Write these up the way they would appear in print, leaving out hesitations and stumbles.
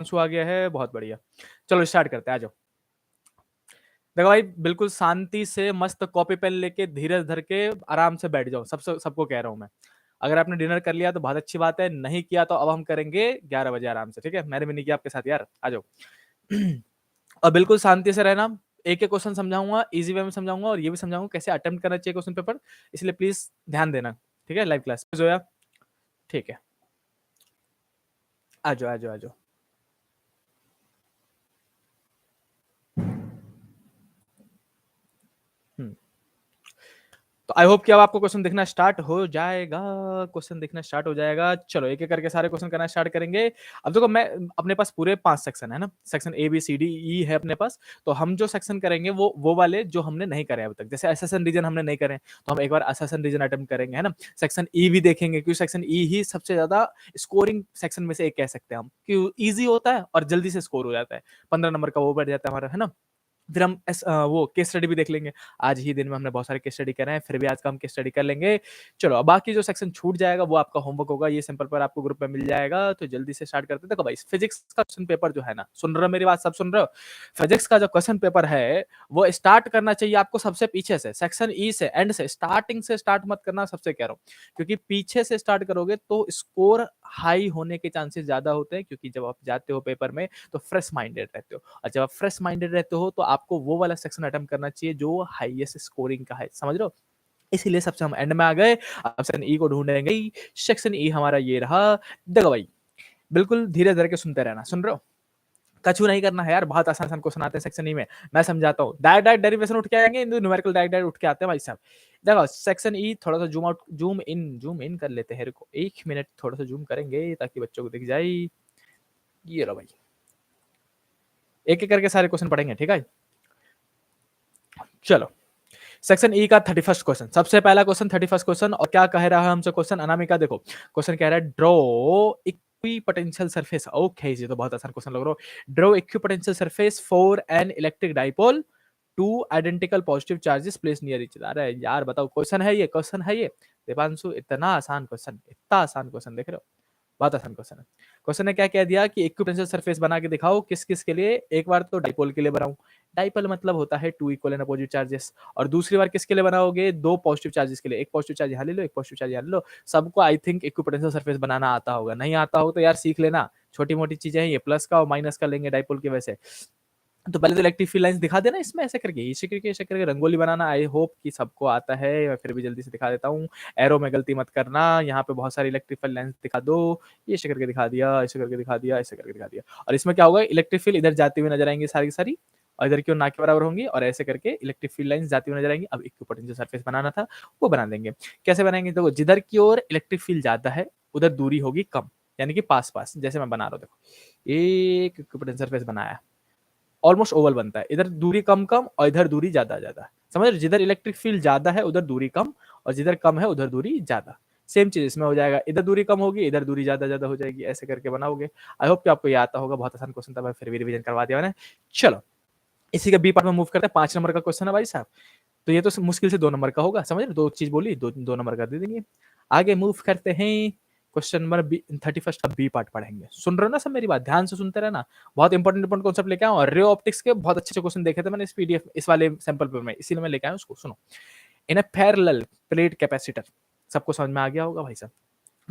अंशु आ गया है, बहुत बढ़िया। चलो स्टार्ट करते हैं, आ जाओ। देखो भाई, बिल्कुल शांति से मस्त कॉपी पेन लेके धीरज धर के आराम से बैठ जाओ। सबको कह रहा हूँ मैं। अगर आपने डिनर कर लिया तो बहुत अच्छी बात है, नहीं किया तो अब हम करेंगे 11 बजे आराम से, ठीक है? मैंने भी नहीं किया आपके साथ यार, आ जाओ। और बिल्कुल शांति से रहना। एक एक क्वेश्चन समझाऊंगा, इजी वे में समझाऊंगा और ये भी समझाऊंगा कैसे अटेम्प्ट करना चाहिए क्वेश्चन पेपर, इसलिए प्लीज ध्यान देना, ठीक है? लाइव क्लास जोया, ठीक है? आ जाओ आ जाओ आ जाओ। हम्म। तो आई होप कि अब आपको क्वेश्चन दिखना स्टार्ट हो जाएगा। क्वेश्चन दिखना स्टार्ट हो जाएगा। चलो एक एक करके सारे क्वेश्चन करना स्टार्ट करेंगे। अब देखो, मैं अपने पास पूरे 5 सेक्शन है ना, section A B C D E है अपने पास। तो हम जो सेक्शन करेंगे वो वाले जो हमने नहीं करे अभी तक, जैसे असैसिन रीजन हमने नहीं करे, तो हम एक बार असैसिन रीजन अटेम्प्ट करेंगे, है ना? सेक्शन ई भी देखेंगे, क्योंकि सेक्शन ई ही सबसे ज्यादा स्कोरिंग सेक्शन में से एक कह सकते हैं हम, क्योंकि ईजी होता है और जल्दी से स्कोर हो जाता है। 15 नंबर का वो बढ़ जाता है हमारा, है ना? फिर हम वो केस स्टडी भी देख लेंगे। आज ही दिन में हमने बहुत सारे केस स्टडी करे हैं, फिर भी आज का हम केस स्टडी कर लेंगे। चलो, अब बाकी जो सेक्शन छूट जाएगा वो आपका होमवर्क होगा, ये सिंपल पर आपको ग्रुप में मिल जाएगा। तो जल्दी से स्टार्ट करते हैं। देखो भाई, फिजिक्स का क्वेश्चन पेपर जो है ना, सुन रहे हो मेरी बात? सब सुन रहे हो? फिजिक्स का जो क्वेश्चन पेपर है वो स्टार्ट करना चाहिए आपको सबसे पीछे से, सेक्शन ई से, एंड से, स्टार्टिंग से स्टार्ट मत करना, सबसे कह रहा हूँ। क्योंकि पीछे से स्टार्ट करोगे तो स्कोर हाई होने के चांसेस ज्यादा होते हैं, क्योंकि जब आप जाते हो पेपर में तो फ्रेश माइंडेड रहते हो, और जब आप फ्रेश माइंडेड रहते हो तो आपको वो वाला सेक्शन अटेम्प्ट करना चाहिए जो हाईएस्ट स्कोरिंग का है, समझ रहे हो? इसीलिए सबसे हम एंड में आ गए। अब सेक्शन ई को ढूंढेंगे। सेक्शन ई हमारा ये रहा। देखो भाई, बिल्कुल धीरे धीरे के सुनते रहना, सुन रहे हो? कछु नहीं करना है यार, बहुत आसान आसान क्वेश्चन आते हैं सेक्शन ई में। मैं समझाता हूँ। डायरेक्ट डायरेक्ट डेरिवेशन उठ के आएंगे, न्यूमेरिकल डायरेक्ट डायरेक्ट उठ के आते हैं भाई साहब। देखो सेक्शन ई, थोड़ा सा जूम इन कर लेते हैं। रुको 1 मिनट, थोड़ा सा जूम करेंगे ताकि बच्चों को दिख जाए। ये लो भाई, एक एक करके सारे क्वेश्चन पढ़ेंगे, ठीक है? चलो, सेक्शन ई का 31st क्वेश्चन, सबसे पहला क्वेश्चन 31st क्वेश्चन। और क्या कह रहा है हमसे क्वेश्चन? अनामिका देखो, क्वेश्चन कह रहा है ड्रॉ इक्विपोटेंशियल सरफेस। ओके, ये तो बहुत आसान क्वेश्चन लग रहा है। Draw equipotential surface for an electric dipole, two identical positive charges place near each other. अरे यार बताओ, क्वेश्चन है ये, क्वेश्चन है ये दीपांशु? इतना आसान क्वेश्चन, इतना आसान क्वेश्चन, देख रहे हो? बहुत आसान क्वेश्चन है। क्वेश्चन ने क्या कह दिया कि इक्विपोटेंशियल सरफेस बना के दिखाओ, किस किस के लिए? एक बार तो डाइपोल के लिए बनाऊं, डाइपोल मतलब होता है two equal and opposite charges. और दूसरी बार किसके लिए बनाओगे? दो पॉजिटिव चार्जेस के लिए। एक पॉजिटिव चार्ज यहाँ ले लो, एक पॉजिटिव चार्ज यहाँ ले लो। सबको आई थिंक इक्विपोटेंशियल सरफेस बनाना आता होगा, नहीं आता हो तो यार सीख लेना, छोटी मोटी चीजें हैं ये, प्लस का और माइनस का लेंगे डाइपोल की वजह से। तो पहले तो इलेक्ट्रिक फील्ड लाइंस दिखा देना इसमें, ऐसे करके रंगोली बनाना। आई होप कि सबको आता है, मैं फिर भी जल्दी से दिखा देता हूँ। एरो में गलती मत करना, यहाँ पे बहुत सारी इलेक्ट्रिक फील्ड लाइंस दिखा दो। ये ऐसे करके दिखा दिया, ऐसे करके दिखा दिया, ऐसे करके दिखा दिया। और इसमें क्या होगा? इलेक्ट्रिक फील्ड इधर जाती हुई नजर आएंगी सारी की सारी, और इधर क्यों ना के बराबर होंगी, और ऐसे करके इलेक्ट्रिक फील्ड लाइंस जाती हुई नजर आएंगी। अब इक्विपोटेंशियल सरफेस बनाना था, वो बना देंगे। कैसे बनाएंगे? देखो, जिधर की ओर इलेक्ट्रिक फील्ड ज्यादा है उधर दूरी होगी कम, यानी कि पास पास। जैसे मैं बना रहा हूँ, देखो एक इक्विपोटेंशियल सरफेस बनाया, ऑलमोस्ट ओवल बनता है। इधर दूरी कम कम और इधर दूरी ज्यादा ज्यादा, समझ रहे? जिधर इलेक्ट्रिक फील्ड ज्यादा है उधर दूरी कम, और जिधर कम है उधर दूरी ज्यादा। सेम चीज इसमें हो जाएगा, इधर दूरी कम होगी, इधर दूरी ज्यादा ज्यादा हो जाएगी, ऐसे करके बनाओगे। आई होप कि आपको ये आता होगा, बहुत आसान क्वेश्चन था, मैं फिर भी रिवीजन करवा दिया मैंने। चलो, इसी का बी पार्ट में मूव करते हैं। 5 नंबर का क्वेश्चन है भाई साहब, तो ये तो मुश्किल से 2 नंबर का होगा, समझ रहे? दो चीज बोली, दो नंबर का दे देंगे। आगे मूव करते हैं। क्वेश्चन नंबर 31 का बी पार्ट पढ़ेंगे। सुन रहे हो ना सब मेरी बात? ध्यान से सुनते रहना, बहुत इंपॉर्टेंट इंपॉर्टेंट कॉन्सेप्ट लेके आऊँ। रे ऑप्टिक्स के बहुत अच्छे क्वेश्चन देखे थे मैंने इस पीडीएफ, इस वाले सैंपल पेपर में, इसीलिए मैं लेके आया उसको। सुनो, इन ए पैरेलल प्लेट कैपेसिटर, सबको समझ में आ गया होगा भाई साहब?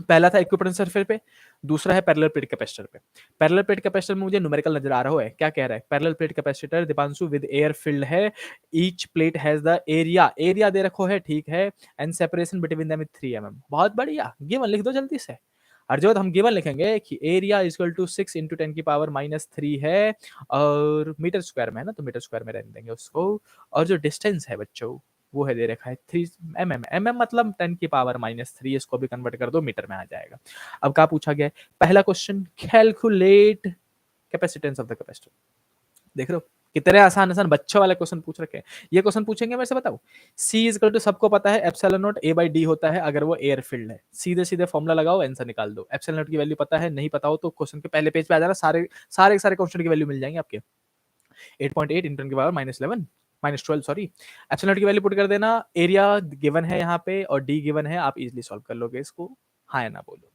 पहला था इक्विपोटेंशियल सरफेस पे, दूसरा है पैरेलल प्लेट कैपेसिटर पे। पैरेलल प्लेट कैपेसिटर में मुझे न्यूमेरिकल नजर आ रहा है, क्या कह रहा है? Parallel plate capacitor Deepanshu with air filled है, each plate has the area दे रखो है, ठीक है, and separation between them 3 mm। बहुत बढ़िया, गिवन लिख दो जल्दी से। अर्जुन, हम गिवन लिखेंगे कि area is equal to 6 into 10⁻³ है, और मीटर स्क्वायर में है ना, तो मीटर स्क्वायर में रहने देंगे उसको। और जो डिस्टेंस है बच्चों, वो है दे रखा है 3 mm। मतलब 10⁻³ इसको भी कन्वर्ट कर दो, मीटर में आ जाएगा। अब क्या पूछा गया है? पहला question, calculate capacitance of the capacitor. देख रहे हो कितने आसान आसान बच्चों वाले क्वेश्चन पूछ रखे हैं। ये क्वेश्चन पूछेंगे मेरे से, बताओ। सी इज इक्वल टू, सबको पता है, epsilon not a by D होता है अगर वो एयर फील्ड है। सीधे सीधे फॉर्मुला लगाओ, आंसर निकाल दो। एप्सिलॉन नॉट की वैल्यू पता है, नहीं पता हो तो क्वेश्चन के पहले पेज पे आ जाना, सारे सारे क्वेश्चन की वैल्यू मिल जाएंगे आपके। 8.8 इंटू 10⁻11 -12, सॉरी। एप्सिलॉन नॉट की वैल्यू पुट कर देना। एरिया गिवन है यहाँ पे और डी गिवन है, आप इजीली सॉल्व कर लोगे इसको, हाँ या ना बोलो।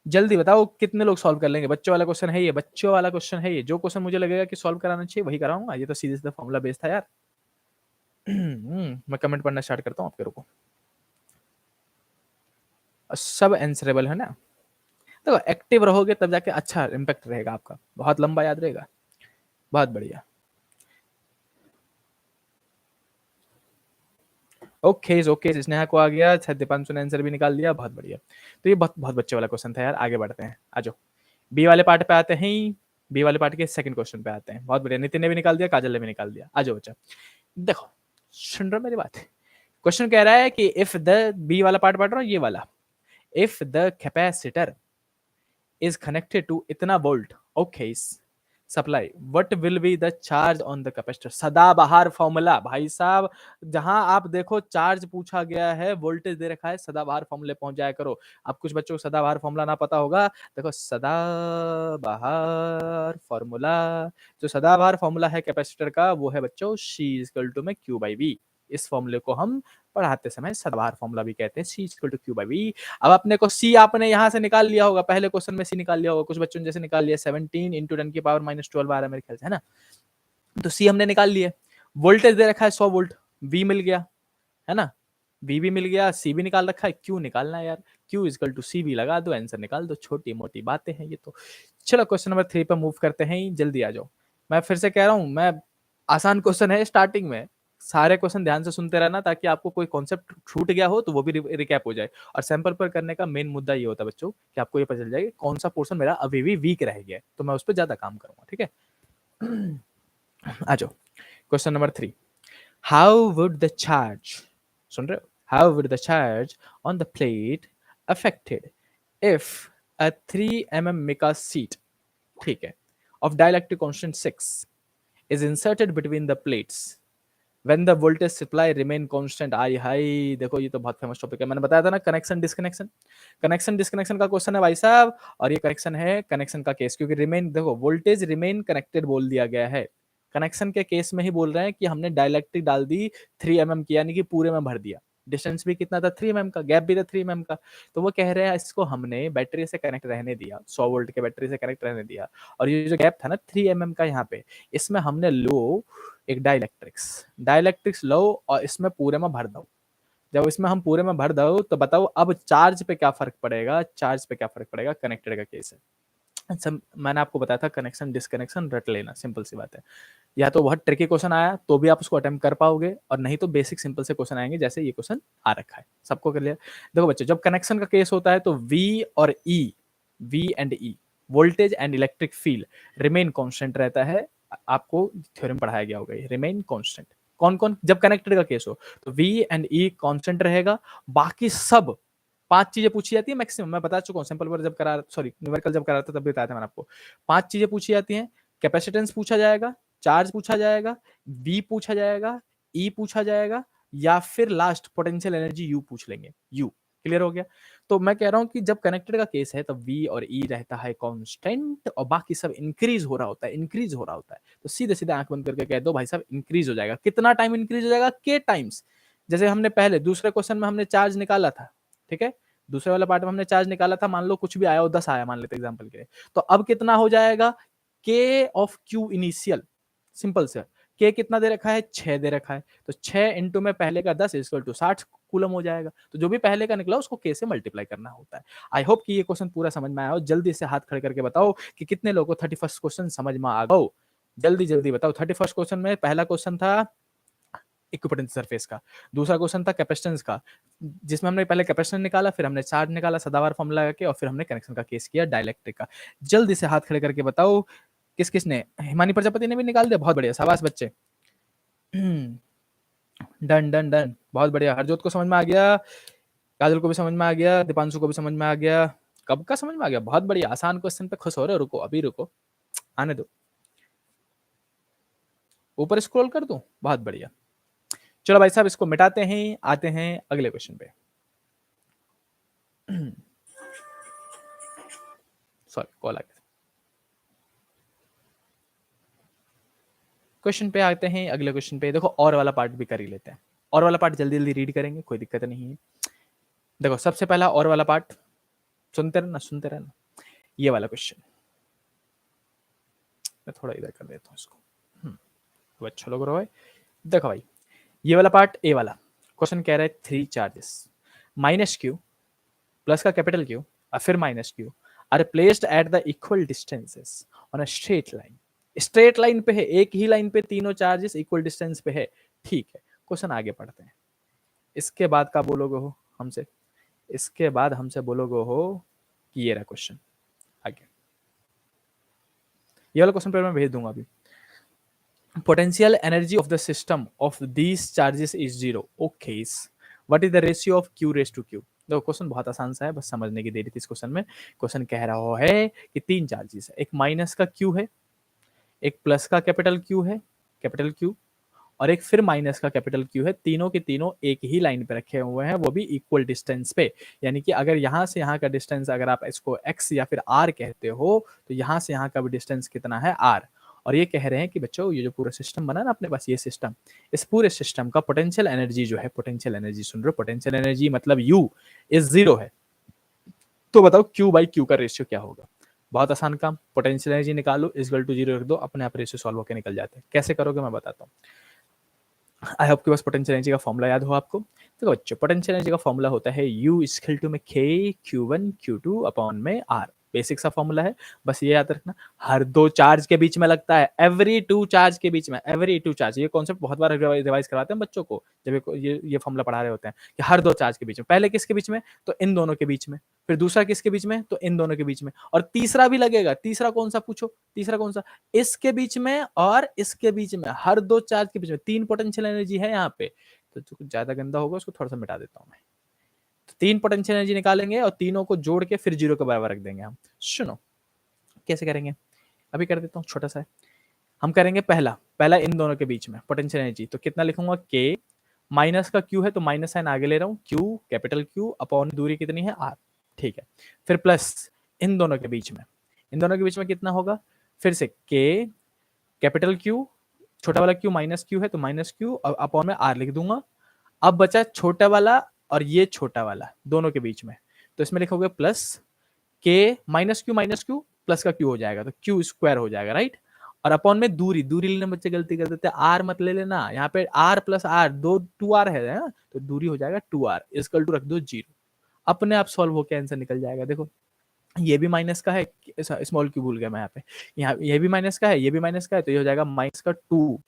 जल्दी बताओ कितने लोग सॉल्व कर लेंगे? बच्चों वाला क्वेश्चन है ये, बच्चों वाला क्वेश्चन है ये। जो क्वेश्चन मुझे लगेगा कि सॉल्व कराना चाहिए वही कराऊँगा। ये तो सीधे-सीधा फॉर्मूला बेस्ड था यार। मैं कमेंट पढ़ना स्टार्ट करता हूँ, आपके रुको। सब आंसरेबल है ना? देखो एक्टिव रहोगे तब जाके अच्छा इम्पैक्ट रहेगा आपका, बहुत लंबा याद रहेगा। बहुत बढ़िया। ओके, स्नेहा को आ गया, शायद दीपांशु ने आंसर भी निकाल दिया, बहुत बढ़िया। तो ये बहुत बहुत बच्चे वाला क्वेश्चन था यार, आगे बढ़ते हैं, आ जाओ। बी वाले पार्ट पे आते हैं, बी वाले पार्ट के सेकंड क्वेश्चन पे आते हैं। बहुत बढ़िया, नितिन ने भी निकाल दिया, काजल ने भी निकाल दिया। आ जाओ बच्चा, देखो सुन रहे हो मेरी बात? क्वेश्चन कह रहा है कि इफ द, बी वाला पार्ट पढ़ रहा हूँ ये वाला, if the capacitor is connected to इतना volt, okay supply, what will be the charge on the capacitor? सदाबहार फॉर्मूला भाई साहब, जहां आप देखो चार्ज पूछा गया है, वोल्टेज दे रखा है, सदाबहार फॉर्मूले पहुंच जाया करो। अब कुछ बच्चों को सदाबहार फॉर्मूला ना पता होगा, देखो सदाबहार फॉर्मूला, जो सदाबहार फॉर्मूला है कैपेसिटर का वो है बच्चों C इक्वल टू में Q बाई V। इस फॉर्मूले को हम पढ़ाते समय सदाबहार फॉर्मूला भी कहते हैं, C equal to Q by V। अब अपने को C आपने यहाँ से निकाल लिया होगा, पहले क्वेश्चन में C निकाल लिया होगा, कुछ बच्चों ने जैसे निकाल लिया 17 इंटू 10 की पावर -12 आ रहा है मेरे ख्याल से, है ना? तो C हमने निकाल लिए, वोल्टेज दे रखा है 100 वोल्ट, V मिल गया, है ना? V भी मिल गया, C भी निकाल रखा है, Q निकालना है यार, Q इक्वल टू C भी लगा दो, आंसर निकाल दो, छोटी मोटी बातें हैं ये तो। चलो क्वेश्चन नंबर 3 पर मूव करते हैं, जल्दी आ जाओ। मैं फिर से कह रहा हूँ, मैं आसान क्वेश्चन है स्टार्टिंग में, सारे क्वेश्चन ध्यान से सुनते रहना ताकि आपको कोई कॉन्सेप्ट छूट गया हो तो वो भी रिकैप हो जाए। और सैंपल पर करने का मेन मुद्दा ये होता है बच्चों कि आपको ये पता चल जाए कि कौन सा पोर्शन मेरा अभी भी वीक रह गया है, तो मैं उस पर ज्यादा काम करूंगा, ठीक है? आ जाओ question number 3, how would the charge, सुन रहे हो? How would the charge on the plate affected if a 3 mm mica sheet, ठीक है, of dielectric constant 6 is inserted between the plates when the voltage supply remain constant? I high, देखो ये तो बहुत famous topic है, मैंने बताया था ना, कनेक्शन डिस्कनेक्शन, कनेक्शन डिस्कनेक्शन का क्वेश्चन है भाई साहब। और ये कनेक्शन है, कनेक्शन का केस, क्योंकि रिमेन, देखो वोल्टेज रिमेन कनेक्टेड बोल दिया गया है, कनेक्शन के केस में ही बोल रहे हैं कि हमने डायलैक्ट्रिक डाल दी 3 mm की, यानी कि पूरे में भर दिया। डिस्टेंस भी कितना था 3 mm का, गैप भी था 3 mm का। तो वो कह रहे हैं इसको हमने बैटरी से कनेक्ट रहने दिया, 100 वोल्ट के बैटरी से कनेक्ट रहने दिया, और ये जो गैप था ना 3 mm का यहाँ पे, इसमें हमने लो एक डाइलेक्ट्रिक्स, डाइलेक्ट्रिक्स लो और इसमें पूरे में भर दो। जब इसमें हम पूरे में भर दो तो बताओ अब चार्ज पे क्या फर्क पड़ेगा, चार्ज पे क्या फर्क पड़ेगा? कनेक्टेड का केस है। अच्छा, मैंने आपको बताया था कनेक्शन डिस्कनेक्शन रट लेना, सिंपल सी बात है। या तो बहुत ट्रिकी क्वेश्चन आया तो भी आप उसको अटेम्प्ट कर पाओगे, और नहीं तो बेसिक सिंपल से क्वेश्चन आएंगे जैसे ये क्वेश्चन आ रखा है, सबको क्लियर? देखो बच्चे, जब कनेक्शन का केस होता है तो V और E, V and E, voltage and electric field remain constant रहता है। आपको थ्योरम पढ़ाया गया होगा ये, रिमेन कांस्टेंट। कौन कौन? जब कनेक्टेड का केस हो तो V एंड E कांस्टेंट रहेगा, बाकी सब 5 चीजें पूछी जाती है मैक्सिमम, मैं बता चुका हूँ सैंपल पर जब करा, सॉरी न्यूमेरिकल जब करा था तब भी बताया था मैंने आपको। 5 चीजें पूछी जाती हैं, कैपेसिटेंस पूछा जाएगा, चार्ज पूछा जाएगा, V पूछा जाएगा, E पूछा जाएगा, या फिर लास्ट पोटेंशियल एनर्जी U पूछ लेंगे, U। क्लियर हो गया? तो मैं कह रहा हूं कि जब कनेक्टेड का केस है तब V और E रहता है कांस्टेंट, और बाकी सब इंक्रीज हो रहा होता है, इंक्रीज हो रहा होता है। तो सीधे सीधे आंख बंद करके कह दो भाई साहब इंक्रीज हो जाएगा। कितना टाइम इंक्रीज हो जाएगा? के टाइम्स। जैसे हमने पहले दूसरे क्वेश्चन में हमने चार्ज निकाला था, ठीक है, दूसरे वाले पार्ट में हमने चार्ज निकाला था, मान लो कुछ भी आया हो, 10 आया मान लेते एग्जांपल के लिए, तो अब कितना हो जाएगा? के ऑफ क्यू इनिशियल, सिंपल से। के कितना दे रखा है? 6 दे रखा है, तो 6 इंटू में पहले का 10 इक्वल टू 60 कूलम हो जाएगा। तो जो भी पहले का निकला उसको के से मल्टीप्लाई करना होता है। आई होप कि ये क्वेश्चन पूरा समझ में आया हो। जल्दी से हाथ खड़े करके बताओ कि कितने लोगों को 31st क्वेश्चन समझ में आ गया। जल्दी जल्दी बताओ। 31st क्वेश्चन में पहला क्वेश्चन था इक्विपोटेंशियल सरफेस का, दूसरा क्वेश्चन था कैपेसिटेंस का, जिसमें हमने पहले कैपेसिटेंस निकाला, फिर हमने चार्ज निकाला सदाबहार फॉर्मूला लगा के, और फिर हमने कनेक्शन का केस किया डाइलेक्ट्रिक का। जल्दी से हाथ खड़े करके बताओ किस किस ने? हिमानी प्रजापति ने भी निकाल दिया, बहुत बढ़िया, शाबाश बच्चे। डन डन डन, बहुत बढ़िया। हरजोत को समझ में आ गया, काजल को भी समझ में आ गया, दीपांशु को भी समझ में आ गया। कब का समझ में आ गया? बहुत बढ़िया। आसान क्वेश्चन पे खुश हो रहे हो? रुको अभी रुको, आने दो, ऊपर स्क्रॉल कर दूं? बहुत बढ़िया। चलो भाई साहब इसको मिटाते हैं, आते हैं अगले क्वेश्चन पे। सॉरी कॉल आ गया। क्वेश्चन पे आते हैं, अगले क्वेश्चन पे। देखो और वाला पार्ट भी कर ही लेते हैं, और वाला पार्ट जल्दी जल्दी रीड करेंगे, कोई दिक्कत नहीं है। देखो सबसे पहला और वाला पार्ट, सुनते रहना, सुनते रहना। ये वाला क्वेश्चन मैं थोड़ा इधर कर देता हूँ इसको। तो अच्छा लग रहा है। देखो भाई, ये वाला पार्ट ए वाला क्वेश्चन कह रहा है 3 चार्जेस माइनस क्यू प्लस का कैपिटल क्यू और फिर minus Q R placed at the equal distances on a straight line. Straight line पे है, एक ही लाइन पे तीनों चार्जेस इक्वल डिस्टेंस पे है। ठीक है, क्वेश्चन आगे पढ़ते हैं। इसके बाद का बोलोगे हो हमसे, इसके बाद हमसे बोलोगे हो कि ये रहा क्वेश्चन आगे। ये वाला क्वेश्चन पर मैं भेज दूंगा अभी। Potential energy of the system of these charges is zero. Okay. What is the ratio of q raised to q? देखो क्वेश्चन बहुत आसान सा है, बस समझने की देरी थी इस क्वेश्चन में। क्वेश्चन कह रहा है कि 3 चार्जेस है, एक माइनस का q है, एक प्लस का कैपिटल q है, कैपिटल q, और एक फिर माइनस का कैपिटल Q है। तीनों के तीनों एक ही लाइन पे रखे हुए हैं, वो भी इक्वल डिस्टेंस पे। यानी कि अगर यहाँ से यहाँ का डिस्टेंस, अगर आप इसको x या फिर r कहते हो, तो यहाँ से यहाँ का भी डिस्टेंस कितना है, r। और ये कह रहे हैं कि बच्चों ये जो पूरा सिस्टम बना ना अपने पास, ये सिस्टम, इस पूरे सिस्टम का पोटेंशियल एनर्जी जो है, पोटेंशियल एनर्जी सुन रहे हो, पोटेंशियल एनर्जी मतलब U इज 0 है। तो बताओ Q बाई Q का रेशियो क्या होगा? बहुत आसान काम, पोटेंशियल एनर्जी निकालो, इक्वल टू 0 रख दो, अपने आप रेशियो सॉल्व होकर निकल जाते हैं। कैसे करोगे मैं बताता हूँ। आई होप के पास पोटेंशियल एनर्जी का फॉर्मूला याद हो आपको। तो बच्चों पोटेंशियल एनर्जी का फॉर्मूला होता है U इक्वल टू में K Q1 Q2 अपॉन में R। बेसिक सा फॉर्मूला है, बस ये याद रखना, हर दो चार्ज के बीच में लगता है, एवरी टू चार्ज के बीच में, एवरी टू चार्ज। ये कॉन्सेप्ट बहुत बार रिवाइज करवाते हैं बच्चों को जब ये फॉर्मूला पढ़ा रहे होते हैं कि हर दो चार्ज के बीच में। पहले किसके बीच में? तो इन दोनों के बीच में। फिर दूसरा किसके बीच में? तो इन दोनों के बीच में। और तीसरा भी लगेगा। तीसरा कौन सा पूछो? तीसरा कौन सा? इसके बीच में और इसके बीच में, हर दो चार्ज के बीच में 3 पोटेंशियल एनर्जी है यहाँ पे। तो जो ज्यादा गंदा होगा उसको थोड़ा सा मिटा देता हूँ मैं। तो 3 पोटेंशियल एनर्जी निकालेंगे और तीनों को जोड़ के फिर 0 के बराबर रख देंगे हम। सुनो कैसे करेंगे, अभी कर देता हूँ, छोटा सा है। हम करेंगे पहला इन दोनों के बीच में पोटेंशियल एनर्जी, तो कितना लिखूंगा, K माइनस का Q है तो माइनस साइन आगे ले रहा हूँ, Q कैपिटल Q अपॉन दूरी कितनी है, R। ठीक है, फिर प्लस इन दोनों के बीच में, इन दोनों के बीच में कितना होगा, फिर से K कैपिटल Q, छोटा वाला Q माइनस Q है तो माइनस Q अपॉन में R लिख दूंगा। अब बचा छोटा वाला और ये छोटा वाला दोनों के बीच में, तो इसमें लिखोगे plus K minus Q plus का Q हो जाएगा, तो Q स्क्वायर हो जाएगा, राइट। और अपॉन में दूरी लेने बच्चे गलती कर देते हैं, R मत ले लेना, यहाँ पे R प्लस R 2R है ना? तो दूरी हो जाएगा 2R इक्वल टू रख दो 0। अपने आप सॉल्व होकर आंसर निकल जाएगा। देखो ये भी माइनस का है, स्मॉल क्यू भूल गया मैं यहाँ ये भी माइनस का है, ये भी माइनस का है, तो ये हो जाएगा माइनस का 2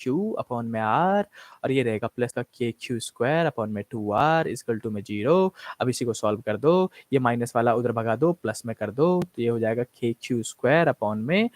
Q अपॉन में R, और ये रहेगा प्लस का Q स्क्वायर अपॉन में 2R इक्वल टू में 0। अब इसी को सॉल्व कर दो, ये माइनस वाला उधर भगा दो, प्लस में कर दो, तो ये हो जाएगा Q स्क्वायर अपॉन में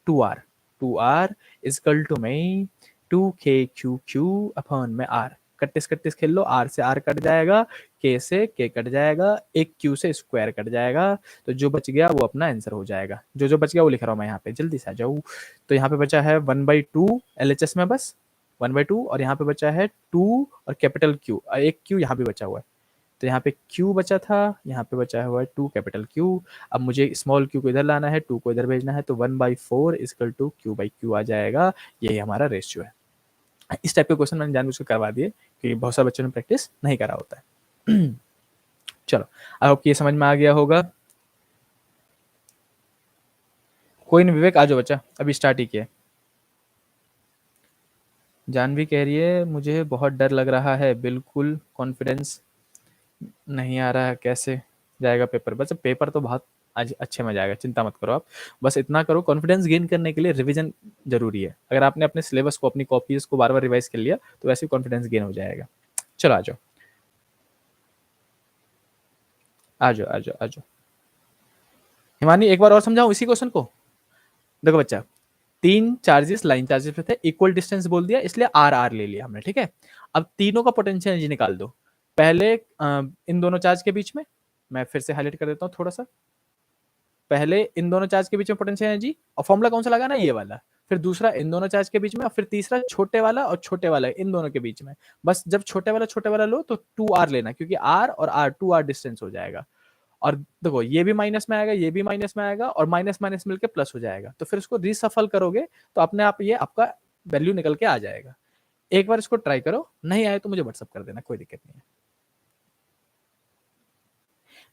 2R इक्वल टू में 2KQ अपॉन में R। 31 खेल लो, R से R कट जाएगा, K से K कट जाएगा, एक Q से स्क्वायर कट जाएगा, तो जो बच गया वो अपना आंसर हो जाएगा। जो बच गया वो लिख रहा हूँ मैं यहाँ पे, जल्दी से आ जाऊँ। तो यहाँ पे बचा है 1/2 LHS में, बस 1/2, और यहाँ पे बचा है 2 और कैपिटल Q, और एक Q यहाँ पे बचा हुआ है। तो यहाँ पे Q बचा था, यहाँ पे बचा हुआ है 2 कैपिटल Q। अब मुझे स्मॉल q को इधर लाना है, 2 को इधर भेजना है, तो 1/4 इक्वल टू Q/Q आ जाएगा। यही हमारा रेशियो है। इस टाइप के क्वेश्चन मैंने जानबूझ के करवा दिए क्योंकि बहुत सारे बच्चों ने प्रैक्टिस नहीं करा होता है। चलो, आई होप कि ये समझ में आ गया होगा। कोई नहीं, विवेक आ जाओ बच्चा, अभी स्टार्ट ही किया। जानवी कह रही है मुझे बहुत डर लग रहा है, बिल्कुल कॉन्फिडेंस नहीं आ रहा है, कैसे जाएगा पेपर। बस पेपर तो बहुत आज अच्छे में जाएगा, चिंता मत करो आप। बस इतना करो, कॉन्फिडेंस गेन करने के लिए रिवीजन जरूरी है। अगर आपने अपने सिलेबस को, अपनी कॉपीज को बार बार रिवाइज कर लिया तो वैसे कॉन्फिडेंस गेन हो जाएगा। चलो आ जाओ आ जाओ आ जाओ आ जाओ। हिमानी एक बार और समझाऊं इसी क्वेश्चन को। देखो बच्चा, 3 चार्जेस लाइन चार्जेस पे थे, इक्वल डिस्टेंस बोल दिया इसलिए आर आर ले लिया हमने, ठीक है। अब तीनों का पोटेंशियल एनर्जी निकाल दो। पहले इन दोनों चार्ज के बीच में, मैं फिर से हाईलाइट कर देता हूँ थोड़ा सा। पहले इन दोनों चार्ज के बीच में पोटेंशियल एनर्जी, और फॉर्मूला कौन सा लगाना है, ये वाला। फिर दूसरा इन दोनों चार्ज के बीच में, और फिर तीसरा छोटे वाला और छोटे वाला इन दोनों के बीच में। बस जब छोटे वाला लो तो 2R लेना, क्योंकि R और R 2R डिस्टेंस हो जाएगा। और देखो ये भी माइनस में आएगा, ये भी माइनस में आएगा, और माइनस माइनस मिलकर प्लस हो जाएगा। तो फिर इसको रीसफल करोगे तो अपने आप ये आपका वैल्यू निकल के आ जाएगा। एक बार इसको ट्राई करो, नहीं आए तो मुझे व्हाट्सअप कर देना, कोई दिक्कत नहीं है।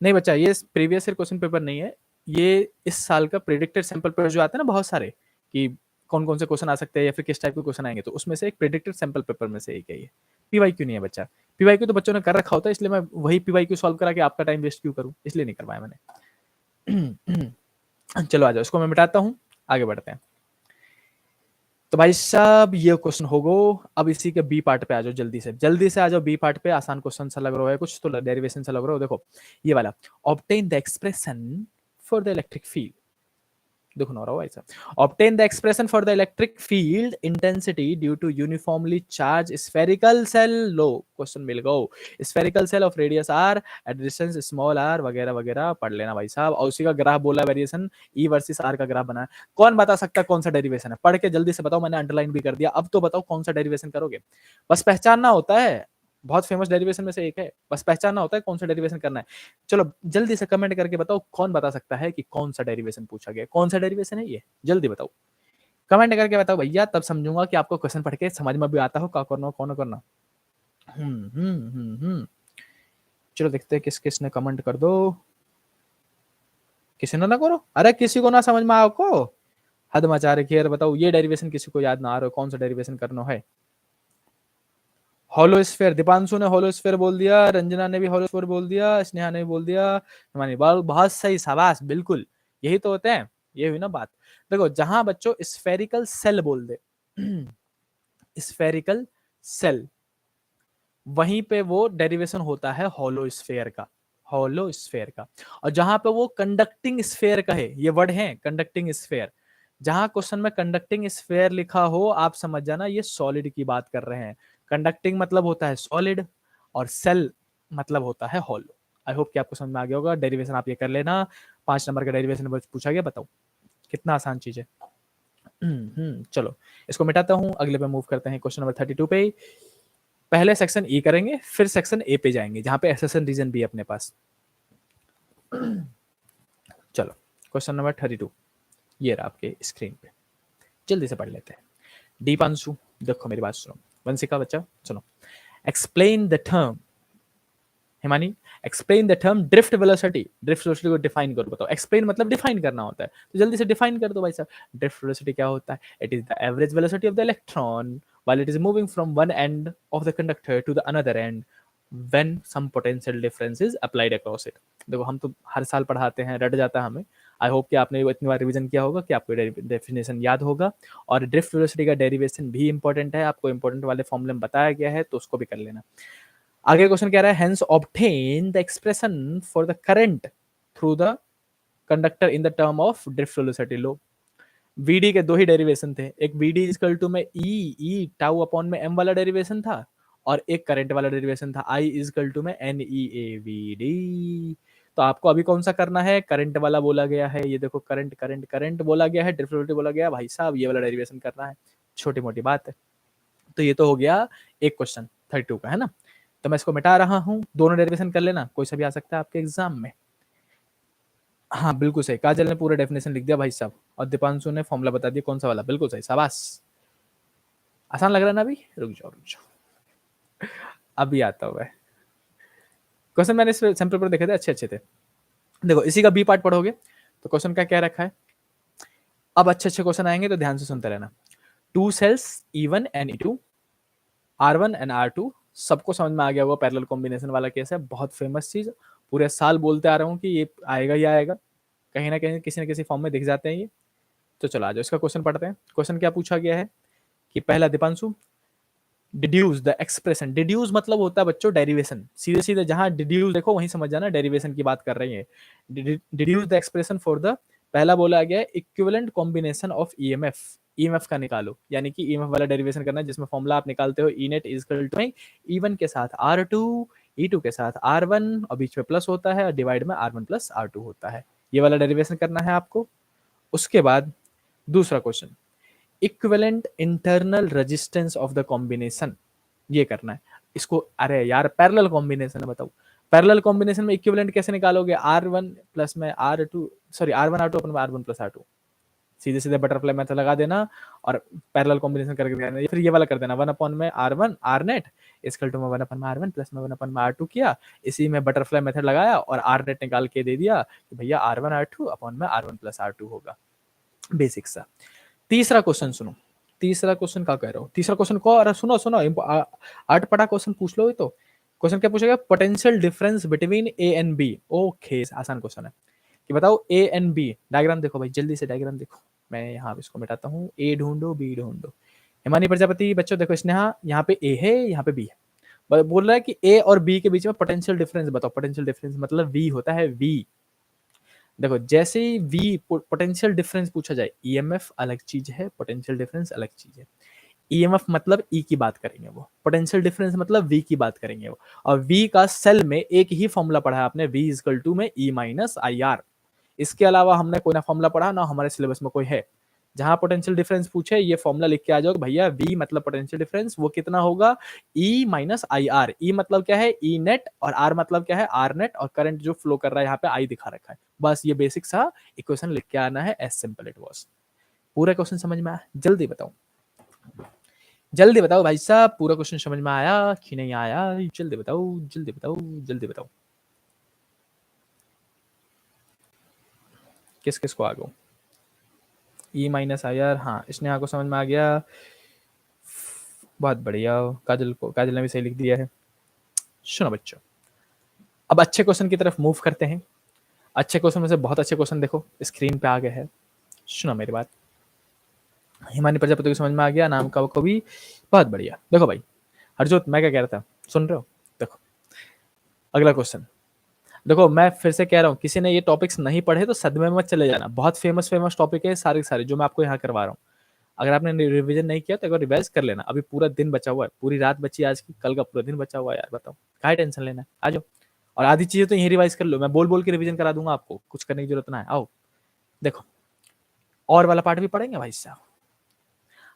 नहीं बच्चा, ये प्रीवियस ईयर क्वेश्चन पेपर नहीं है, ये इस साल का प्रेडिक्टेड सैंपल पेपर जो आते हैं ना बहुत सारे, कि कौन-कौन से क्वेश्चन आ सकते हैं या फिर किस टाइप के क्वेश्चन आएँगे, तो उसमें से एक प्रेडिक्टेड सैंपल पेपर में से एक है ये। पीवाईक्यू नहीं है बच्चा। पीवाईक्यू तो बच्चों ने कर रखा होता है, इसलिए मैं वही पीवाईक्यू सॉल्व करा के आपका टाइम वेस्ट क्यों करूँ? इसलिए नहीं करवाया मैंने। चलो आ जाओ, इसको मैं मिटाता हूँ, आगे बढ़ते हैं। तो भाई साहब ये क्वेश्चन हो गो, अब इसी के बी पार्ट पे आ जाओ जल्दी से आ जाओ बी पार्ट पे। आसान क्वेश्चन सा लग रहा है कुछ, तो डेरिवेशन सा लग रहा हो। देखो ये वाला, obtain the expression for the electric field, देखो ना रहा ऐसा, obtain the expression for the electric field intensity due to uniformly charge spherical shell, लो क्वेश्चन मिल गो, spherical shell of radius R at distance small R वगैरह वगैरह पढ़ लेना भाई साहब। और उसी का ग्राफ बोला, वेरिएशन ई वर्सेस आर का ग्राफ बना है। कौन बता सकता है कौन सा डेरिवेशन है? पढ़ के जल्दी से बताओ, मैंने अंडरलाइन भी कर दिया। अब तो बताओ कौन सा डेरिवेशन करोगे, बस पहचानना होता है, बहुत फेमस डेरिवेशन में से एक है, बस पहचानना होता है कौन सा डेरिवेशन करना है। चलो जल्दी से कमेंट करके बताओ कौन बता सकता है कि कौन सा डेरिवेशन पूछा गया, कौन सा डेरिवेशन है ये, जल्दी बताओ, कमेंट करके बताओ भैया, तब समझूंगा कि आपको क्वेश्चन पढ़ के समझ में भी आता हो क्या करना कौन करना। चलो देखते हैं किस किस ने कमेंट कर दो। किसी ने ना करो, अरे किसी को ना समझ में आओ को हद मचा रखी है। बताओ ये डेरिवेशन किसी को याद ना आ रहा हो, कौन सा डेरिवेशन करना है? होलोस्फेयर, दीपांशु ने होलोस्फेयर बोल दिया, रंजना ने भी होलोस्फेयर बोल दिया, स्नेहा ने भी बोल दिया, हिमानी बहुत सही, शाबाश, बिल्कुल यही तो होते हैं, ये हुई ना बात। देखो जहां बच्चों स्फेरिकल सेल बोल दे, स्फेरिकल सेल, वहीं पे वो डेरिवेशन होता है होलोस्फेयर का, होलोस्फेयर का। और जहां पे वो कंडक्टिंग स्फेयर का है, ये वर्ड है कंडक्टिंग स्फेयर, जहां क्वेश्चन में कंडक्टिंग स्फेयर लिखा हो, आप समझ जाना ये सॉलिड की बात कर रहे हैं। कंडक्टिंग मतलब होता है सॉलिड, और सेल मतलब होता है होलो। आई होप कि आपको समझ में आ गया होगा। डेरिवेशन आप ये कर लेना, 5 नंबर का डेरिवेशन पूछा गया, बताओ कितना आसान चीज है। चलो इसको मिटाता हूं, अगले पे मूव करते हैं, क्वेश्चन नंबर 32 पे। पहले सेक्शन ई करेंगे, फिर सेक्शन ए पे जाएंगे, जहां पे एसेसन रीजन भी है अपने पास। चलो क्वेश्चन नंबर 32 ये रहा आपके स्क्रीन पे, जल्दी से पढ़ लेते हैं। दीपांशु देखो मेरी बात सुनो, वंशिका बच्चा सुनो, explain the term, Himani explain the term drift velocity, drift velocity को डिफाइन करो, बताओ। एक्सप्लेन मतलब डिफाइन करना होता है, तो जल्दी से डिफाइन कर दो भाई साहब। ड्रिफ्ट वेलोसिटी क्या होता है? It is the average velocity of the electron while it is moving from one end of the conductor to the another end when some potential difference is applied across it। देखो हम तो हर साल पढ़ाते हैं, रट जाता है हमें। आई होप कि आपने इतनी बार रिवीजन किया होगा कि आपको डेफिनेशन याद होगा। और ड्रिफ्ट वेलोसिटी का डेरिवेशन भी इंपॉर्टेंट है, आपको इंपॉर्टेंट वाले फॉर्मूले में बताया गया है, तो उसको भी कर लेना। आगे क्वेश्चन कह रहा है, hence obtain the expression for the current through the conductor in the term of drift velocity लो। वीडी के दो ही डेरिवेशन थे, एक वीडी इजकल टू में ई टाउ अपॉन में एम वाला डेरिवेशन था, और एक करंट वाला डेरिवेशन था आई इजकल टू में N E A V D. तो आपको अभी कौन सा करना है? करंट वाला बोला गया है, ये देखो करंट करंट करंट बोला गया है, डिफरेंट बोला गया है, भाई साहब ये वाला डेरिवेशन करना है, छोटी मोटी बात है। तो ये तो हो गया एक क्वेश्चन 32 का, है ना। तो मैं इसको मिटा रहा हूँ, दोनों डेरिवेशन कर लेना, कोई सा भी आ सकता है आपके एग्जाम में। हाँ बिल्कुल सही, काजल ने पूरा डेफिनेशन लिख दिया भाई साहब, और दीपांशु ने फॉर्मूला बता दिया कौन सा वाला, बिल्कुल सही, शाबाश। आसान लग रहा है ना अभी? रुक जाओ अभी आता हुआ है क्वेश्चन, मैंने सैंपल पर देखे थे, अच्छे अच्छे थे। देखो इसी का बी पार्ट पढ़ोगे तो क्वेश्चन का क्या रखा है। अब अच्छे अच्छे क्वेश्चन आएंगे तो ध्यान से सुनते रहना। 2 sales E1 and E2, R1 and R2, सबको समझ में आ गया होगा, पैरेलल कॉम्बिनेशन वाला केस है, बहुत फेमस चीज, पूरे साल बोलते आ रहा हूँ कि ये आएगा ही आएगा, कहीं ना कहीं किसी न किसी फॉर्म में दिख जाते हैं ये। तो चलो आ जाओ इसका क्वेश्चन पढ़ते हैं। क्वेश्चन क्या पूछा गया है कि पहला Deepanshu, deduce the expression, deduce मतलब होता है बच्चों डेरिवेशन, सीधे सीधे जहां डिड्यूस देखो वहीं समझ जाना डेरिवेशन की बात कर रही है। Deduce the expression for the, पहला बोला गया है equivalent combination of EMF, EMF का निकालो, यानी कि ईएमएफ वाला डेरिवेशन करना है, जिसमें फॉर्मूला आप निकालते हो E net is equal to E1 के साथ R2, E2 के साथ R1, और बीच में प्लस होता है, और डिवाइड में R1 प्लस R2 होता है, ये वाला डेरिवेशन करना है आपको। उसके बाद दूसरा question, equivalent internal resistance of the combination, ये करना है इसको। अरे यार पैरेलल कॉम्बिनेशन है, बताओ पैरेलल कॉम्बिनेशन में इक्विवेलेंट कैसे निकालोगे? R1 प्लस में R2, सॉरी R1 R2 अपन में R1 plus R2, सीधे-सीधे butterfly method लगा देना और पैरेलल कॉम्बिनेशन करके दिखाना, या फिर ये वाला कर देना 1/r1 rnet इक्वल टू में 1/r1 प्लस में 1/r2 किया, इसी में बटरफ्लाई मेथड लगाया और rnet निकाल के दे दिया कि भैया r1 r2 अपॉन में r1 प्लस r2 होगा। बेसिक सा। तीसरा क्वेश्चन सुनो, तीसरा क्वेश्चन क्या कह रहे हो, तीसरा क्वेश्चन को, अरे सुनो सुनो, आठ पटा क्वेश्चन पूछ लो। तो क्वेश्चन क्या पूछेगा, potential difference between A and B. Okay, आसान क्वेश्चन है कि बताओ ए एंड बी, डायग्राम देखो भाई, जल्दी से डायग्राम देखो। मैं यहाँ इसको मिटाता हूँ, ए ढूंढो बी ढूंढो। हिमानी प्रजापति बच्चों देखो, स्नेहा यहाँ पे ए है यहाँ पे बी है, बोल रहा है कि ए और बी के बीच में पोटेंशियल डिफरेंस बताओ। पोटेंशियल डिफरेंस मतलब वी होता है, वी। देखो जैसे ही वी पोटेंशियल डिफरेंस पूछा जाए, ईएमएफ अलग चीज है, पोटेंशियल डिफरेंस अलग चीज है। ईएमएफ मतलब ई की बात करेंगे वो, पोटेंशियल डिफरेंस मतलब वी की बात करेंगे वो। और वी का सेल में एक ही फॉर्मूला पढ़ा है आपने, वी इक्वल टू में ई माइनस आई आर। इसके अलावा हमने कोई ना फॉर्मूला पढ़ा ना हमारे सिलेबस में कोई है। जहां पोटेंशियल डिफरेंस पूछे ये फॉर्मूला लिख के आ जाओ भैया, वी मतलब पोटेंशियल डिफरेंस, वो कितना होगा, ई माइनस आई आर। ई मतलब क्या है, ई नेट, और आर मतलब क्या है, आर नेट, और करंट जो फ्लो कर रहा है यहाँ पे आई दिखा रखा है। बस ये बेसिक सा इक्वेशन लिख के आना है, एज सिंपल इट वाज। पूरा क्वेश्चन समझ में आया, जल्दी बताओ, जल्दी बताओ भाई साहब, पूरा क्वेश्चन समझ में आया कि नहीं आया, जल्दी बताओ जल्दी बताओ जल्दी बताओ। किस किस को आ गया, ई माइनस आई आर, हाँ स्नेहा को समझ में आ गया, बहुत बढ़िया। काजल को, काजल ने भी सही लिख दिया है। सुनो बच्चों, अब अच्छे क्वेश्चन की तरफ मूव करते हैं। अच्छे क्वेश्चन में से बहुत अच्छे क्वेश्चन देखो स्क्रीन पे आ गए हैं। सुनो मेरी बात, हिमानी प्रजापति को समझ में आ गया, नाम का को भी, बहुत बढ़िया। देखो भाई हरजोत, मैं क्या कह रहा था, सुन रहे हो, देखो अगला क्वेश्चन। देखो मैं फिर से कह रहा हूँ, किसी ने ये टॉपिक्स नहीं पढ़े तो सदमे में मत चले जाना, बहुत फेमस फेमस टॉपिक है सारे सारे जो मैं आपको यहाँ करवा रहा हूँ। अगर आपने रिवीजन नहीं किया तो एक बार रिवाइज कर लेना, अभी पूरा दिन बचा हुआ है, पूरी रात बची आज की, कल का पूरा दिन बचा हुआ है यार, बताओ काहे टेंशन लेना है, आ जाओ। और आधी चीजें तो यही रिवाइज कर लो, मैं बोल बोल के रिवीजन करा दूंगा आपको, कुछ करने की जरूरत ना है। आओ देखो, और वाला पार्ट भी पढ़ेंगे भाई साहब।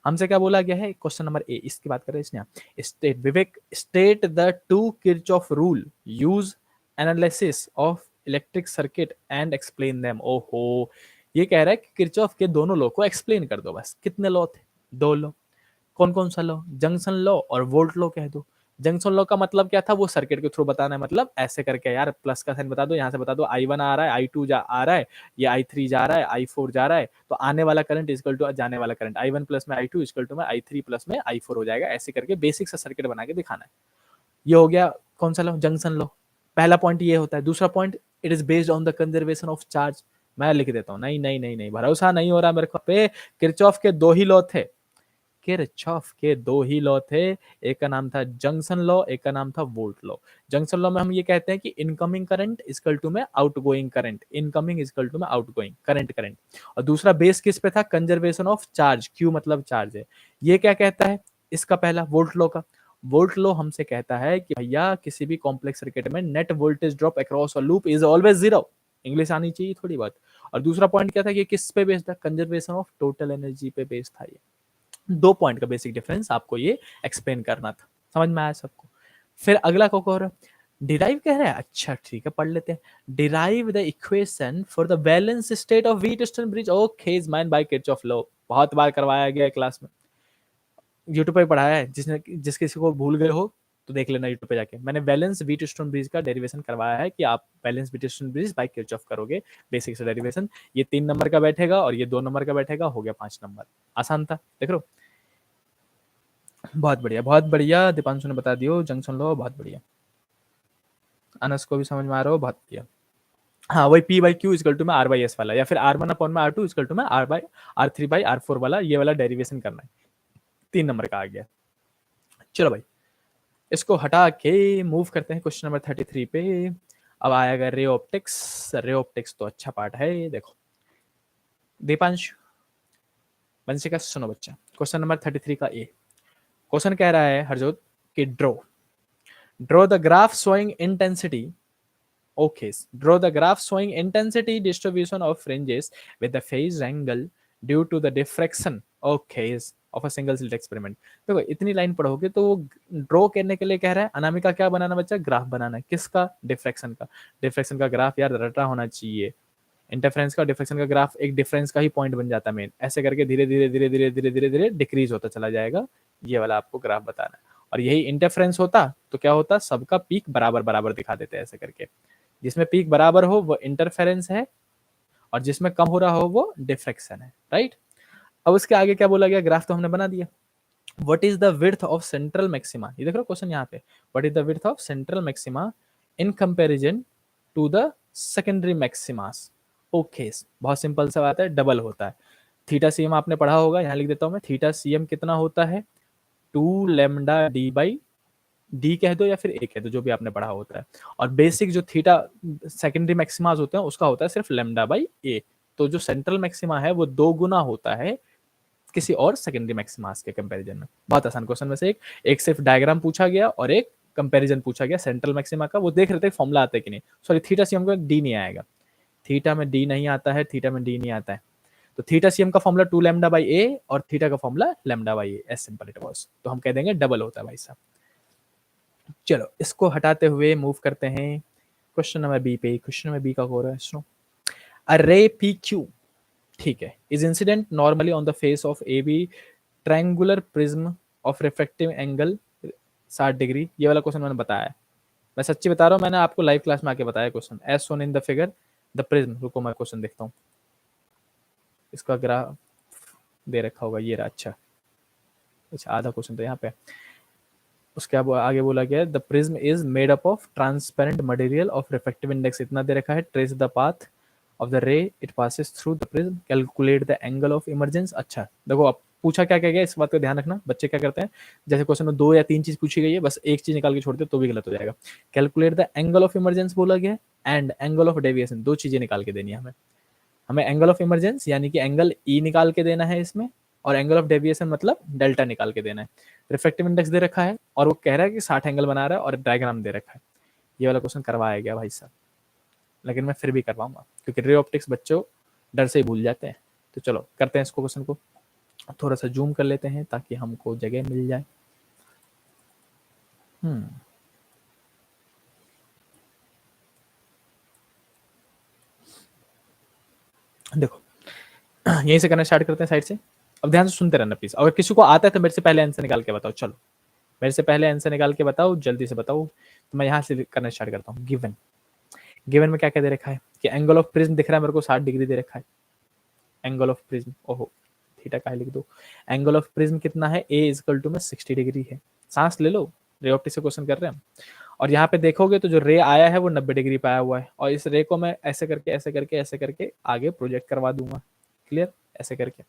हमसे क्या बोला गया है, क्वेश्चन नंबर ए, इसकी बात कर रहे हैं इसने। State Vivek, state the two Kirchhoff rule, use analysis of electric circuit and explain them. ओहो, ये कह रहा है कि किरचॉफ के दोनों लॉ को एक्सप्लेन कर दो बस। कितने लॉ थे, दो लॉ। कौन कौन सा लॉ, जंक्शन लॉ और वोल्ट लॉ कह दो। जंक्शन लॉ का मतलब क्या था, वो सर्किट के थ्रू बताना है, मतलब ऐसे करके यार, प्लस का साइन बता दो, यहाँ से बता दो I1 आ रहा है, I2 आ रहा है, ये I3 जा रहा है, I4 जा रहा है, तो आने वाला करंट इक्वल टू जाने वाला करंट, I1 प्लस में I2 इक्वल टू में I3 प्लस में I4 हो जाएगा। ऐसे करके बेसिक सा सर्किट बना के दिखाना है। ये हो गया कौन सा लॉ, जंक्शन लॉ। पहला पॉइंट ये होता है। दूसरा point, it is based on the conservation of charge. मैं लिख देता हूँ, नहीं नहीं नहीं नहीं, भरोसा नहीं हो रहा मेरे को पे। किरचॉफ के दो ही लॉ थे, किरचॉफ के दो ही लॉ थे, एक का नाम था जंक्शन लॉ, एक का नाम था वोल्ट लॉ। जंक्शन लॉ में हम ये कहते हैं कि इनकमिंग करंट इक्वल टू में outgoing current, incoming equal to में आउटगोइंग करंट करंट। और दूसरा बेस किस पे था, कंजर्वेशन ऑफ चार्ज, क्यू मतलब चार्ज है। ये क्या कहता है, इसका पहला वोल्ट लॉ का, वोल्ट लॉ हमसे कहता है कि भैया किसी भी कॉम्प्लेक्स सर्किट में net voltage drop across a loop is always zero. English आनी चाहिए थोड़ी बहुत। और दूसरा पॉइंट क्या था कि किस पे बेस्ड था, कंजर्वेशन ऑफ टोटल एनर्जी पे बेस्ड था। ये दो पॉइंट का बेसिक डिफरेंस आपको ये एक्सप्लेन करना था। समझ में आया सबको। फिर अगला को और डिराइव कह रहा है, अच्छा ठीक है पढ़ लेते हैं। Derive the equation for the balance state of Wheatstone bridge, okay, is mind bye Kirchhoff law. बहुत बार करवाया गया है क्लास में, यूट्यूब पे पढ़ाया है, जिस किसी को भूल गए हो तो देख लेना यूट्यूब पे जाके। मैंने बैलेंस व्हीटस्टोन ब्रिज का डेरिवेशन करवाया है कि आप balance Wheatstone bridge by Kirchhoff करोगे, बेसिक से डेरिवेशन। ये 3 नंबर का बैठेगा और ये 2 नंबर का बैठेगा, हो गया 5 नंबर। आसान था, देख लो। बहुत बढ़िया बहुत बढ़िया, दीपांशु ने बता दियो जंक्शन लॉ, बहुत बढ़िया। अनस को भी समझ में आ रहा हो, बहुत बढ़िया। हाँ वही P by Q equal to में R बाई एस वाला, या फिर R1 अपॉन में R2 इक्वल टू में R3 बाई R4 वाला, ये वाला डेरिवेशन करना है। 3 नंबर का आ गया। चलो भाई इसको हटा के मूव करते हैं क्वेश्चन नंबर 33 पे। अब आएगा रे ऑप्टिक्स। रे ऑप्टिक्स तो अच्छा पार्ट है। देखो दीपांशु वंशिका सुनो बच्चा, क्वेश्चन नंबर 33 का ए क्वेश्चन कह रहा है हरजोत कि draw the graph showing intensity, okay, draw the graph showing intensity distribution of fringes with the phase angle due to the diffraction, okay, of a single slit experiment। देखो इतनी line पढ़ोगे तो वो ड्रॉ करने के लिए कह रहा है, अनामिका क्या बनाना बच्चा, ग्राफ बनाना है। किसका, डिफ्रैक्शन का। डिफ्रैक्शन का ग्राफ यार रटा होना चाहिए। इंटरफेरेंस का डिफ्रेक्शन का ग्राफ एक डिफरेंस का ही पॉइंट बन जाता है मेन, ऐसे करके धीरे धीरे धीरे धीरे धीरे धीरे धीरे डिक्रीज होता चला जाएगा, ये वाला आपको ग्राफ बताना है। और यही इंटरफेरेंस होता तो क्या होता, सबका पीक बराबर बराबर दिखा देते हैं ऐसे करके, जिसमें पीक बराबर हो वो इंटरफेरेंस है और जिसमें कम हो रहा हो वो डिफ्रेक्शन है, राइट। अब उसके आगे क्या बोला गया, ग्राफ तो हमने बना दिया। What is the width of central maxima, ये देख रहे हो क्वेश्चन यहाँ पे, what is the width of central maxima in comparison to the secondary maximas. Okay, बहुत सिंपल सा बात है, डबल होता है। थीटा सी एम आपने पढ़ा होगा, यहाँ लिख देता हूं मैं, थीटा सी एम कितना होता है, 2 लैम्डा डी बाई डी कह दो या फिर ए कह दो, जो भी आपने पढ़ा होता है। और बेसिक जो थीटा सेकेंडरी मैक्सिमास होते हैं उसका होता है सिर्फ लैम्डा बाई ए। तो जो सेंट्रल मैक्सिमा है वो 2 गुना होता है किसी और सेकेंडरी मैक्सिमास के कंपैरिजन में। बहुत आसान क्वेश्चन में से एक सिर्फ डायग्राम पूछा गया और एक कंपैरिजन पूछा गया सेंट्रल मैक्सिमा का, वो देख रहे थे फॉर्मूला आता है कि नहीं। सॉरी, थीटा सी एम को डी नहीं आएगा, थीटा में डी नहीं आता है, थीटा में डी नहीं आता है। तो थीटा सी एम का फॉर्मूला 2 लैम्डा बाई ए और थीटा का formula lambda by A, as simple it was. तो हम कह देंगे डबल होता है भाई साहब। चलो इसको हटाते हुए मूव करते हैं क्वेश्चन नंबर बी पे। क्वेश्चन नंबर बी का हो रहा है सुनो, अ रे पी क्यू, ठीक है, is incident normally on the face of A B triangular prism of refractive angle 60 degree. ये वाला क्वेश्चन मैंने बताया है, मैं सच्ची बता रहा हूँ, मैंने आपको लाइव क्लास में आके बताया question, as shown in the figure the prism. रुको मैं क्वेश्चन देखता हूँ, इसका ग्राफ दे रखा होगा, ये रहा। अच्छा अच्छा, आधा क्वेश्चन तो यहाँ पे। उसके आगे बोला गया the prism is made up of transparent material of refractive index इतना दे रखा है, trace the path of the रे it passes through the prism, calculate the angle of emergence. अच्छा देखो, अब पूछा क्या क्या गया, इस बात का ध्यान रखना। बच्चे क्या करते हैं, जैसे क्वेश्चन में 2 या 3 चीज पूछी गई है, बस एक चीज निकाल के छोड़ दे तो भी गलत हो जाएगा। Calculate the angle of emergence बोला गया एंड एंगल ऑफ डेविएशन, 2 चीजें निकाल के देनी है हमें। हमें एंगल ऑफ इमरजेंस यानी कि एंगल ई निकाल के देना है इसमें, और एंगल ऑफ डेविएशन मतलब डेल्टा निकाल के देना है। रिफ्रैक्टिव इंडेक्स दे रखा है और वो कह रहा है कि 60 एंगल बना रहा है और डायग्राम दे रखा है। ये वाला क्वेश्चन करवाया गया भाई साहब, लेकिन मैं फिर भी करवाऊंगा क्योंकि रे ऑप्टिक्स बच्चों डर से ही भूल जाते हैं। तो चलो करते हैं इसको, क्वेश्चन को थोड़ा सा जूम कर लेते हैं ताकि हमको जगह मिल जाए। देखो यहीं से करना स्टार्ट करते हैं साइड से। अब ध्यान से सुनते रहना प्लीज, अगर किसी को आता है तो मेरे से पहले आंसर निकाल के बताओ। चलो मेरे से पहले आंसर निकाल के बताओ, जल्दी से बताओ। तो मैं यहाँ से करना स्टार्ट करता हूँ। गिवन, गिवन में क्या क्या दे रखा है कि एंगल ऑफ प्रिज्म दिख रहा है मेरे को 60 डिग्री दे रखा है। एंगल ऑफ प्रिज्म, ओहो थीटा का लिख दो। एंगल ऑफ प्रिज्म कितना है, ए इक्वल टू में 60 डिग्री है। सांस ले लो, रे ऑप्टिक्स से क्वेश्चन कर रहे हैं हम। और यहाँ पे देखोगे तो जो रे आया है वो 90 डिग्री पे आया हुआ है, और इस रे को मैं ऐसे करके ऐसे करके ऐसे करके आगे प्रोजेक्ट करवा दूंगा। क्लियर, ऐसे करके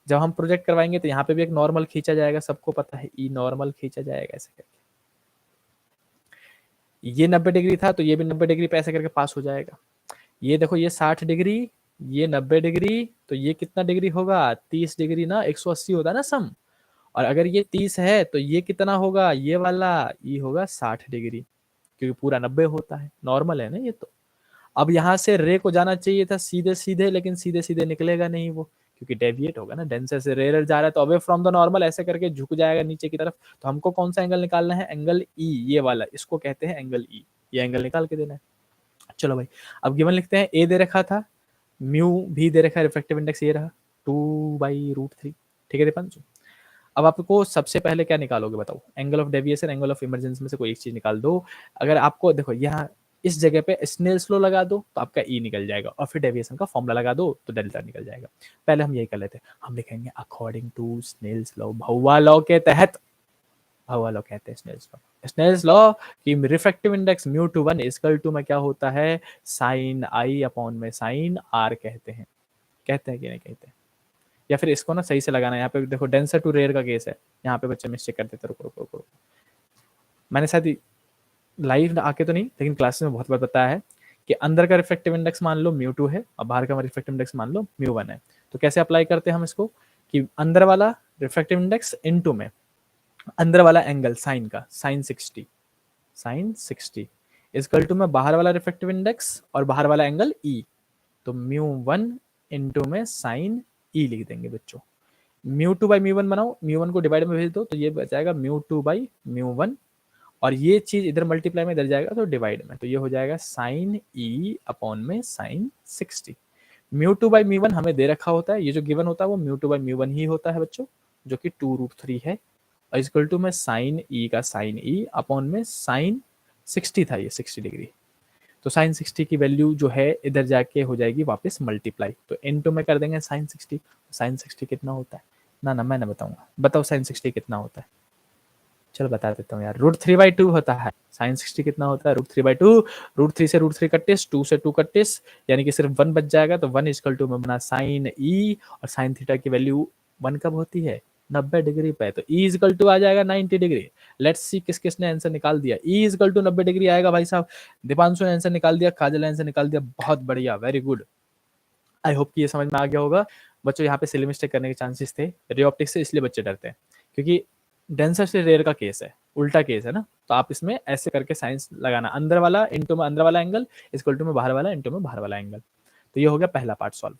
जब हम प्रोजेक्ट करवाएंगे तो यहाँ पे भी एक नॉर्मल खींचा जाएगा, सबको पता है ई नॉर्मल खींचा जाएगा ऐसे करके। ये 90 डिग्री था तो ये भी 90 डिग्री पे ऐसे करके पास हो जाएगा। ये देखो ये 60 डिग्री, ये 90 डिग्री, तो ये कितना डिग्री होगा, 30 डिग्री ना, 180 होता है ना सम। और अगर ये 30 है तो ये कितना होगा, ये वाला ये होगा 60 डिग्री, क्योंकि पूरा 90 होता है, नॉर्मल है ना ये तो। अब यहाँ से रे को जाना चाहिए था सीधे सीधे, लेकिन सीधे सीधे निकलेगा नहीं वो, क्योंकि डेविएट होगा ना, डेंसर से रेयर जा रहा है तो अवे फ्रॉम द नॉर्मल ऐसे करके झुक जाएगा नीचे की तरफ। तो हमको कौन सा एंगल निकालना है, एंगल ई, ये वाला, इसको कहते हैं एंगल ई। ये एंगल निकाल के देना है। चलो भाई अब गिवन लिखते हैं, ए दे रखा था, म्यू भी दे रखा है, रिफ्रैक्टिव इंडेक्स ये रहा 2/√3। ठीक है दीपांशु, अब आपको सबसे पहले क्या निकालोगे बताओ, angle of deviation, angle of emergency में से कोई एक चीज निकाल दो। अगर आपको देखो यहाँ इस जगह पे स्नेल्स लॉ लगा दो तो आपका ई निकल जाएगा, और फिर डेविएशन का फॉर्मूला लगा दो तो डेल्टा निकल जाएगा। पहले हम यही कर लेते हैं, हम लिखेंगे अकॉर्डिंग टू स्नेल्स लॉ, भौवा लॉ के तहत। भौवा लॉ कहते हैं स्नेल्स लॉ। स्नेल्स लॉ कि रिफ्रैक्टिव इंडेक्स μ/1 इक्वल टू में क्या होता है, साइन आई अपॉन में साइन आर कहते हैं। कहते हैं कि नहीं कहते हैं, या फिर इसको ना सही से लगाना। यहाँ पे देखो डेंसर टू रेयर का केस है, यहाँ पे बच्चे मिस्टेक करते थे। रुको रुको रुको, मैंने शायद लाइव आके तो नहीं लेकिन क्लासेस में बहुत बार बताया है कि अंदर का रिफ्रैक्टिव इंडेक्स मान लो μ2 है और बाहर का रिफ्रैक्टिव इंडेक्स मान लो μ1 है। तो कैसे अप्लाई करते हैं हम इसको, कि अंदर वाला रिफ्रैक्टिव इंडेक्स इनटू में अंदर वाला एंगल साइन का, साइन 60 इक्वल टू में बाहर वाला रिफ्रैक्टिव इंडेक्स और बाहर वाला एंगल ई, तो μ1 इनटू में साइन ई लिख देंगे बच्चों। μ2/μ1 बनाओ, μ1 को डिवाइड में भेज दो तो ये बचाएगा μ2/μ1, और ये चीज इधर मल्टीप्लाई में इधर जाएगा तो डिवाइड में, तो ये हो जाएगा साइन ई अपॉन में साइन 60। μ2/μ1 हमें दे रखा होता है, ये जो गिवन होता है वो μ2/μ1 ही होता है बच्चों, जो कि 2√3 है, और इक्वल टू में साइन ई का साइन ई अपॉन में साइन 60 था, ये 60 डिग्री, तो साइन 60 की वैल्यू जो है इधर जाके हो जाएगी वापस मल्टीप्लाई, तो इनटू में कर देंगे साइन 60। साइन 60 कितना होता है, ना मैं ना बताऊंगा, बताओ साइन 60 कितना होता है, चलो बता देता हूँ यार, √3/2 होता है। साइन 60 कितना होता है, √3/2, √3 से √3 कट्टिस, 2 से 2 कट्टिस, यानी कि सिर्फ 1 बच जाएगा, तो 1 इक्वल टू में बना साइन ई, और साइन थीटा की वैल्यू 1 कब होती है, 90 डिग्री पे, तो ई इक्वल टू आ जाएगा 90 डिग्री। लेट्स सी किस किसने आंसर निकाल दिया, ई इक्वल टू 90 डिग्री आएगा भाई साहब, दीपांशु ने आंसर निकाल दिया, काजल ने आंसर निकाल दिया, बहुत बढ़िया, वेरी गुड। आई होप कि ये समझ में आ गया होगा बच्चों, यहाँ पे सिली मिस्टेक करने के चांसेस थे रे ऑप्टिक्स से, इसलिए बच्चे डरते हैं, क्योंकि डेंसर से रेयर का केस है, उल्टा केस है ना, तो आप इसमें ऐसे करके साइंस लगाना, अंदर वाला इंटू में अंदर वाला एंगल, इक्वल टू में बाहर वाला इंटू में बाहर वाला एंगल। तो ये हो गया पहला पार्ट सॉल्व,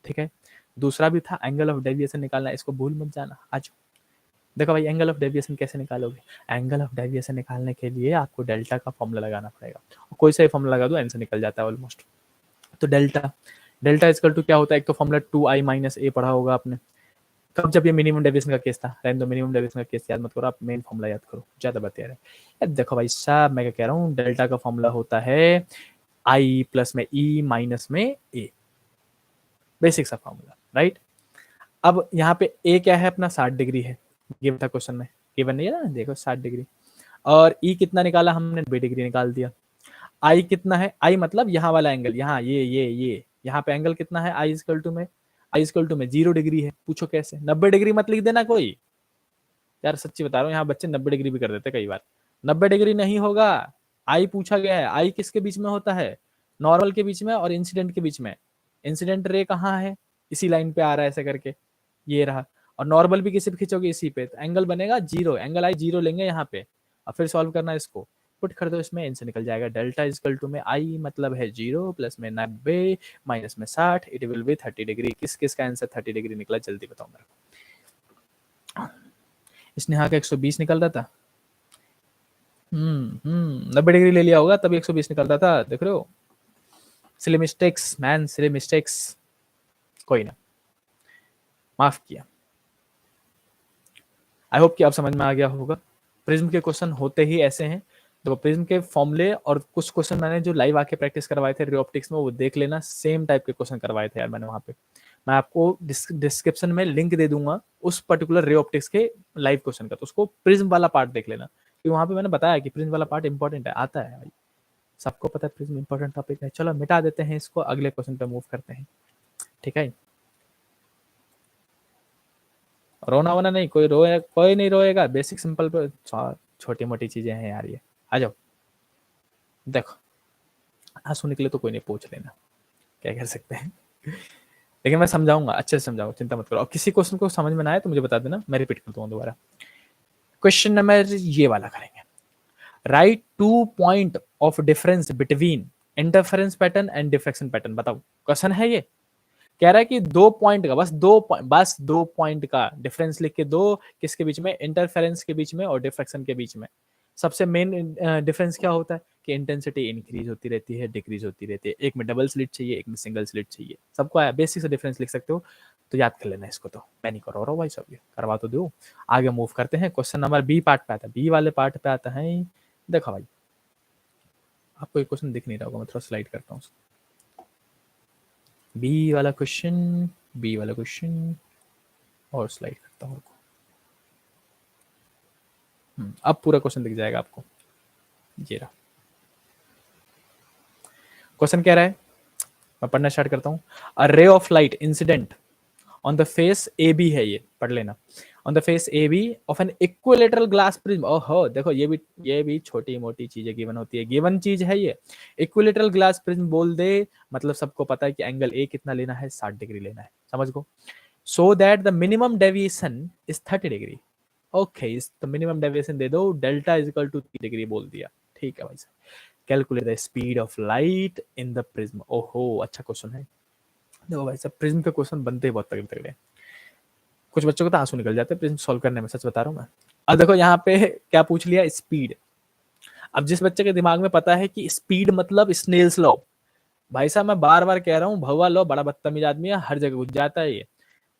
ठीक है। दूसरा भी था एंगल ऑफ डेविएशन निकालना, इसको भूल मत जाना। आज देखो भाई, एंगल ऑफ डेविएशन कैसे निकालोगे, एंगल ऑफ डेविएशन निकालने के लिए आपको डेल्टा का फॉर्मूला लगाना पड़ेगा, कोई सा फॉर्मूला लगा दो आंसर निकल जाता है ऑलमोस्ट। तो डेल्टा डेल्टा इक्वल टू क्या होता है, एक तो फॉर्मूला 2i माइनस ए पढ़ा होगा आपने, कब, जब ये मिनिमम डेविएशन का केस था, रहने दो मिनिमम डेविएशन का केस याद मत करो, आप मेन फॉर्मूला याद करो, ज्यादा बता रहे यार। देखो भाई साहब, मैं क्या कह रहा हूँ, डेल्टा का फॉर्मूला होता है आई प्लस में ई माइनस में ए, बेसिक सा फॉर्मूला, राइट। अब यहाँ पे ए क्या है अपना, 60 डिग्री है, गिवन था क्वेश्चन में, गिवन नहीं है ना, देखो 60 डिग्री, और ई कितना निकाला हमने, 90 डिग्री निकाल दिया। आई कितना है, आई मतलब यहाँ वाला एंगल, यहाँ ये यहाँ पे एंगल कितना है, आई इक्वल टू में, आई इक्वल टू में 0 डिग्री है, पूछो कैसे, 90 डिग्री मत लिख देना कोई, यार सच्ची बता रहा हूँ, यहाँ बच्चे 90 डिग्री भी कर देते कई बार, 90 डिग्री नहीं होगा, आई पूछा गया है, आई किसके बीच में होता है, नॉर्मल के बीच में और इंसिडेंट के बीच में, इंसिडेंट रे कहाँ है, इसी लाइन पे आ रहा है ऐसे करके, ये रहा, और नॉर्मल भी किसी पे खींचोगे इसी पे, तो एंगल बनेगा 0, एंगल आई 0 लेंगे यहाँ पे, और फिर सॉल्व करना इसको, पुट कर दो इसमें, आंसर निकल जाएगा, डेल्टा इक्वल टू में आई मतलब है 0 प्लस में 90 माइनस में 60, इट विल बी 30 डिग्री। किस किस का आंसर 30 डिग्री निकला, जल्दी बताओ मेरे को। इसने यहाँ का 120 निकल रहा था, 90 डिग्री ले लिया होगा तभी 120 निकलता था, देख रहे हो, silly mistakes man, silly mistakes, कोई ना, माफ किया। आई होप कि आप समझ में आ गया होगा। प्रिज्म के क्वेश्चन होते ही ऐसे हैं, तो प्रिज्म के फॉर्मूले और कुछ क्वेश्चन मैंने जो लाइव आके प्रैक्टिस करवाए थे रे ऑप्टिक्स में, वो देख लेना, सेम टाइप के क्वेश्चन करवाए थे यार मैंने वहां पे, मैं आपको डिस्क्रिप्शन में लिंक दे दूंगा उस पर्टिकुलर रे ऑप्टिक्स के लाइव क्वेश्चन का, तो उसको प्रिज्म वाला पार्ट देख लेना, क्योंकि वहां पे मैंने बताया कि प्रिज्म वाला पार्ट इंपॉर्टेंट है, आता है भाई, सबको पता है प्रिज्म इंपॉर्टेंट टॉपिक है। चलो मिटा देते हैं इसको, अगले क्वेश्चन पे मूव करते हैं, ठीक है। रोना वोना नहीं, कोई रोए, कोई नहीं रोएगा, बेसिक सिंपल पे छोटी मोटी चीजें हैं यार ये, आ जाओ। देखो आंसू निकले तो कोई नहीं, पूछ लेना, क्या कर सकते हैं, लेकिन मैं समझाऊंगा, अच्छे से समझाऊंगा, चिंता मत करो। और किसी क्वेश्चन को समझ में ना आए तो मुझे बता देना, मैं रिपीट करता हूँ दोबारा। क्वेश्चन नंबर ये वाला करेंगे, right 2 point of difference between interference pattern and diffraction pattern. बताओ क्वेश्चन है ये, कह रहा है कि 2 पॉइंट का, बस दो पॉइंट का डिफरेंस लिख के दो, किसके बीच में, इंटरफेरेंस के बीच में और डिफ्रेक्शन के बीच में। सबसे मेन डिफरेंस क्या होता है कि इंटेंसिटी इंक्रीज होती रहती है, डिक्रीज होती रहती है, एक में डबल स्लिट चाहिए, एक में सिंगल स्लिट चाहिए, सबको आया, बेसिक से डिफरेंस लिख सकते हो, तो याद कर लेना इसको, तो मैं नहीं करवा रहा हूँ भाई सब, ये करवा तो दो। आगे मूव करते हैं, क्वेश्चन नंबर बी पार्ट पे आता है, बी वाले पार्ट पे आता है। देखो भाई, आपको एक क्वेश्चन दिख नहीं रहा होगा, मैं थोड़ा स्लाइड करता हूँ, बी वाला क्वेश्चन, बी वाला क्वेश्चन, और स्लाइड करता हूँ, अब पूरा क्वेश्चन दिख जाएगा आपको, ये रहा क्वेश्चन, कह रहा है, मैं पढ़ना स्टार्ट करता हूँ। A ray of light incident on the face A B है, ये पढ़ लेना, on the face A B of an equilateral glass prism. ओहो देखो, ये भी छोटी मोटी चीजें गिवन होती है, गिवन चीज है ये, इक्विलेटरल ग्लास प्रिज्म बोल दे मतलब सबको पता है कि एंगल ए कितना लेना है, 60 डिग्री लेना है, समझ गो। So that the minimum deviation is 30 degree. Okay, तो मिनिमम डेविएशन दे दो, delta is equal to 3 degree बोल दिया, ठीक है भाई साहब। Calculate the speed of light in the prism. ओहो अच्छा क्वेश्चन है, देखो भाई साहब, प्रिज्म के क्वेश्चन बनते ही बहुत तगड़े तगड़े, कुछ बच्चों को तो आंसू निकल जाते हैं प्रिज्म सॉल्व करने में, सच बता रहा हूँ मैं। अब देखो यहाँ पे क्या पूछ लिया, स्पीड। अब जिस बच्चे के दिमाग में पता है कि स्पीड मतलब स्नेल्स लॉ, भाई साहब मैं बार-बार कह रहा हूँ, भौवा लॉ बड़ा बदतमीज़ आदमी है, हर जगह घुस जाता है ये।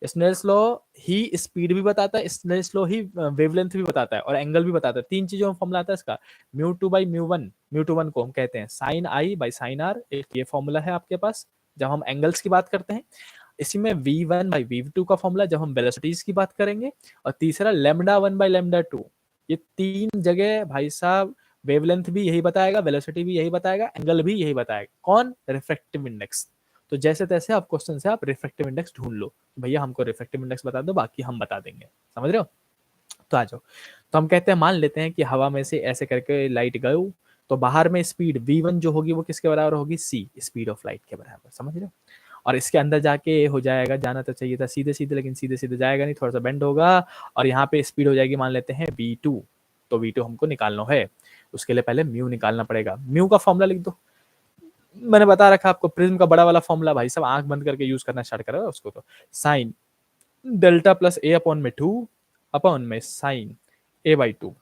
स्नेल्स लॉ ही स्पीड भी बताता है, स्नेल्स लॉ ही वेवलेंथ भी बताता है और एंगल भी बताता है। 3 चीज़ों में फ़ॉर्मूला आता है इसका। म्यू 2 बाई म्यू 1 को हम कहते हैं sin i by sin r, एक ये फ़ॉर्मूला है आपके पास, जब हम एंगल्स की बात करते हैं। इसी में v1 बाई v2 का फ़ॉर्मूला जब हम वेलोसिटीज़ की बात करेंगे, और तीसरा लैम्ब्डा 1 बाई लैम्ब्डा 2। ये 3 जगह भाई साहब वेवलेंथ भी यही बताएगा, वेलोसिटी भी यही बताएगा, एंगल भी यही बताएगा। कौन? Refractive index. तो जैसे-तैसे आप क्वेश्चन से आप रिफ्रैक्टिव इंडेक्स ढूँढ लो। भैया हमको रिफ्रैक्टिव इंडेक्स बता दो, बाकी हम बता देंगे। समझ रहे हो? तो आ जाओ। तो हम कहते हैं, मान लेते हैं कि हवा में से ऐसे करके लाइट गयो, तो बाहर में स्पीड v1 जो होगी वो किसके बराबर होगी? c, स्पीड ऑफ लाइट के बराबर। समझ रहे हो? और इसके अंदर जाके हो जाएगा, जाना तो चाहिए था सीधे-सीधे, लेकिन सीधे-सीधे जाएगा नहीं, थोड़ा-सा बेंड होगा और यहाँ पे स्पीड हो जाएगी, मान लेते हैं v2। तो v2 हमको निकालना है। उसके लिए पहले म्यू निकालना पड़ेगा। म्यू का फॉर्मूला लिख दो। मैंने बता रखा आपको, प्रिज्म का बड़ा वाला फॉर्मूला, भाई साहब आंख बंद करके यूज करना स्टार्ट करो उसको। तो साइन डेल्टा प्लस ए अपॉन में 2 अपॉन में साइन a बाई 2।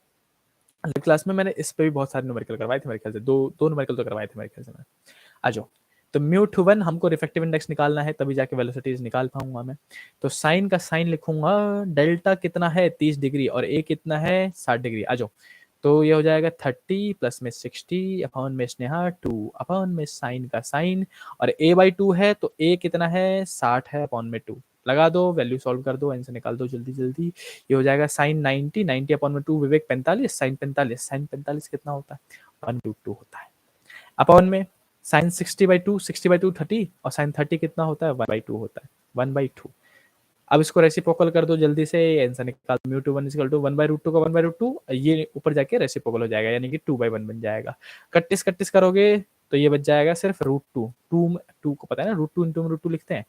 क्लास में मैंने इस पे भी बहुत सारे न्यूमेरिकल करवाए थे मेरे ख्याल से, दो न्यूमेरिकल तो करवाए थे मेरे ख्याल से मैं। आ जाओ। तो म्यू 1 हमको रिफ्रैक्टिव इंडेक्स निकालना है, तभी जाके वेलोसिटीज निकाल पाऊंगा मैं। तो साइन का साइन लिखूंगा, डेल्टा कितना है 30 डिग्री और ए कितना है 60 डिग्री। आ जाओ। तो ये हो जाएगा 30 प्लस में 60 अपॉन में स्नेहा 2 अपॉन में साइन का साइन, और a बाई 2 है तो a कितना है 60 है अपॉन में 2। लगा दो, वैल्यू सॉल्व कर दो, आंसर निकाल दो जल्दी जल्दी। ये हो जाएगा साइन 90, 90 अपॉन में 2 विवेक 45, साइन 45, साइन 45 कितना होता है 1/2 होता है। अपॉन में साइन 60 बाई 2, 60 बाई 2 30, और साइन 30 कितना होता है 1/2 होता है, 1/2। अब इसको रेसिप्रोकल कर दो जल्दी से, आंसर निकाल। म्यू 1 इक्वल टू 1/√2 का 1/√2, ये ऊपर जाके रेसिप्रोकल हो जाएगा, यानी कि 2/1 बन जाएगा। कट्टिस कट्टिस करोगे तो ये बच जाएगा सिर्फ √2। 2 को पता है ना, √2 इंटू √2 लिखते हैं।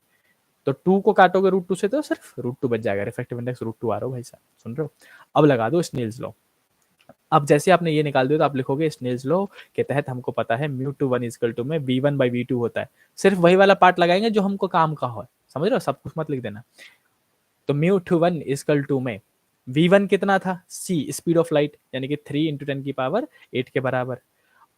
तो 2 को काटोगे √2 से तो सिर्फ √2 बच जाएगा। रिफ्रैक्टिव इंडेक्स √2 आ रहा हो भाई साहब, सुन रहे हो? अब लगा दो स्नेल्स लॉ। अब जैसे आपने ये निकाल दिया तो आप लिखोगे स्नेल्स लॉ के तहत हमको पता है म्यू 1 इक्वल टू में v1 बाई v2 होता है। सिर्फ वही वाला पार्ट लगाएंगे जो हमको काम का हो। समझ रहे हो? सब कुछ मत लिख देना। तो म्यू 1 इक्वल टू में v1 कितना था? c, स्पीड ऑफ लाइट, यानी कि 3 इंटू 10 की पावर 8 के बराबर,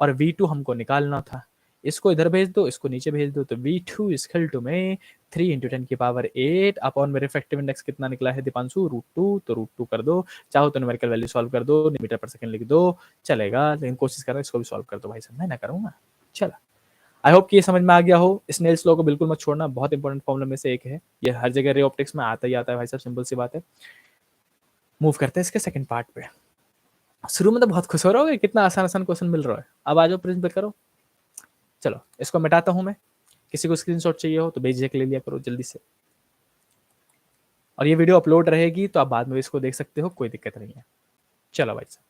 और v2 हमको निकालना था। इसको इधर भेज दो, इसको नीचे भेज दो, तो v2 इक्वल टू में 3 इंटू 10 की पावर 8 अपॉन में रिफ्रैक्टिव इंडेक्स कितना निकला है दीपांशु? √2। तो √2 कर दो, चाहो तो न्यूमेरिकल वैल्यू सॉल्व कर दो, मीटर पर सेकंड लिख दो, चलेगा, लेकिन कोशिश करना इसको भी सॉल्व कर दो भाई साहब, मैं ना करूंगा। चलो, आई होप कि ये समझ में आ गया हो। स्नेल्स लॉ को बिल्कुल मत छोड़ना, बहुत इंपॉर्टेंट फॉर्मूला में से एक है ये, हर जगह रे ऑप्टिक्स में आता ही आता है भाई साहब, सिंपल सी बात है। मूव करते हैं इसके सेकंड पार्ट पे। शुरू में तो बहुत खुश हो रहे हो, कितना आसान आसान क्वेश्चन मिल रहा है। अब आ जाओ प्रिज्म पे करो। चलो इसको मिटाता हूं मैं, किसी को स्क्रीनशॉट चाहिए हो तो भेज के ले लिया करो जल्दी से, और ये वीडियो अपलोड रहेगी तो आप बाद में इसको देख सकते हो, कोई दिक्कत नहीं है। चलो भाई साहब,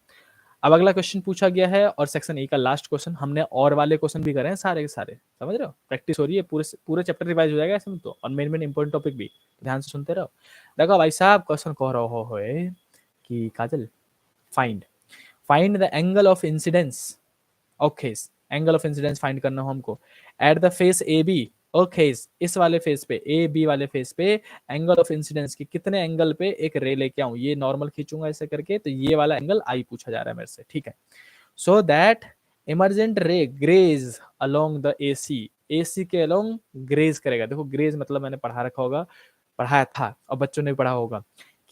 अब अगला क्वेश्चन पूछा गया है, और सेक्शन ए का लास्ट क्वेश्चन। हमने और वाले क्वेश्चन भी करे हैं सारे के सारे, समझ रहे हो? प्रैक्टिस हो रही है, पूरे पूरे चैप्टर रिवाइज हो जाएगा इसमें तो, और मेन मेन इंपॉर्टेंट टॉपिक भी ध्यान से सुनते रहो। देखो भाई साहब, क्वेश्चन कह रहा हो कि Kajal, find find the angle of incidence. Okay, angle of incidence find करना हो हमको at the face A B. Okay, इस वाले फेस पे, ए बी वाले फेस पे एंगल ऑफ इंसिडेंस की कितने एंगल पे एक रे लेके आऊं, ये नॉर्मल खींचूंगा ऐसे करके, तो ये वाला एंगल आई पूछा जा रहा है मेरे से, ठीक है। So that emergent ray grazes along the AC, AC के अलोंग ग्रेज करेगा। देखो ग्रेज मतलब मैंने पढ़ा रखा होगा, पढ़ाया था, और बच्चों ने भी पढ़ा होगा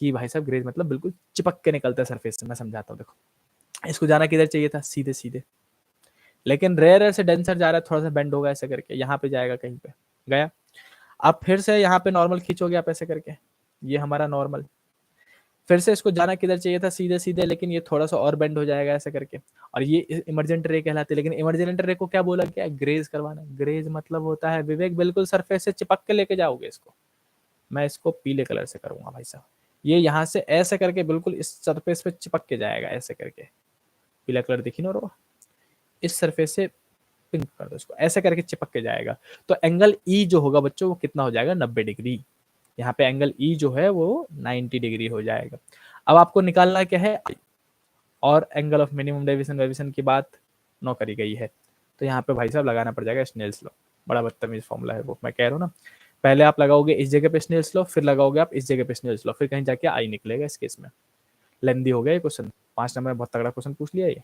कि भाई साहब ग्रेज मतलब बिल्कुल चिपक के निकलता है सरफेस से। मैं समझाता हूँ, देखो इसको जाना किधर चाहिए था? सीधे सीधे, लेकिन रेयर से डेंसर जा रहा है, थोड़ा सा बेंड होगा ऐसे करके, यहाँ पे जाएगा कहीं पे, गया। अब फिर से यहाँ पे नॉर्मल खींचोगे आप ऐसे करके, ये हमारा नॉर्मल, फिर से इसको जाना किधर चाहिए था? सीधे सीधे, लेकिन ये थोड़ा सा और बेंड हो जाएगा ऐसे करके, और ये इमरजेंट रे कहलाते हैं। लेकिन इमरजेंट रे को क्या बोला गया? ग्रेज करवाना। ग्रेज मतलब होता है विवेक, बिल्कुल सरफेस से चिपक के लेके जाओगे इसको। मैं इसको पीले कलर से करूंगा भाई साहब, ये यहाँ से ऐसे करके बिल्कुल इस सरफेस पे चिपक के जाएगा ऐसे करके, पीला कलर दिखी ना रहा, इस सरफेस से पिंक कर दो इसको, ऐसे करके चिपक के जाएगा। तो एंगल ई जो होगा बच्चों वो कितना हो जाएगा? 90 डिग्री। यहाँ पे एंगल ई जो है वो 90 डिग्री हो जाएगा। अब आपको निकालना क्या है? और angle of minimum deviation variation की बात नो करी गई है, तो यहाँ पे भाई साहब लगाना पड़ जाएगा स्नेल्स लॉ। बड़ा बदतमीज फॉर्मूला है वो, मैं कह रहा हूँ ना। पहले आप लगाओगे इस जगह पे स्नेल्स लॉ, फिर लगाओगे आप इस जगह पे स्नेल्स लॉ, फिर कहीं जाके आई निकलेगा इस केस में। लेंदी हो गया ये क्वेश्चन, 5 नंबर में बहुत तगड़ा क्वेश्चन पूछ लिया ये।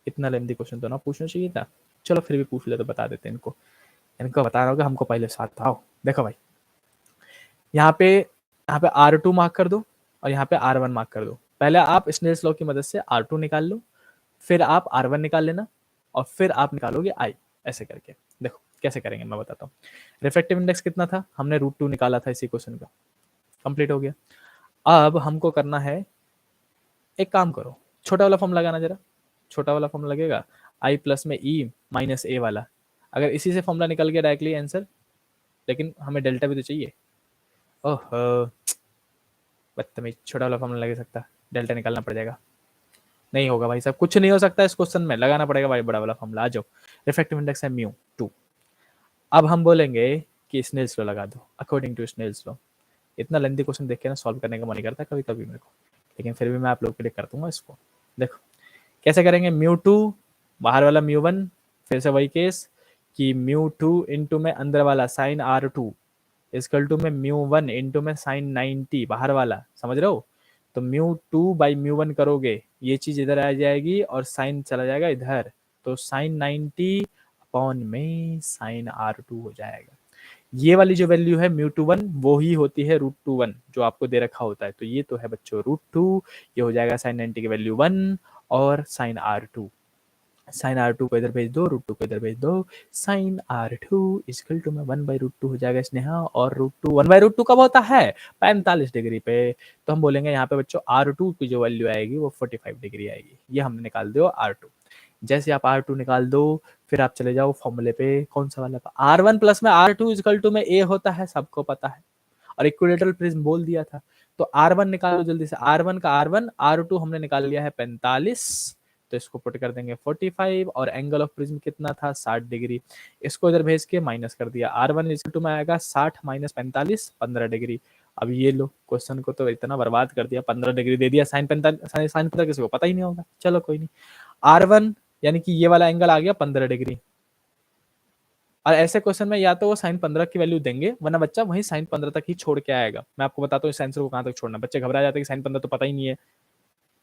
इतना लेंदी क्वेश्चन तो ना पूछना चाहिए था। चलो फिर भी पूछ ले तो बता देते हैं इनको, इनको बता रहा होगा, हमको पहले साथ आओ। देखो भाई, यहाँ पे R2 मार्क कर दो और यहाँ पे R1 मार्क कर दो। पहले आप स्नेल्स लॉ की मदद से R2 निकाल लो, फिर आप R1 निकाल लेना और फिर आप निकालोगे I, ऐसे करके। देखो कैसे करेंगे मैं बताता हूँ। रिफ्रैक्टिव इंडेक्स कितना था, हमने √2 निकाला था इसी क्वेश्चन का, कंप्लीट हो गया। अब हमको करना है, एक काम करो, छोटा वाला फॉर्म लगाना जरा, छोटा वाला फॉर्म लगेगा I प्लस में E माइनस A वाला। अगर इसी से फॉर्मूला निकल गया डायरेक्टली आंसर, लेकिन हमें डेल्टा भी तो चाहिए। ओह बदतमीज, छोटा वाला फॉर्मूला लगा सकता, डेल्टा निकालना पड़ जाएगा। नहीं होगा भाई साहब, कुछ नहीं हो सकता इस क्वेश्चन में, लगाना पड़ेगा भाई बड़ा वाला फॉर्मूला। आ जाओ, रिफ्रैक्टिव इंडेक्स है μ2। अब हम बोलेंगे कि स्नेल्स लॉ लगा दो, अकॉर्डिंग टू स्नेल्स लॉ। इतना लेंथी क्वेश्चन देख के ना सॉल्व करने का मन नहीं करता कभी कभी मेरे को, लेकिन फिर भी मैं आप लोग के लिए कर दूंगा इसको। देखो कैसे करेंगे, μ2 बाहर वाला μ1, फिर से वही केस कि μ2 इंटू में अंदर वाला साइन R2 इजकल टू में μ1 इंटू में साइन 90 बाहर वाला, समझ रहे हो। तो μ2 बाई μ1 करोगे, ये चीज इधर आ जाएगी और साइन चला जाएगा इधर, तो साइन 90 अपॉन में साइन R2 हो जाएगा। ये वाली जो वैल्यू है μ21 वो ही होती है √21 जो आपको दे रखा होता है। तो ये तो है बच्चों √2, ये हो जाएगा साइन 90 की वैल्यू 1 और साइन R2, साइन R2 को इधर भेज दो, √2 को इधर भेज दो, साइन R2 इजकल टू में 1/√2 हो जाएगा स्नेहा। और √2 1/√2 कब होता है, 45 डिग्री पे। तो हम बोलेंगे यहाँ पे बच्चों R2 की जो वैल्यू आएगी वो 45 डिग्री आएगी। ये हमने निकाल दो R2। जैसे आप R2 निकाल दो, फिर आप चले जाओ फॉर्मूले पे, कौन सा वाला, R1 प्लस में R2 इजकल टू में A होता है, सबको पता है, और इक्विलेटरल प्रिज्म बोल दिया था। तो R1 निकालो जल्दी से, R1 का R1, R2 हमने निकाल लिया है 45, तो इसको पुट कर देंगे 45, और एंगल ऑफ प्रिज्म कितना था 60 डिग्री। इसको इधर भेज के माइनस कर दिया, R1 इक्वल टू में आएगा 60 माइनस 45, 15 डिग्री। अब ये लो, क्वेश्चन को तो इतना बर्बाद कर दिया, 15 डिग्री दे दिया, साइन 45, साइन 15 किसी को पता ही नहीं होगा। चलो कोई नहीं, R1 यानी कि ये वाला एंगल आ गया 15 डिग्री। और ऐसे क्वेश्चन में या तो वो साइन 15 की वैल्यू देंगे, वरना बच्चा वही साइन 15 तक ही छोड़ के आएगा। मैं आपको बताता हूँ इस आंसर को कहाँ तक छोड़ना, बच्चे घबरा जाते हैं कि साइन 15 तो पता ही नहीं है,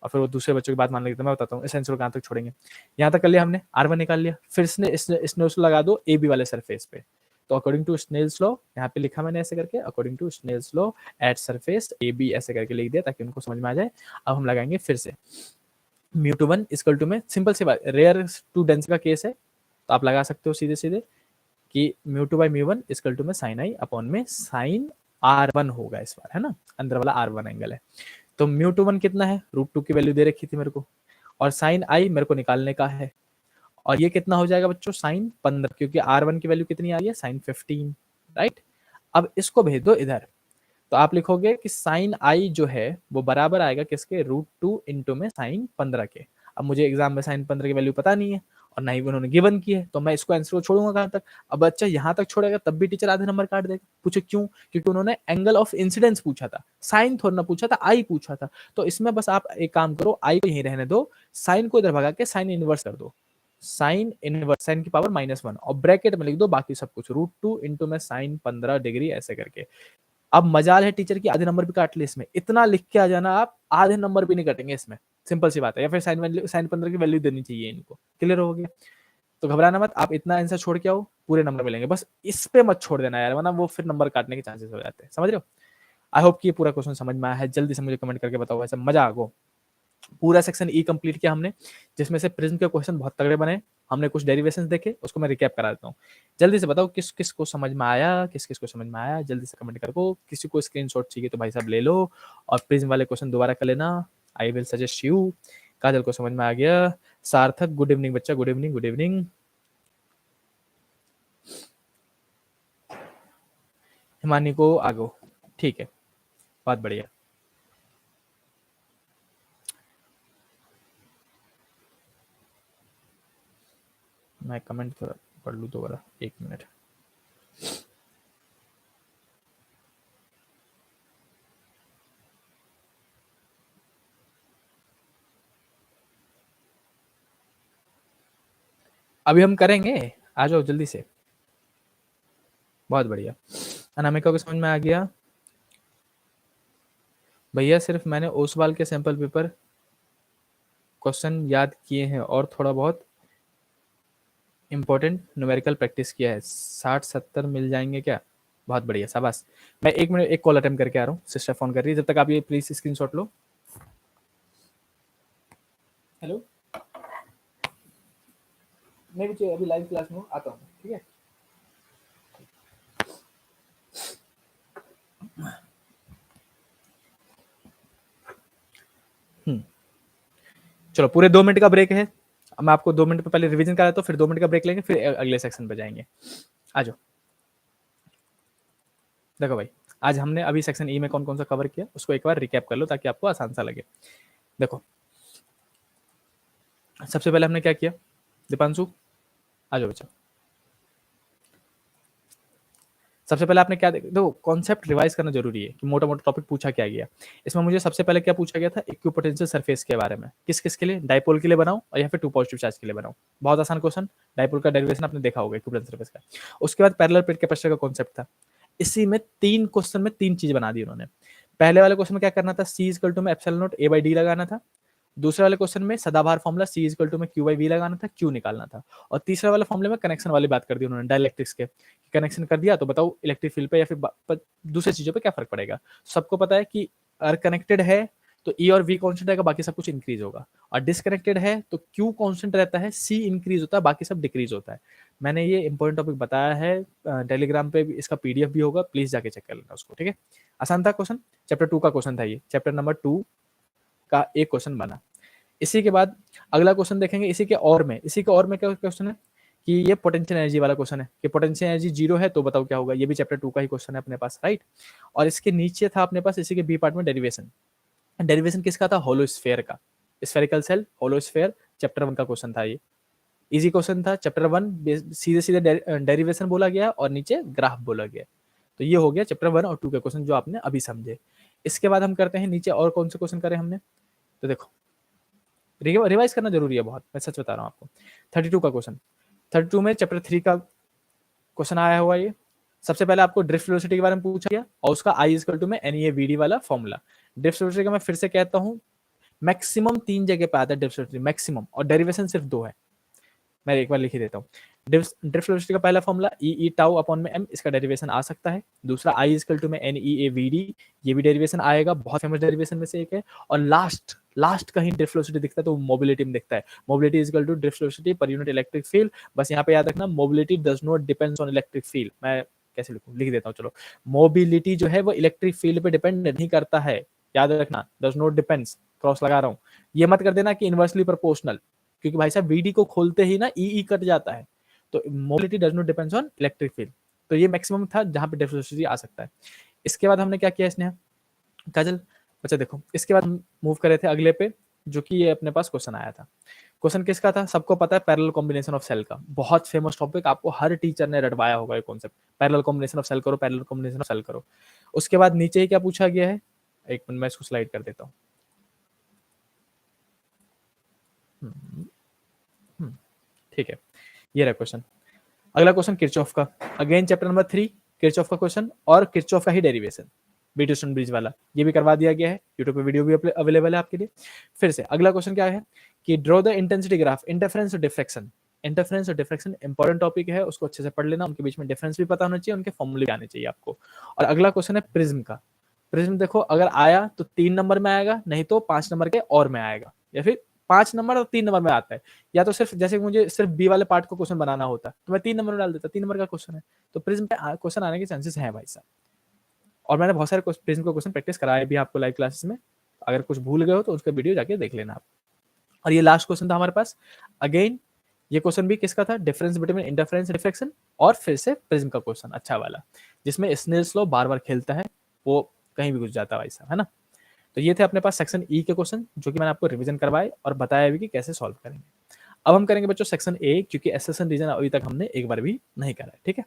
और फिर वो दूसरे बच्चों की बात मान लेते हैं। मैं बताता हूँ इस आंसर को कहाँ तक छोड़ेंगे। यहाँ तक कर लिया हमने, R1 निकाल लिया, फिर स्नेल्स लॉ लगा दो ए बी वाले सरफेस पे। तो अकॉर्डिंग टू स्नेल्स लॉ, यहाँ पे लिखा मैंने ऐसे करके, according to Snell's law at surface A B ऐसे करके लिख दिया ताकि उनको समझ में आ जाए। अब हम लगाएंगे फिर से μ21 इक्वल टू में, सिंपल सी बात, रेयर टू डेंस का केस है तो आप लगा सकते हो सीधे सीधे कि μ2 बाई μ1 इक्वल टू में साइन आई अपॉन में साइन R1 होगा इस बार, है ना, अंदर वाला R1 एंगल है। तो μ21 कितना है, √2 की वैल्यू दे रखी थी मेरे को, और साइन आई मेरे को निकालने का है, और ये कितना हो जाएगा बच्चों, साइन 15, क्योंकि R1 की वैल्यू कितनी आ रही है, साइन 15, राइट। अब इसको भेज दो इधर, तो आप लिखोगे कि साइन आई जो है वो बराबर आएगा किसके, √2 इंटू में साइन 15 के। अब मुझे एग्जाम में साइन 15 की वैल्यू पता नहीं है और ना ही उन्होंने गिवन की है, तो मैं इसको आंसर को छोड़ूंगा कहां तक। अब बच्चा यहाँ तक छोड़ेगा तब भी टीचर आधे नंबर काट देगा। पूछे क्यों, क्योंकि उन्होंने एंगल ऑफ इंसिडेंस पूछा था, साइन थोड़ा ना पूछा था, आई पूछा था। तो इसमें बस आप एक काम करो, आई को यहीं रहने दो, साइन को इधर भगा के साइन इनवर्स कर दो, साइन इनवर्स, साइन की पावर -1, और ब्रैकेट में लिख दो बाकी सब कुछ, √2 इंटू में साइन 15 डिग्री ऐसे करके। अब मजाल है टीचर की, आधे नंबर भी काट ले इसमें, इतना लिख के आ जाना आप, आधे नंबर भी नहीं कटेंगे इसमें, सिंपल सी बात है। या फिर साइन 15 की वैल्यू देनी चाहिए इनको, क्लियर हो गया। तो घबराना मत, आप इतना आंसर छोड़ के आओ, पूरे नंबर मिलेंगे, बस इस पे मत छोड़ देना यार, वरना वो फिर नंबर काटने के चांसेस हो जाते हैं, समझ रहे हो। आई होप कि ये पूरा क्वेश्चन समझ में आया है, जल्दी से मुझे कमेंट करके बताओ, ऐसा मजा आ गो। पूरा सेक्शन ई कंप्लीट किया हमने, जिसमें से प्रिज्म के क्वेश्चन बहुत तगड़े बने, हमने कुछ डेरिवेशंस देखे, उसको मैं रिकैप करा देता हूँ। जल्दी से बताओ किस किस को समझ में आया, किस किस को समझ में आया, जल्दी से कमेंट करो। किसी को स्क्रीनशॉट चाहिए तो भाई साहब ले लो, और प्रिज्म वाले क्वेश्चन दोबारा कर लेना, आई विल सजेस्ट यू। काजल को समझ में आ गया, सार्थक गुड इवनिंग बच्चा, good evening good evening. Himani को आगो, ठीक है, बहुत बढ़िया। मैं कमेंट थोड़ा पढ़ लूँ दोबारा, एक मिनट। अभी हम करेंगे, आ जाओ जल्दी से, बहुत बढ़िया। अनामिका को समझ में आ गया भैया, सिर्फ मैंने ओसवाल के सैंपल पेपर क्वेश्चन याद किए हैं और थोड़ा बहुत इंपॉर्टेंट न्यूमेरिकल प्रैक्टिस किया है, 60-70 मिल जाएंगे क्या? बहुत बढ़िया, शाबाश। मैं 1 मिनट एक कॉल अटेम्प्ट करके आ रहा हूँ, सिस्टर फोन कर रही है, जब तक आप ये प्लीज स्क्रीनशॉट लो। हेलो, मैं भी अभी लाइव क्लास में हूँ, आता हूँ, ठीक है। चलो पूरे 2 मिनट का ब्रेक है। अब मैं आपको 2 मिनट पहले रिवीजन करा, तो फिर 2 मिनट का ब्रेक लेंगे, फिर अगले सेक्शन पे जाएंगे। आ जाओ। देखो भाई, आज हमने अभी सेक्शन ई में कौन कौन सा कवर किया उसको एक बार रिकैप कर लो ताकि आपको आसान सा लगे। देखो, सबसे पहले हमने क्या किया, दीपांशु आ जाओ बच्चा। सबसे पहले आपने क्या देखो, कॉन्सेप्ट रिवाइज करना जरूरी है कि मोटा मोटा टॉपिक पूछा क्या गया। इसमें मुझे सबसे पहले क्या पूछा गया था, इक्विपोटेंशियल सरफेस के बारे में, किस किस के लिए, डाइपोल के लिए बनाओ और या फिर 2 पॉजिटिव चार्ज के लिए बनाओ। बहुत आसान क्वेश्चन, डाइपोल का डेरिवेशन आपने देखा होगा इक्विपोटेंशियल सरफेस का। उसके बाद पैरेलल प्लेट कैपेसिटर का कॉन्सेप्ट था। इसी में 3 क्वेश्चन में 3 चीज बना दी उन्होंने। पहले वाले क्वेश्चन में क्या करना था, सी इक्वल टू में epsilon not a by D लगाना था। दूसरे वाले क्वेश्चन में सदाबहार फॉर्मूला सी इक्वल टू में क्यू बाई वी लगाना था, क्यू निकालना था। और तीसरे वाले फॉर्मूले में कनेक्शन वाली बात कर दी उन्होंने, डाइलेक्ट्रिक्स के कनेक्शन कर दिया तो बताओ इलेक्ट्रिक फील्ड पे या फिर दूसरी चीजों पे क्या फर्क पड़ेगा। सबको पता है कि अगर कनेक्टेड है तो ई और वी कॉन्स्टेंट रहेगा, बाकी सब कुछ इंक्रीज होगा। और डिसकनेक्टेड है तो क्यू कॉन्स्टेंट रहता है, सी इंक्रीज होता है, बाकी सब डिक्रीज होता है। मैंने ये इंपॉर्टेंट टॉपिक बताया है, टेलीग्राम पे भी इसका पीडीएफ भी होगा, प्लीज जाके चेक कर लेना उसको, ठीक है। आसान था क्वेश्चन, चैप्टर 2 का क्वेश्चन था ये, चैप्टर नंबर 2 का एक क्वेश्चन बना। इसी के बाद अगला क्वेश्चन देखेंगे, इसी के और में क्या क्वेश्चन है कि ये पोटेंशियल एनर्जी वाला क्वेश्चन है कि पोटेंशियल एनर्जी 0 है तो बताओ क्या होगा। ये भी चैप्टर 2 का ही क्वेश्चन है अपने पास, राइट। और इसके नीचे था अपने पास इसी के बी पार्ट में डेरिवेशन। डेरिवेशन किसका था, होलोस्फेयर का, स्फेरिकल सेल होलोस्फेयर, चैप्टर 1 का क्वेश्चन था ये। इजी क्वेश्चन था, चैप्टर 1 सीधे सीधे डेरिवेशन बोला गया और नीचे ग्राफ बोला गया। तो ये हो गया चैप्टर 1 और 2 के क्वेश्चन जो आपने अभी समझे। इसके बाद हम करते हैं नीचे और कौन से क्वेश्चन करे हमने, तो देखो रिवाइज करना जरूरी है बहुत, मैं सच बता रहा हूँ आपको। 32 का क्वेश्चन, 32 में चैप्टर 3 का क्वेश्चन आया हुआ ये। सबसे पहले आपको ड्रिफ्ट वेलोसिटी के बारे में पूछा गया और उसका आई इक्वल टू में NEAVD वाला फॉर्मूला। ड्रिफ्ट वेलोसिटी का मैं फिर से कहता हूँ, मैक्सिमम 3 जगह पे आता है ड्रिफ्ट वेलोसिटी, मैक्सिमम, और डेरिवेशन सिर्फ 2 है। मैं एक बार लिख ही देता हूँ। ड्रिफ्ट वेलोसिटी का पहला फॉर्मूला ई टाउ अपॉन में m, इसका डेरिवेशन आ सकता है। दूसरा आई इक्वल टू में NEAVD, ये भी डेरिवेशन आएगा, बहुत फेमस डेरिवेशन में से एक है। और लास्ट कहीं ड्रिफ्ट वेलोसिटी दिखता है तो मोबिलिटी में दिखता है, mobility is equal to drift velocity per unit electric field. बस यहाँ पे याद रखना, mobility does not depends on electric field. मैं कैसे लिखूं, लिख देता हूँ चलो। मोबिलिटी जो है वो इलेक्ट्रिक फील्ड पे डिपेंड नहीं करता है, याद रखना, डज नॉट डिपेंड्स, क्रॉस लगा रहा हूँ। ये मत कर देना कि इनवर्सली प्रोपोर्शनल, क्योंकि भाई साहब VD को खोलते ही ना ई कट जाता है। तो mobility does not depends on electric field. तो ये मैक्सिमम था जहां पे ड्रिफ्ट वेलोसिटी आ सकता है। इसके बाद हमने क्या किया इसने, काजल बच्चा देखो, इसके बाद मूव करे थे अगले पे, जो कि ये अपने पास क्वेश्चन आया था। क्वेश्चन किसका था, सबको पता है, पैरेलल कॉम्बिनेशन ऑफ सेल का, बहुत फेमस टॉपिक, आपको हर टीचर ने रटवाया होगा ये concept, parallel combination of cell करो, पैरेलल कॉम्बिनेशन ऑफ सेल करो। उसके बाद नीचे ही क्या पूछा गया है, एक मिनट मैं इसको स्लाइड कर देता हूँ। ठीक है, ये रहा क्वेश्चन। अगला क्वेश्चन किरचॉफ का, अगेन चैप्टर नंबर 3 किरचॉफ का क्वेश्चन और किरचॉफ का ही डेरिवेशन, बीटू ब्रिज वाला, ये भी करवा दिया गया है, यूट्यूब पे वीडियो भी अवेलेबल है आपके लिए। फिर से अगला क्वेश्चन क्या है कि draw the intensity graph, interference और डिफ्रैक्शन। इंटरफेरेंस और डिफ्रैक्शन इंपॉर्टेंट टॉपिक है, उसको अच्छे से पढ़ लेना, उनके बीच में डिफरेंस भी पता होना चाहिए, उनके फॉर्मूले भी आने चाहिए आपको। और अगला क्वेश्चन है प्रिज्म का। प्रिज्म देखो, अगर आया तो 3 नंबर में आएगा, नहीं तो 5 नंबर के और में आएगा, या फिर 5 नंबर और 3 नंबर में आता है। या तो सिर्फ जैसे मुझे सिर्फ बी वाले पार्ट को क्वेश्चन बनाना होता तो मैं 3 नंबर में डाल देता, 3 नंबर का क्वेश्चन है। तो प्रिज्म पे क्वेश्चन आने के चांसेस हैं भाई साहब, और मैंने बहुत सारे प्रिज्म को क्वेश्चन प्रैक्टिस कराया भी आपको लाइव क्लासेस में। अगर कुछ भूल गए हो तो उसका वीडियो जाके देख लेना आप। और ये लास्ट क्वेश्चन था हमारे पास। अगेन ये क्वेश्चन भी किसका था, डिफरेंस बिटवीन इंटरफेरेंस डिफ्रैक्शन, और फिर से प्रिज्म का क्वेश्चन, अच्छा वाला, जिसमें स्नेल्स लॉ बार बार खेलता है, वो कहीं भी घुस जाता है भाई साहब, है ना। तो ये थे अपने पास सेक्शन ई के क्वेश्चन, जो कि मैंने आपको रिवीजन करवाए और बताया भी कि कैसे सॉल्व करेंगे। अब हम करेंगे बच्चों सेक्शन ए, क्योंकि एसेशन रीजन अभी तक हमने एक बार भी नहीं करा है, ठीक है।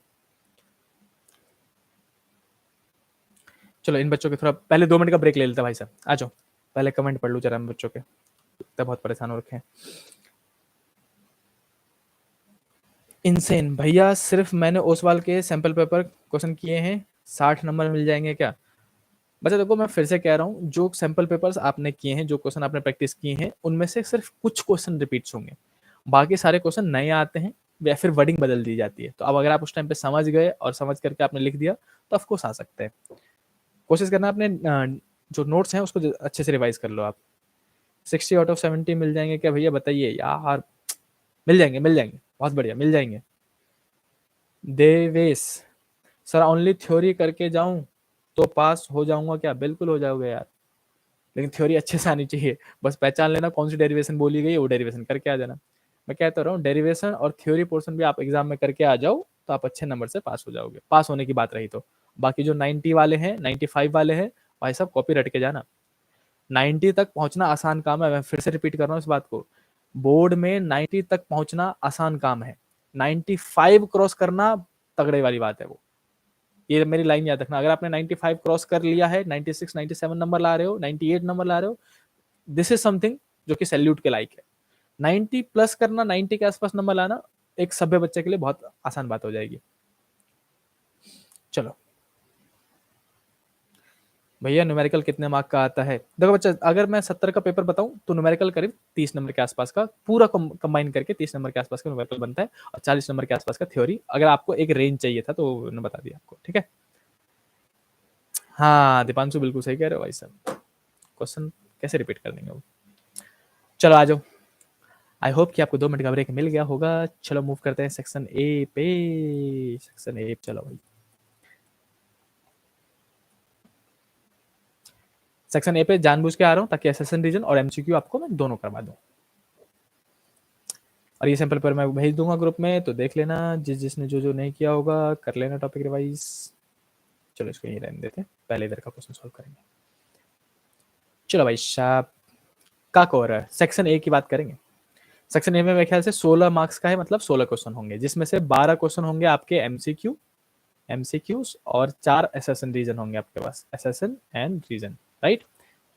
चलो इन बच्चों के थोड़ा पहले 2 मिनट का ब्रेक ले लेते हैं भाई साहब, आ जाओ पहले कमेंट पढ़ लूँ जरा हम बच्चों के, बहुत परेशान हो रखे हैं। इनसेन भैया, सिर्फ मैंने ओसवाल के सैंपल पेपर क्वेश्चन किए हैं, 60 नंबर मिल जाएंगे क्या? बच्चा देखो, मैं फिर से कह रहा हूँ, जो सैंपल पेपर्स आपने किए हैं, जो क्वेश्चन आपने प्रैक्टिस किए हैं, उनमें से सिर्फ कुछ क्वेश्चन रिपीट्स होंगे, बाकी सारे क्वेश्चन नए आते हैं। या फिर वर्डिंग बदल दी जाती है। तो अब अगर आप उस टाइम पे समझ गए और समझ करके आपने लिख दिया तो ऑफ कोर्स आ सकते हैं। कोशिश करना अपने जो नोट्स हैं उसको अच्छे से रिवाइज कर लो आप। 60 आउट ऑफ 70 मिल जाएंगे क्या भैया, बताइए यार। मिल जाएंगे, मिल जाएंगे, बहुत बढ़िया मिल जाएंगे। देवेश सर ओनली थ्योरी करके जाऊं तो पास हो जाऊंगा क्या? बिल्कुल हो जाओगे यार, लेकिन थ्योरी अच्छे से आनी चाहिए। बस पहचान लेना कौन सी डेरिवेशन बोली गई है, वो डेरिवेशन करके आ जाना। मैं कहता रहा हूँ डेरिवेशन और थ्योरी पोर्शन भी आप एग्जाम में करके आ जाओ तो आप अच्छे नंबर से पास हो जाओगे, पास होने की बात रही तो। बाकी जो 90 वाले हैं, 95 वाले हैं, भाई साहब कॉपी रट के जाना। 90 तक पहुंचना आसान काम है, मैं फिर से रिपीट कर रहा हूँ इस बात को। बोर्ड में 90 तक पहुंचना आसान काम है, 95 क्रॉस करना तगड़े वाली बात है वो। ये मेरी लाइन याद रखना, अगर आपने 95 क्रॉस कर लिया है, 96 97 नंबर ला रहे हो, 98 नंबर ला रहे हो, दिस इज समथिंग जो कि सैल्यूट के लायक है। 90 प्लस करना, 90 के आसपास नंबर लाना एक सभ्य बच्चे के लिए बहुत आसान बात हो जाएगी। चलो भैया न्यूमेरिकल कितने मार्क का आता है? देखो बच्चा, अगर मैं 70 का पेपर बताऊं तो न्यूमेरिकल करीब 30 नंबर के आसपास का, पूरा कंबाइन करके 30 नंबर के आसपास का न्यूमेरिकल बनता है, और 40 नंबर के आसपास का थ्योरी। अगर आपको एक रेंज चाहिए था तो मैंने बता दिया आपको, ठीक है। हाँ दीपांशु बिल्कुल सही कह रहे हो भाई साहब, क्वेश्चन कैसे रिपीट कर देंगे वो। चलो आ जाओ, आई होप कि आपको 2 मिनट का ब्रेक मिल गया होगा। चलो मूव करते हैं सेक्शन ए पे। सेक्शन ए चलो भाई, सेक्शन ए पे जानबूझ के आ रहा हूँ ताकि एसएसएन रीजन और एमसीक्यू आपको मैं दोनों करवा दूं, और ये सैंपल पर मैं भेज दूंगा ग्रुप में, तो देख लेना। जिसने जो नहीं किया होगा कर लेना टॉपिक रिवाइज। चलो इसको यहीं रहने देते हैं, पहले इधर का क्वेश्चन सॉल्व करेंगे। चलो भाई साहब, का कवर है सेक्शन ए की बात करेंगे। सेक्शन ए में मेरे ख्याल से 16 मार्क्स का है, मतलब 16 क्वेश्चन होंगे, जिसमें से 12 क्वेश्चन होंगे आपके एमसीक्यूज और 4 एसएसएन रीजन होंगे आपके पास, एसएसएन एंड रीजन, राइट।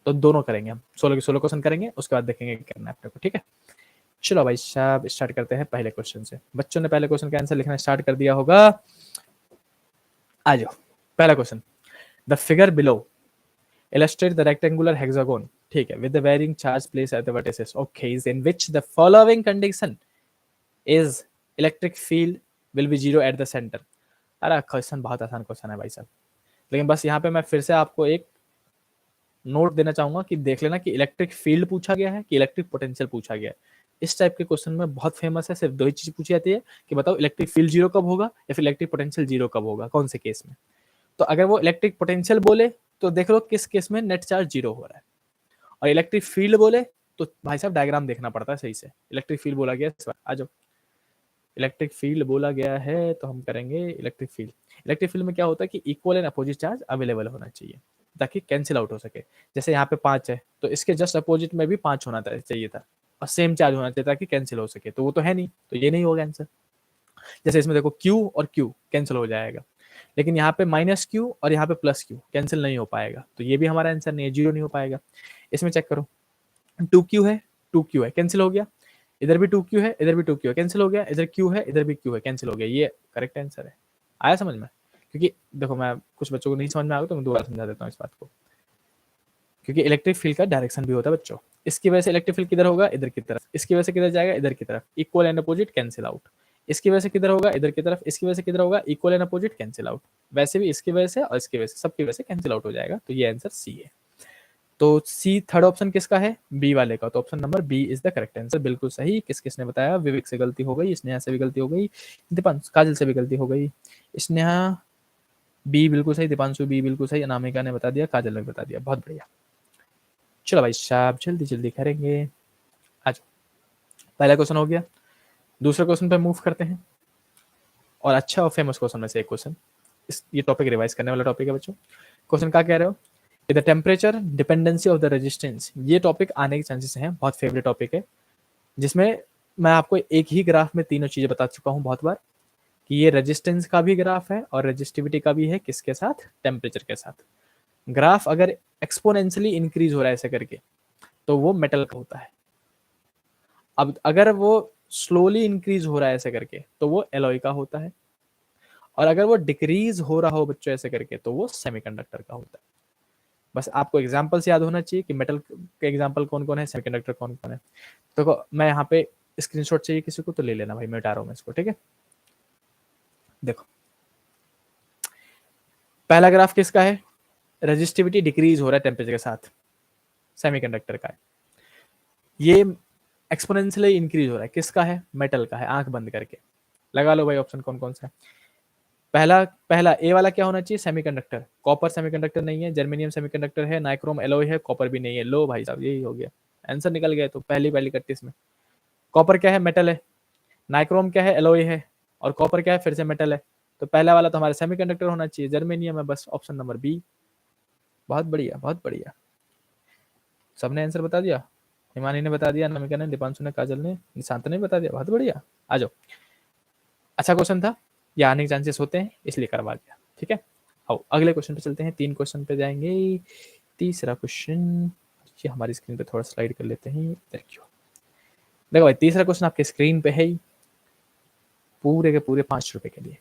तो दोनों करेंगे हम, 16 के 16 क्वेश्चन करेंगे, उसके बाद देखेंगे क्या करना है अपने को, ठीक है। चलो भाई साहब स्टार्ट करते हैं पहले क्वेश्चन से। बच्चों ने पहले क्वेश्चन का आंसर लिखना स्टार्ट कर दिया होगा, आ जाओ। पहला question, the figure below illustrate the rectangular hexagon, ठीक है, with the varying charge placed at the vertices, okay, is in which the following condition is electric field will be zero at the center। अरे question बहुत आसान question है भाई साहब, लेकिन बस यहाँ पे मैं फिर से आपको एक नोट देना चाहूंगा कि देख लेना कि इलेक्ट्रिक फील्ड पूछा गया है कि इलेक्ट्रिक पोटेंशियल पूछा गया है। इस टाइप के क्वेश्चन में बहुत फेमस है, सिर्फ दो ही चीज पूछी जाती है कि बताओ इलेक्ट्रिक फील्ड जीरो कब होगा या फिर इलेक्ट्रिक पोटेंशियल जीरो कब होगा, कौन से केस में। तो अगर वो इलेक्ट्रिक पोटेंशियल बोले तो देख लो किस केस में नेट चार्ज जीरो हो रहा है, और इलेक्ट्रिक फील्ड बोले तो भाई साहब डायग्राम देखना पड़ता है सही से। इलेक्ट्रिक फील्ड बोला गया है, आ जाओ। इलेक्ट्रिक फील्ड बोला गया है तो हम करेंगे इलेक्ट्रिक फील्ड। इलेक्ट्रिक फील्ड में क्या होता है कि equal and opposite charge available होना चाहिए ताकि कैंसिल आउट हो सके। जैसे यहाँ पे 5 है तो इसके जस्ट अपोजिट में भी 5 होना चाहिए था, और सेम चार्ज होना चाहिए ताकि कैंसिल हो सके, तो वो तो है नहीं, तो ये नहीं होगा आंसर। जैसे इसमें देखो Q और Q कैंसिल हो जाएगा, लेकिन यहाँ पे -Q और यहाँ पे +Q कैंसिल नहीं हो पाएगा, तो ये भी हमारा आंसर नहीं है, जीरो नहीं हो पाएगा। इसमें चेक करो, 2Q है, 2Q है, कैंसिल हो गया। इधर भी 2Q है, इधर भी 2Q है, कैंसिल हो गया। इधर Q है, इधर भी Q है, कैंसिल हो गया। ये करेक्ट आंसर है। आया समझ में? क्योंकि देखो मैं कुछ बच्चों को नहीं समझ में आएगा तो मैं दोबारा समझा देता हूँ इस बात को, क्योंकि इलेक्ट्रिक फील्ड का डायरेक्शन भी होता है बच्चों। इसकी वजह से इलेक्ट्रिक फील्ड किधर होगा? इधर की तरफ। इसकी वजह से किधर जाएगा? इधर की तरफ। Equal and opposite cancel out. इसकी वजह से किधर होगा? इधर की तरफ। इसकी वजह से किधर होगा? Equal and opposite cancel out. वैसे भी इसकी वजह से और इसकी वजह से, सबकी वजह से कैंसिल आउट हो जाएगा, तो ये आंसर सी है। तो सी थर्ड ऑप्शन किसका है? बी वाले का, तो option number B is the correct answer. बिल्कुल सही। किस किसने बताया? विवेक से गलती हो गई, स्नेहा से भी गलती हो गई, दीपांशु काजल से भी गलती हो गई। स्नेहा बी बिल्कुल सही, दीपांशु बी बिल्कुल सही, अनामिका ने बता दिया, काजल ने बता दिया, बहुत बढ़िया। चलो भाई साहब जल्दी जल्दी करेंगे, आज पहला क्वेश्चन हो गया। दूसरे क्वेश्चन पे मूव करते हैं, और अच्छा और फेमस क्वेश्चन में से एक क्वेश्चन, ये टॉपिक रिवाइज करने वाला टॉपिक है बच्चों। क्वेश्चन क्या कह रहे हो? The temperature dependency of the resistance. ये टॉपिक आने के चांसेस हैं, बहुत फेवरेट टॉपिक है, जिसमें मैं आपको एक ही ग्राफ में तीनों चीजें बता चुका हूं बहुत बार, कि ये रेजिस्टेंस का भी ग्राफ है और रेजिस्टिविटी का भी है। किसके साथ? टेम्परेचर के साथ। ग्राफ अगर एक्सपोनेंशियली इंक्रीज हो रहा है ऐसे करके तो वो मेटल का होता है। अब अगर वो स्लोली इंक्रीज हो रहा है ऐसे करके तो वो एलॉय का होता है, और अगर वो डिक्रीज हो रहा हो बच्चों ऐसे करके तो वो सेमीकंडक्टर का होता है। बस आपको एग्जांपल्स याद होना चाहिए कि मेटल के एग्जांपल कौन कौन है, सेमीकंडक्टर कौन कौन है। तो मैं यहाँ पे स्क्रीनशॉट चाहिए किसी को तो ले लेना भाई, मैं हटा रहा हूँ मैं इसको, ठीक है। देखो पहला ग्राफ किसका है, रेजिस्टिविटी डिक्रीज हो रहा है टेम्परेचर के साथ, सेमीकंडक्टर का है। ये एक्सपोनेंशियली इंक्रीज हो रहा है, किसका है, मेटल का है। आंख बंद करके लगा लो भाई ऑप्शन कौन कौन सा है। पहला पहला ए वाला क्या होना चाहिए, सेमीकंडक्टर। कॉपर सेमीकंडक्टर नहीं है, जर्मेनियम सेमीकंडक्टर है, नाइक्रोम एलॉय है, कॉपर भी नहीं है। लो भाई साहब यही हो गया, आंसर निकल गया। तो पहली पहली 31 में कॉपर क्या है, मेटल है। नाइक्रोम क्या है, एलॉय है। और कॉपर क्या है, फिर से मेटल है। तो पहला वाला तो हमारा सेमीकंडक्टर होना चाहिए, जर्मेनियम है, बस ऑप्शन नंबर बी। बहुत बढ़िया बहुत बढ़िया, सबने आंसर बता दिया। हिमानी ने बता दिया, नमिका ने, दीपांशु ने, काजल ने, निशांत ने बता दिया, बहुत बढ़िया। आ जाओ, अच्छा क्वेश्चन था, या आने के चांसेस होते हैं इसलिए करवा दिया, ठीक है। आओ अगले क्वेश्चन पे चलते हैं, 3 क्वेश्चन पे जाएंगे। तीसरा क्वेश्चन ये हमारी स्क्रीन पे थोड़ा स्लाइड कर लेते हैं, देखियो। देखो भाई तीसरा क्वेश्चन आपके स्क्रीन पे है ही, पूरे के पूरे 5 रुपए के लिए।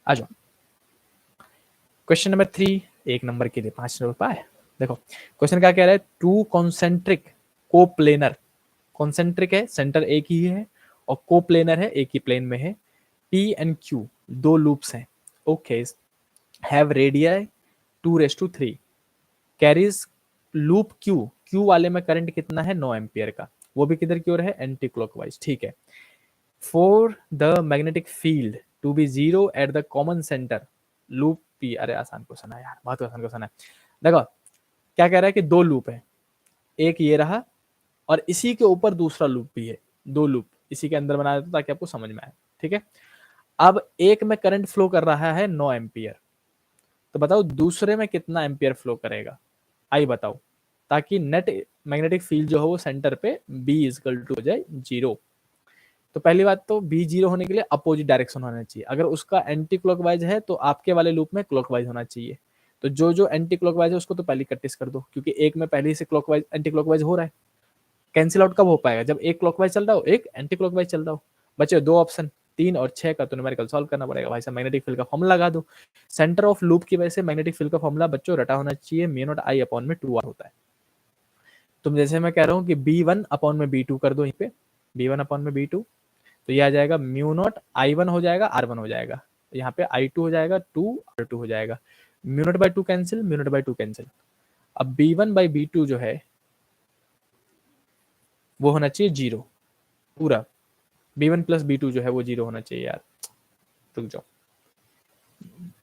आ जाओ क्वेश्चन नंबर 3, 1 नंबर के लिए 5 रुपए। देखो क्वेश्चन क्या कह रहा है, टू कॉन्सेंट्रिक कोप्लेनर, कॉन्सेंट्रिक है सेंटर एक ही है, और कोप्लेनर है एक ही प्लेन में है, पी एंड क्यू 2 लूप्स हैं, okay, have radii 2:3, carries loop Q, Q वाले में करंट कितना है 9 एम्पियर का, वो भी किधर की ओर है, एंटी क्लॉकवाइज, ठीक है। For the magnetic field to be zero at the common centre loop P, अरे आसान क्वेश्चन है यार, बहुत आसान क्वेश्चन है। देखो क्या कह रहा है कि 2 लूप है, एक ये रहा और इसी के ऊपर दूसरा लूप भी है, 2 लूप इसी के अंदर बना देता ताकि आपको समझ में आए, ठीक है। अब एक में करंट फ्लो कर रहा है 9 एम्पियर, तो बताओ दूसरे में कितना एम्पियर फ्लो करेगा, आई बताओ, ताकि नेट मैग्नेटिक फील्ड जो है वो सेंटर पे बी इजकल टू हो जाए 0। तो पहली बात तो बी 0 होने के लिए अपोजिट डायरेक्शन होना चाहिए, अगर उसका एंटी क्लॉकवाइज है तो आपके वाले लूप में क्लॉकवाइज होना चाहिए। तो जो जो एंटी क्लॉकवाइज है उसको तो पहले कटिस कर दो, क्योंकि एक में पहले से क्लॉकवाइज एंटी क्लॉकवाइज हो रहा है। कैंसिल आउट कब हो पाएगा, जब एक क्लॉकवाइज चल रहा हो एक एंटी क्लॉकवाइज चल रहा हो। बचे 2 ऑप्शन, 3 और 6 का, तो न्यूमेरिकल सॉल्व करना पड़ेगा भाई साहब। मैग्नेटिक फील्ड का फॉर्मूला लगा दो, सेंटर ऑफ लूप की वजह से मैग्नेटिक फील्ड का फॉर्मूला बच्चों रटा होना चाहिए, म्यू नॉट आई अपॉन में 2r होता है। तुम जैसे मैं कह रहा हूँ कि b1 अपॉन में b2 कर दो, यहीं पे b1 अपॉन में b2, तो ये आ जाएगा म्यू नॉट i1 हो जाएगा, r1 हो जाएगा, यहाँ पे i2 हो जाएगा 2, r2 हो जाएगा, mu naught by 2 cancel, mu naught by 2 cancel. अब b1 बाई b2 जो है वो होना चाहिए 0 पूरा, b1 प्लस b2 जो है वो 0 होना चाहिए यार, रुक जाओ,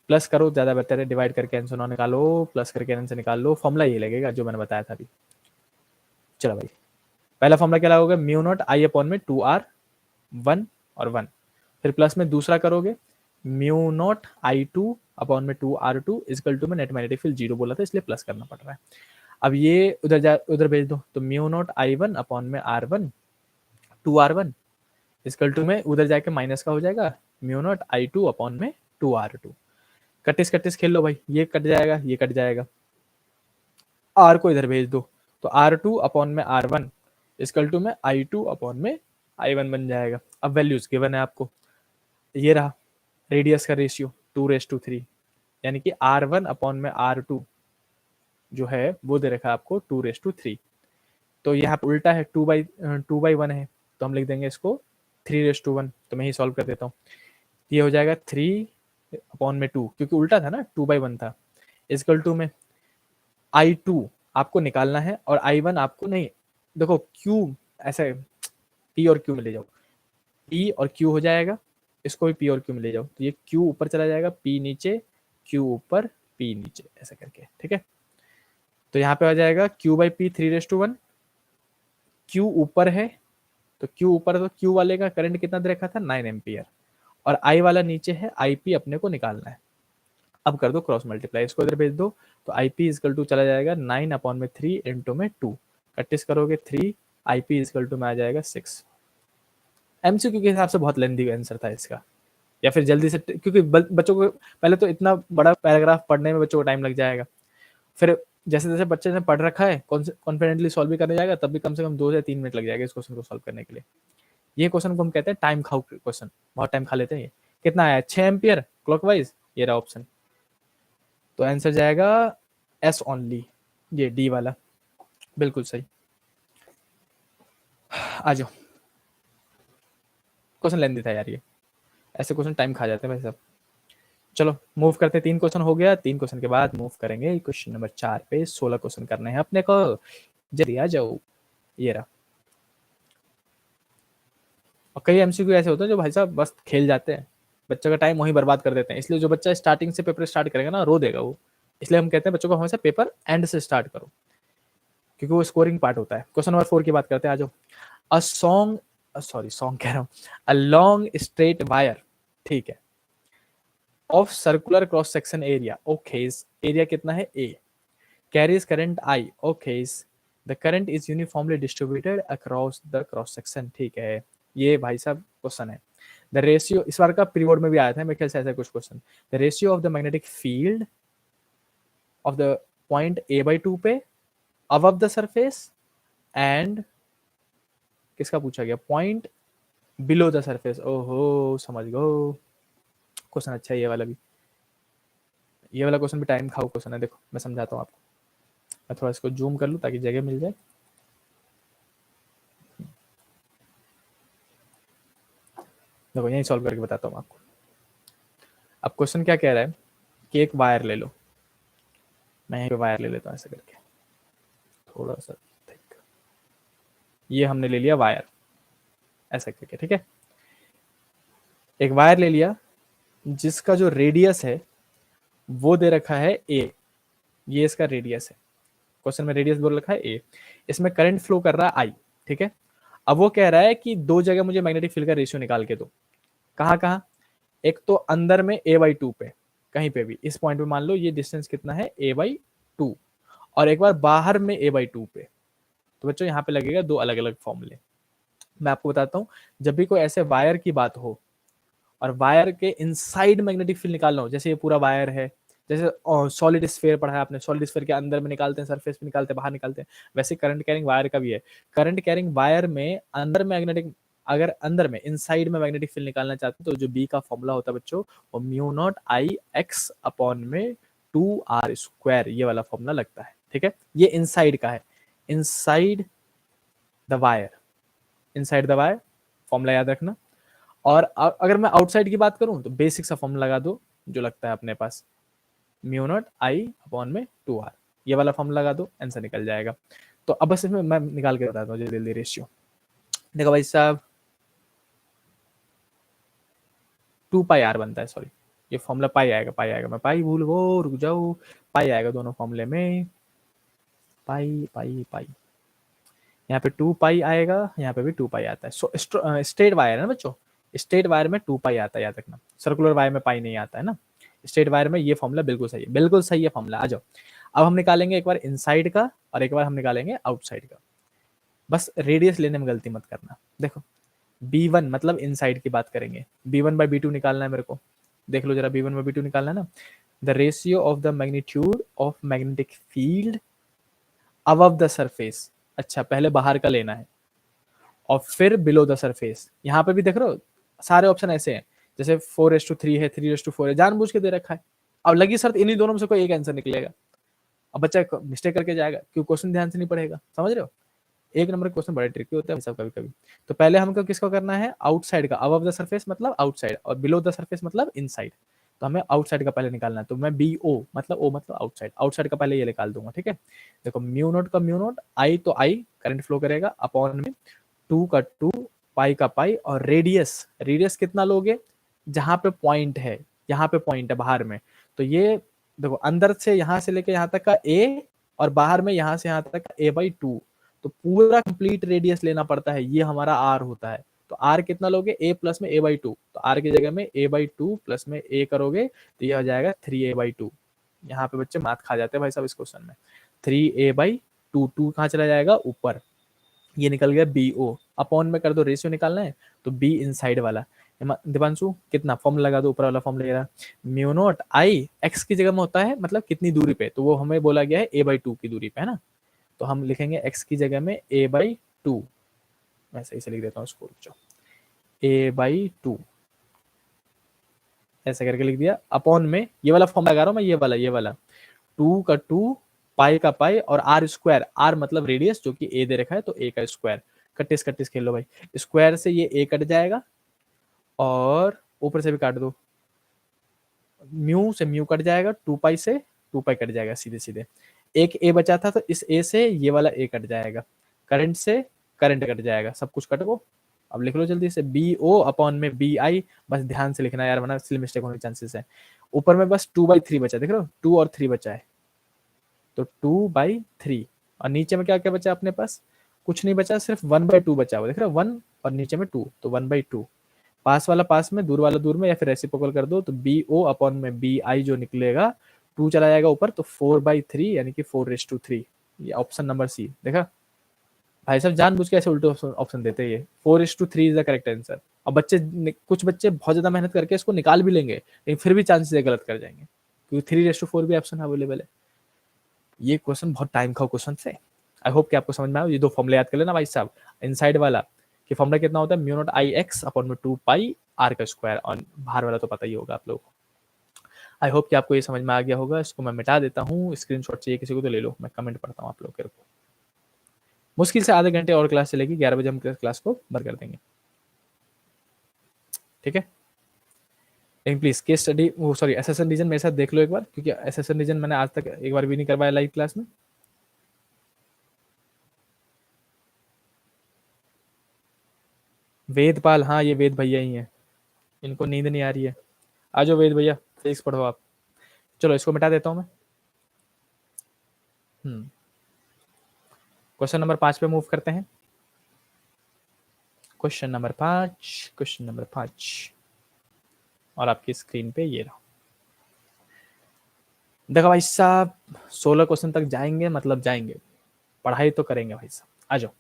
प्लस करो ज्यादा बेहतर है, डिवाइड करके आंसर ना निकालो, प्लस करके आंसर निकाल लो, फॉर्मूला ये लगेगा जो मैंने बताया था अभी। चलो भाई पहला फॉर्मूला क्या लगोगे, म्यू नॉट आई अपॉन में 2r1 और 1, फिर प्लस में दूसरा करोगे म्यू नॉट i2 अपॉन में 2r2 इजकल टू में नेट मैग्नेटिक फील्ड 0 बोला था इसलिए प्लस करना पड़ रहा है। अब ये उधर भेज दो, तो म्यू नॉट i1 अपॉन में r1 2r1 इजकल टू में उधर जाके माइनस का हो जाएगा म्यू नॉट i2 अपॉन में 2r2। कटिस कटिस खेल लो भाई, ये कट जाएगा ये कट जाएगा, आर को इधर भेज दो, तो r2 अपॉन में r1 इजकल टू में i2 अपॉन में i1 बन जाएगा। अब वैल्यूज गिवन है आपको, ये रहा रेडियस का रेशियो 2:3, यानी कि r1 अपॉन में r2 जो है वो दे रखा है आपको 2:3। तो यहाँ पे उल्टा है, 2/1 है, तो हम लिख देंगे इसको 3:1। तो मैं ही सॉल्व कर देता हूँ, ये हो जाएगा 3 अपॉन में 2, क्योंकि उल्टा था ना 2/1 था, इजकल टू में i2 आपको निकालना है और i1 आपको नहीं, देखो q ऐसे p और q में ले जाओ, p और q हो जाएगा, इसको भी p और q में ले जाओ, तो ये q ऊपर चला जाएगा, p नीचे, q ऊपर, p नीचे, ऐसा करके, ठीक है। तो यहाँ पे आ जाएगा q/p 3:1, q ऊपर है, तो q ऊपर है तो q वाले का करंट कितना दे रखा था 9 एम्पियर, और i वाला नीचे है, ip अपने को निकालना है। अब कर दो क्रॉस मल्टीप्लाई, इसको इधर भेज दो, तो ip इजकल टू चला जाएगा 9 अपॉन में 3 इंटू में 2, कटिस करोगे 3, ip इजकल टू में आ जाएगा 6। एमसीक्यू के हिसाब से बहुत लेंथी आंसर था इसका, या फिर जल्दी से, क्योंकि बच्चों को पहले तो इतना बड़ा पैराग्राफ पढ़ने में बच्चों को टाइम लग जाएगा, फिर जैसे जैसे बच्चे ने पढ़ रखा है कॉन्फिडेंटली सॉल्व भी करने जाएगा, तब भी कम से कम 2 से 3 मिनट लग जाएगा इस क्वेश्चन को सॉल्व करने के लिए। ये क्वेश्चन को हम कहते हैं टाइम खाऊ क्वेश्चन, बहुत टाइम खा लेते हैं ये। कितना आया 6 एम्पियर क्लॉकवाइज, ये रहा ऑप्शन, तो आंसर जाएगा एस ओनली, ये डी वाला, बिल्कुल सही। आ जाओ, क्वेश्चन लेंदी था यार ये, ऐसे क्वेश्चन टाइम खा जाते हैं भाई साहब। चलो मूव करते हैं, 3 क्वेश्चन हो गया, 3 क्वेश्चन के बाद मूव करेंगे क्वेश्चन नंबर 4 पे। 16 क्वेश्चन करने हैं अपने को, जल्दी आ जाओ। ये रहा। और कई एमसीक्यू ऐसे होते हैं जो भाई साहब बस खेल जाते हैं, बच्चों का टाइम वहीं बर्बाद कर देते हैं। इसलिए जो बच्चा स्टार्टिंग से पेपर स्टार्ट करेगा ना, रो देगा वो। इसलिए हम कहते हैं बच्चों को हमेशा पेपर एंड से स्टार्ट करो, क्योंकि वो स्कोरिंग पार्ट होता है। क्वेश्चन नंबर 4 की बात करते हैं, आ जाओ। अ सॉन्ग, सॉरी सॉन्ग कह रहा हूँ, अ लॉन्ग स्ट्रेट वायर, ठीक है, of circular cross section area, okay, area कितना है ए, carries current I, okay, the current is uniformly distributed across the cross section, ठीक है। ये भाई साहब क्वेश्चन है। द रेशियो, इस बार का प्रीबोर्ड में भी आया था मेरे ख्याल से ऐसा कुछ question. The ratio of the magnetic field of the point A by two पे अबव द सरफेस एंड किसका पूछा गया, पॉइंट बिलो द सरफेस। ओहो समझ गो, क्वेश्चन अच्छा है ये वाला भी। ये वाला क्वेश्चन भी टाइम खाओ क्वेश्चन है, देखो मैं समझाता हूँ आपको। मैं थोड़ा इसको जूम कर लूँ ताकि जगह मिल जाए। देखो यही सॉल्व करके बताता हूँ आपको। अब क्वेश्चन क्या कह रहा है कि एक वायर ले लो, मैं यहीं पे वायर ले लेता हूँ ऐसे करके, थोड़ा सा थिक। ये हमने ले लिया वायर ऐसे करके, ठीक है। एक वायर ले लिया जिसका जो रेडियस है वो दे रखा है ए, ये इसका रेडियस है। क्वेश्चन में रेडियस बोल रखा है ए, इसमें करंट फ्लो कर रहा है आई, ठीक है। अब वो कह रहा है कि दो जगह मुझे मैग्नेटिक फील्ड का रेशियो निकाल के दो। कहाँ कहाँ, एक तो अंदर में ए बाई टू पे, कहीं पे भी इस पॉइंट पे मान लो ये डिस्टेंस कितना है ए बाई टू, और एक बार बाहर में ए बाई टू पे। तो बच्चों यहाँ पे लगेगा दो अलग अलग फॉर्मूले। मैं आपको बताता हूँ, जब भी कोई ऐसे वायर की बात हो और वायर के इनसाइड मैग्नेटिक फील्ड निकालना हो, जैसे ये पूरा वायर है, जैसे सॉलिड स्फीयर पढ़ा है आपने, सॉलिड स्फीयर के अंदर में निकालते हैं, सरफेस पे निकालते हैं, बाहर निकालते हैं, वैसे करंट कैरिंग वायर का भी है। करंट कैरिंग वायर में अंदर मैग्नेटिक, अगर अंदर में इनसाइड में मैग्नेटिक फील्ड निकालना चाहते हैं तो जो बी का फॉर्मूला होता है बच्चों, वो mu not I x upon में 2r², ये वाला फॉर्मूला लगता है, ठीक है। ये इनसाइड का है, inside the wire, inside the wire formula याद रखना। और अगर मैं आउटसाइड की बात करूं तो बेसिक सा फॉर्मूला लगा दो जो लगता है अपने पास, म्यू नॉट आई अपॉन में 2r, ये वाला फॉर्मूला लगा दो, आंसर निकल जाएगा। तो अब बस इसमें मैं निकाल के बताता हूँ जल्दी रेशियो। देखो भाई साहब 2 पाई आर बनता है, सॉरी ये फॉर्मूला पाई आएगा, पाई आएगा, मैं पाई भूल गो, रुक जाओ, पाई आएगा दोनों फॉर्मूले में, पाई पाई पाई, यहाँ पे 2 पाई आएगा, यहाँ पे भी 2 पाई आता है। सो स्ट्रेट वायर है ना बच्चों, स्ट्रेट वायर में 2 पाई आता है, याद रखना। सर्कुलर वायर में पाई नहीं आता है ना, स्ट्रेट वायर में ये फॉर्मूला बिल्कुल सही है, बिल्कुल सही है फॉर्मूला। आ जाओ, अब हम निकालेंगे एक बार इनसाइड का और एक बार हम निकालेंगे आउटसाइड का। बस रेडियस लेने में गलती मत करना। देखो B1 मतलब इनसाइड की बात करेंगे, B1 बाई B2 निकालना है मेरे को, देख लो जरा, B1 बाई B2 निकालना है ना। The ratio of the magnitude of magnetic field above the surface, अच्छा पहले बाहर का लेना है और फिर बिलो द सरफेस। यहाँ पे भी देख रहे हो सारे ऑप्शन ऐसे हैं, जैसे 4:3 है, 3:4 है, जानबूझ के दे रखा है। अब लगी शर्त इन्हीं दोनों में से कोई एक आंसर निकलेगा। अब बच्चा मिस्टेक करके जाएगा क्यों, क्वेश्चन ध्यान से नहीं पढ़ेगा, समझ रहे हो। एक नंबर क्वेश्चन बड़े ट्रिकी होते हैं सब कभी कभी। तो पहले हमको किसको करना है, आउटसाइड का, अबव द सरफेस मतलब आउटसाइड और बिलो द सरफेस मतलब इनसाइड। तो हमें आउटसाइड का पहले निकालना है, तो मैं बी ओ मतलब आउटसाइड, आउटसाइड का पहले ये निकाल दूंगा, ठीक है। देखो म्यू नोट का म्यू नोट, आई तो आई करंट फ्लो करेगा, अपॉन में 2 का 2, पाई का पाई, और रेडियस, रेडियस कितना लोगे, जहां पे पॉइंट है, यहाँ पे पॉइंट है बाहर में, तो ये देखो अंदर से यहाँ से लेके यहाँ तक का ए, और बाहर में यहाँ से यहाँ तक का ए बाई टू, तो पूरा कंप्लीट रेडियस लेना पड़ता है, ये हमारा आर होता है। तो आर कितना लोगे, ए प्लस में ए बाई टू, तो आर की जगह में ए बाई टू प्लस में ए करोगे तो ये हो जाएगा 3a/2। यहाँ पे बच्चे मात खा जाते हैं भाई साहब इस क्वेश्चन में। 3a/2, 2 कहाँ चला जाएगा ऊपर, ये निकल गया बी ओ, अपॉन में कर दो, रेशियो निकालना है तो बी इनसाइड वाला। दिवांशु कितना फॉर्मूला लगा दो, ऊपर वाला फॉर्मूला ले रहा, म्यू नॉट आई एक्स की जगह में होता है मतलब कितनी दूरी पे, तो वो हमें बोला गया है a/2 की दूरी पे, है ना। तो हम लिखेंगे x की जगह में a/2, मैं सही से लिख देता हूँ इसको, a/2 ऐसे करके लिख दिया, अपॉन में ये वाला फॉर्म लगा रहा हूँ मैं, ये वाला 2 का 2, पाई का पाई और r², r मतलब रेडियस जो कि a दे रखा है तो a का स्क्वायर कट्टिस खेल लो भाई। स्क्वायर से ये ए कट जाएगा और ऊपर से भी काट दो, म्यू से म्यू कट जाएगा, 2 पाई से 2 पाई कट जाएगा सीधे सीधे। एक ए बचा था तो इस ए से ये वाला ए कट जाएगा, करंट से करंट कट जाएगा, सब कुछ कट गो। अब लिख लो जल्दी से, बी ओ अपॉन में बी आई, बस ध्यान से लिखना यार वरना इसलिए मिस्टेक होने के चांसेस है। ऊपर में बस 2/3 बचा, देख रहे हो 2 और 3 बचा है, तो 2/3। और नीचे में क्या क्या बचा अपने पास, कुछ नहीं बचा, सिर्फ 1/2 बचा हुआ, देख रहे हो 1 और नीचे में 2, तो 1/2। पास वाला पास में, दूर वाला दूर में, या फिर रेसिप्रोकल कर दो, तो बी ओ अपॉन में बी आई जो निकलेगा, 2 चला जाएगा ऊपर, तो 4/3 यानी कि 4:3। ये ऑप्शन नंबर सी देखा भाई साहब, जानबूझ के ऐसे उल्टे ऑप्शन देते हैं ये। 4:3 इज द करेक्ट आंसर। अब कुछ बच्चे बहुत ज्यादा मेहनत करके इसको निकाल भी लेंगे, लेकिन फिर भी चांसेस है गलत कर जाएंगे, क्योंकि 3:4 भी ऑप्शन अवेलेबल है। ये क्वेश्चन बहुत टाइम का क्वेश्चन है। आई होप कि आपको समझ में आया। ये 2 फॉर्मूले याद कर लेना भाई साहब। इनसाइड वाला कि फॉर्मूला कितना होता है, mu not I x upon में 2 पाई आर का स्क्वायर, और बाहर वाला तो पता ही होगा आप लोगों को। आई होप कि आपको ये समझ में आ गया होगा। इसको मैं मिटा देता हूँ, स्क्रीनशॉट चाहिए किसी को तो ले लो, मैं कमेंट पढ़ता हूँ आप लोग को। मुश्किल से आधे घंटे और क्लास चलेगी, 11 बजे हम क्लास को बंद कर देंगे, ठीक है। लेकिन प्लीज केस स्टडी, वो सॉरी एसएसएन रीजन मेरे साथ देख लो एक बार, क्योंकि एसएसएन रीजन मैंने आज तक एक बार भी नहीं करवाया लाइव क्लास में। वेदपाल, हाँ ये वेद भैया ही है, इनको नींद नहीं आ रही है। आ जाओ वेद भैया, फिजिक्स पढ़ो आप। चलो इसको मिटा देता हूँ मैं। क्वेश्चन नंबर 5 पे मूव करते हैं। क्वेश्चन नंबर 5 और आपकी स्क्रीन पे ये रहा। देखो भाई साहब, 16 क्वेश्चन तक जाएंगे, मतलब जाएंगे, पढ़ाई तो करेंगे भाई साहब। आ जाओ।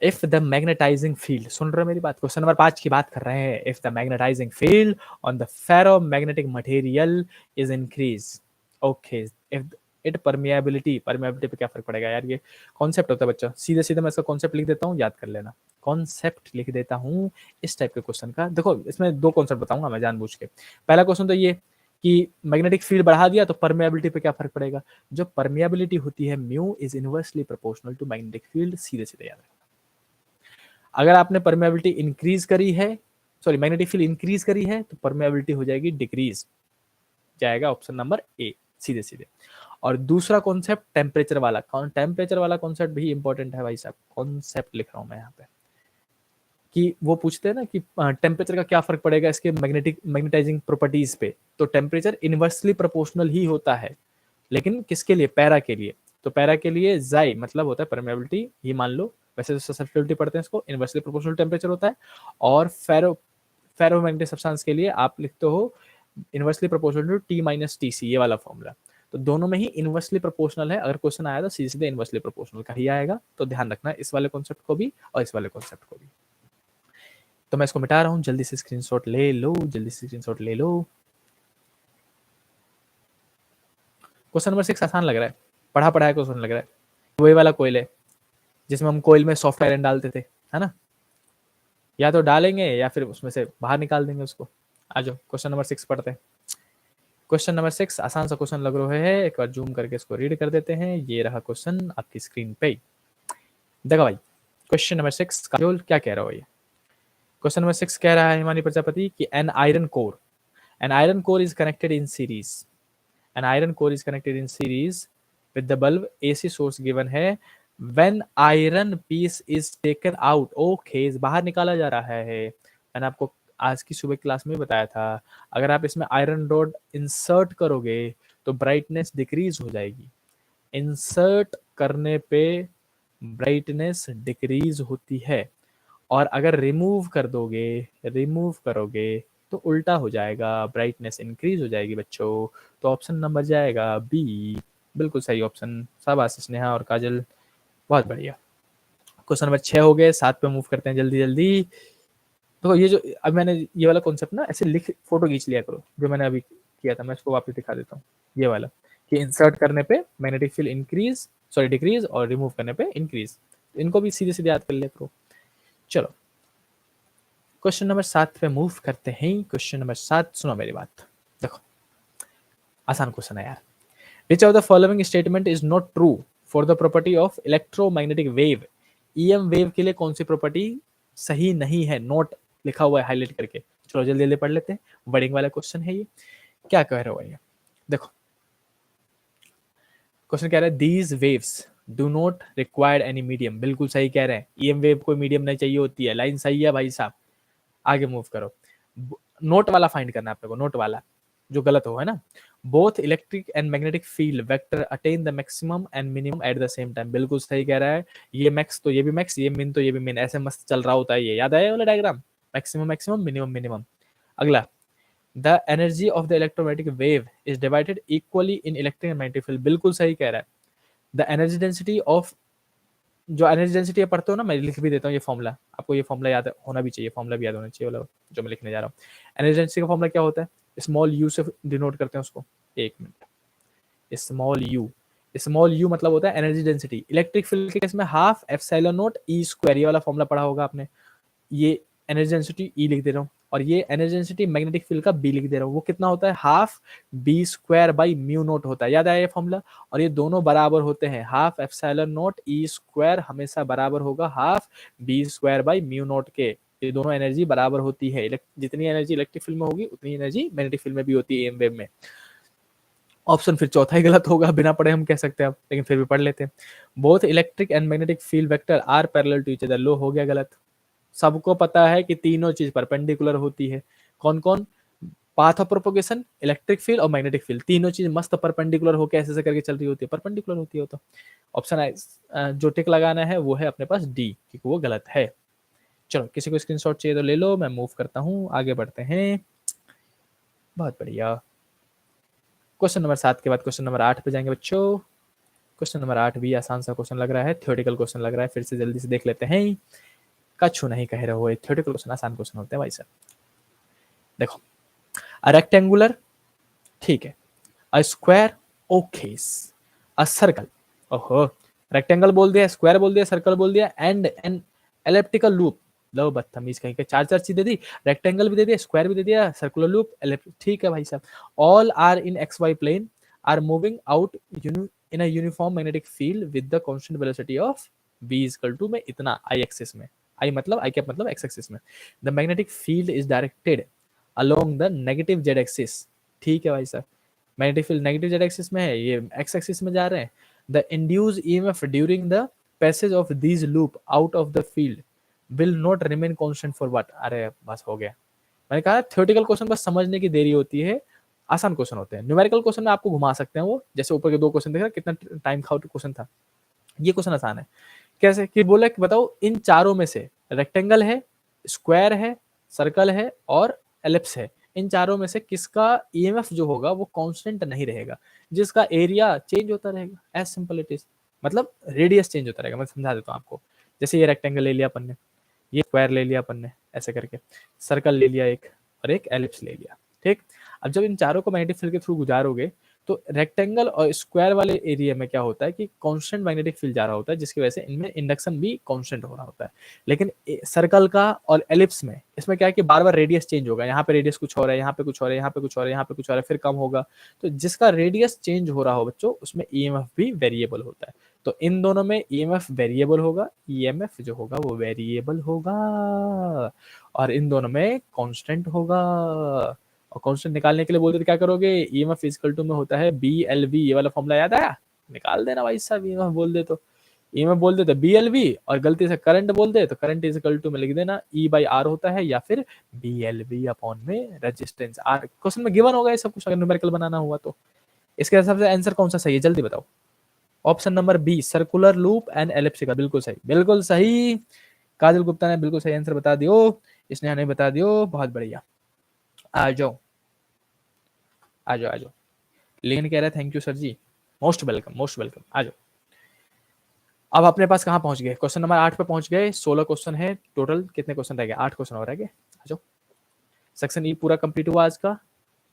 इफ द मैग्नेटाइजिंग फील्ड, सुन रहे हो मेरी बात, क्वेश्चन नंबर 5 की बात कर रहे हैं। If the magnetising field on the ferromagnetic material is increase, okay, if it permeability, permeability पे क्या फर्क पड़ेगा यार, ये कॉन्सेप्ट होता है बच्चा। सीधे सीधे मैं इसका कॉन्सेप्ट लिख देता हूँ, याद कर लेना। कॉन्सेप्ट लिख देता हूँ इस टाइप के क्वेश्चन का। देखो इसमें 2 कॉन्सेप्ट बताऊंगा मैं जानबूझ के। पहला क्वेश्चन तो ये कि मैग्नेटिक फील्ड बढ़ा दिया तो परमिएबिलिटी पे क्या फर्क पड़ेगा। जो परमिएबिलिटी होती है mu is inversely proportional to magnetic field, सीधे सीधे याद रखना। अगर आपने परमेबिलिटी इंक्रीज करी है, सॉरी मैग्नेटिक फील्ड इंक्रीज करी है, तो परमेबिलिटी हो जाएगी डिक्रीज, जाएगा ऑप्शन नंबर ए सीधे सीधे। और दूसरा कॉन्सेप्ट टेम्परेचर वाला, टेम्परेचर वाला कॉन्सेप्ट भी इंपॉर्टेंट है भाई साहब, कॉन्सेप्ट लिख रहा हूं मैं यहाँ पे, कि वो पूछते हैं ना कि टेम्परेचर का क्या फर्क पड़ेगा इसके मैग्नेटाइजिंग प्रॉपर्टीज पे। तो टेम्परेचर इनवर्सली प्रोपोर्शनल ही होता है, लेकिन किसके लिए, पैरा के लिए। तो पैरा के लिए जाई मतलब होता है परमेबिलिटी, ये मान लो। वैसे तो सब्स्टिट्यूटिव पढ़ते हैं इसको, इनवर्सली प्रोपोर्शनल टेम्परेचर होता है। और फेरोमैग्नेटिक सब्सटेंस के लिए आप लिखते हो inversely proportional to T minus T C, ये वाला फॉर्मूला। तो दोनों में ही इनवर्सली प्रोपोर्शनल है। अगर क्वेश्चन आया तो सीधे सीधे इनवर्सली प्रोपोर्शनल का ही आएगा, तो ध्यान रखना इस वाले कॉन्सेप्ट को भी और इस वाले कॉन्सेप्ट को भी। तो मैं इसको मिटा रहा हूं, जल्दी से स्क्रीनशॉट ले लो, जल्दी से स्क्रीनशॉट ले लो। क्वेश्चन नंबर 6 आसान लग रहा है, पढ़ा पढ़ाया क्वेश्चन लग रहा है। वही वाला कोयल है जिसमें हम कोयल में सॉफ्ट आयरन डालते थे, है ना। या तो डालेंगे या फिर उसमें से बाहर निकाल देंगे उसको। आ जाओ क्वेश्चन नंबर 6 पढ़ते हैं। क्वेश्चन नंबर 6 आसान सा क्वेश्चन लग रहा है, एक बार जूम करके इसको रीड कर देते हैं। ये रहा क्वेश्चन आपकी स्क्रीन पे, देखो भाई। क्वेश्चन नंबर 6 काजोल क्या कह रहा हो, ये क्वेश्चन नंबर 6 कह रहा है हिमानी प्रजापति कि an iron core is connected in series, an iron core is connected in series with the bulb AC source given है, when iron piece is taken out, okay, बाहर निकाला जा रहा है। मैंने आपको आज की सुबह क्लास में बताया था, अगर आप इसमें आयरन रॉड इंसर्ट करोगे तो ब्राइटनेस डिक्रीज हो जाएगी। इंसर्ट करने पे ब्राइटनेस डिक्रीज होती है, और अगर रिमूव करोगे तो उल्टा हो जाएगा, ब्राइटनेस इंक्रीज हो जाएगी बच्चों। तो ऑप्शन नंबर जाएगा बी, बिल्कुल सही ऑप्शन। शाबाश स्नेहा और काजल, बहुत बढ़िया। क्वेश्चन नंबर 6 हो गए, 7 पे मूव करते हैं जल्दी जल्दी। तो ये जो अब मैंने ये वाला कॉन्सेप्ट ना ऐसे लिख फोटो खींच लिया करो, जो मैंने अभी किया था, मैं इसको वापस दिखा देता हूँ। ये वाला कि इंसर्ट करने पे magnetic field increase, sorry decrease, और रिमूव करने पे इंक्रीज। इनको भी सीधे सीधे याद कर लिया करो। चलो क्वेश्चन नंबर 7 पे मूव करते हैं। क्वेश्चन नंबर 7 सुनो मेरी बात, देखो आसान क्वेश्चन है यार। Which of the following statement is not true for the property of electromagnetic wave EM wave के लिए कौन सी प्रॉपर्टी सही नहीं है, नोट लिखा हुआ है हाईलाइट करके। चलो जल्दी जल्दी पढ़ लेते हैं, वर्डिंग वाला क्वेश्चन है ये। क्या कह रहे हो ये देखो, क्वेश्चन कह रहा है these waves do not required any medium, बिल्कुल सही कह रहे हैं, ईएम वेव को मीडियम नहीं चाहिए होती है, लाइन सही है भाई साहब। आगे मूव करो, नोट वाला फाइंड करना है अपने को, नोट वाला जो गलत हो, है ना। Both electric and magnetic field vector attain the maximum and minimum at the same time, बिल्कुल सही कह रहा है। ये मैक्स तो ये भी मैक्स, ये मिन तो ये भी मिन, ऐसे मस्त चल रहा होता है ये, याद आया वाला diagram, maximum maximum minimum minimum. अगला, the energy of the electromagnetic wave is divided equally in electric and magnetic field, बिल्कुल सही कह रहा है। द एनर्जी डेंसिटी ऑफ, जो एनर्जी डेंसिटी आप पढ़ते हो ना, मैं लिख भी देता हूँ ये फॉर्मूला, आपको ये फॉर्मूला याद होना भी चाहिए, फॉर्मूला भी याद होना चाहिए वाला जो मैं लिखने जा रहा हूँ। एनर्जी डेंसिटी का फॉर्मूला क्या होता है, स्मॉल यू से डिनोट करते हैं उसको, एक मिनट, स्मॉल यू मतलब होता है एनर्जी डेंसिटी। इलेक्ट्रिक फील्ड के केस में half epsilon not E square, ये वाला फॉर्मूला पढ़ा होगा आपने। ये एनर्जी डेंसिटी ई लिख दे रहा हूँ, और ये एनर्जी डेंसिटी मैग्नेटिक फील्ड का बी लिख दे रहा हूँ। वो कितना होता है, half B square by mu naught होता है, याद आया ये फॉर्मूला। और ये दोनों बराबर होते हैं, half epsilon naught E square हमेशा बराबर होगा half B square by mu naught के। ये दोनों एनर्जी बराबर होती है, जितनी एनर्जी इलेक्ट्रिक फील्ड में होगी उतनी एनर्जी मैग्नेटिक फील्ड में भी होती है, एम वेव में। ऑप्शन फिर चौथा ही गलत होगा, बिना पढ़े हम कह सकते हैं अब, लेकिन फिर भी पढ़ लेते हैं। Both electric and magnetic field vector are parallel to each other, लो हो गया गलत। सबको पता है कि तीनों चीज परपेंडिकुलर होती है, कौन कौन, path of propagation, electric field और मैग्नेटिक फील्ड, तीनों चीज मस्त परपेंडिकुलर होकर ऐसे करके चल रही होती है, परपेंडिकुलर होती है। तो ऑप्शन जो टिक लगाना है वो है अपने पास डी, क्योंकि वो गलत है। चलो किसी को स्क्रीनशॉट चाहिए तो ले लो, मैं मूव करता हूँ, आगे बढ़ते हैं। बहुत बढ़िया, क्वेश्चन नंबर 7 के बाद क्वेश्चन नंबर 8 पे जाएंगे बच्चों। क्वेश्चन नंबर 8 भी आसान सा क्वेश्चन लग रहा है, थ्योरेटिकल क्वेश्चन लग रहा है, फिर से जल्दी से देख लेते हैं। कछु नहीं कह रहे हो, थ्योरेटिकल क्वेश्चन आसान क्वेश्चन होते हैं भाई साहब। देखो, अ रेक्टेंगुलर, ठीक है, a square, okay, a circle, ओहो, रेक्टेंगल बोल दिया, स्क्वायर बोल दिया, सर्कल बोल दिया, एंड एन एलिप्टिकल लूप, लो बदतमीज कहीं के, चार चार चीज दे दी, रेक्टेंगल भी दे दिया, स्क्वायर भी दे दिया, सर्कुलर लूप, ठीक है भाई साहब। All are in X Y plane, are moving out in a uniform magnetic field with the constant velocity of v equal to में इतना, आई एक्सिस में, आई मतलब आई कैप मतलब एक्स एक्सिस में। The magnetic field is directed along the negative Z axis, ठीक है भाई साहब, magnetic field negative Z axis में है, ये एक्स एक्सिस में जा रहे हैं। The induced EMF during the passage of this loop out of the field will not remain constant for what, अरे बस हो गया। मैंने कहा थ्योरेटिकल क्वेश्चन बस समझने की देरी होती है, आसान क्वेश्चन होते हैं। न्यूमेरिकल क्वेश्चन में आपको घुमा सकते हैं वो, जैसे ऊपर के दो क्वेश्चन देखा कितना टाइम खाउट क्वेश्चन था, ये क्वेश्चन आसान है। कैसे कि बोला कि बताओ इन चारों में से, रेक्टेंगल है, स्क्वायर है, सर्कल है और एलिप्स है, इन चारों में से किसका ईएमएफ जो होगा वो कांस्टेंट नहीं रहेगा, जिसका एरिया चेंज होता रहेगा, एज सिंपल इट इज, मतलब रेडियस चेंज होता रहेगा। मैं समझा देता हूँ आपको, जैसे ये रेक्टेंगल ले लिया अपन ने, ये स्क्वायर ले लिया अपन ने, ऐसे करके सर्कल ले लिया एक, और एक एलिप्स ले लिया, ठीक। अब जब इन चारों को मैग्नेटिक फील्ड के थ्रू गुजारोगे तो रेक्टेंगल और स्क्वायर वाले एरिया में क्या होता है कि कांस्टेंट मैग्नेटिक फील्ड जा रहा होता है, जिसकी वजह से इनमें इंडक्शन भी कांस्टेंट हो रहा होता है। लेकिन सर्कल का और एलिप्स में, इसमें क्या है कि बार बार रेडियस चेंज होगा, यहाँ पे रेडियस कुछ हो रहा है, यहाँ पे कुछ हो रहा है, यहाँ पे कुछ हो रहा है, यहाँ पे कुछ हो रहा है, फिर कम होगा। तो जिसका रेडियस चेंज हो रहा हो बच्चों, उसमें ईएमएफ भी वेरिएबल होता है। तो इन दोनों में ईएमएफ वेरिएबल होगा, ईएमएफ जो होगा वो वेरिएबल होगा, और इन दोनों में कांस्टेंट होगा। और कांस्टेंट निकालने के लिए बोलते तो क्या करोगे, ईएमएफ इक्वल टू में होता है बीएलवी, ये वाला फॉर्मूला याद आया, निकाल देना भाई साहब। ईएमएफ बोल दे तो ईएमएफ बोल दे तो बीएलवी, और गलती से करंट बोल दे तो करंट इज इक्वल टू में लिख देना ई बाई आर होता है, या फिर बीएलवी अपॉन में रेजिस्टेंस आर। क्वेश्चन में गिवन होगा ये सब कुछ, अगर न्यूमेरिकल बनाना हुआ तो। इसके हिसाब से आंसर कौन सा सही है जल्दी बताओ। Option number B, circular loop and elliptical, बिल्कुल सही, बिल्कुल सही। काजल गुप्ता ने बिल्कुल सही आंसर बता दियो, इसने नहीं बता दियो, बहुत बढ़िया। आ जाओ आ जाओ आ जाओ, लेकिन कह रहा है thank you sir ji, most welcome most welcome, आ जाओ। अब अपने पास कहाँ पहुंच गए, क्वेश्चन नंबर 8 पे पहुंच गए। 16 क्वेश्चन है टोटल, कितने क्वेश्चन रह गए, 8 क्वेश्चन और रह गए। आ जाओ, सेक्शन ई पूरा कंप्लीट हुआ आज का,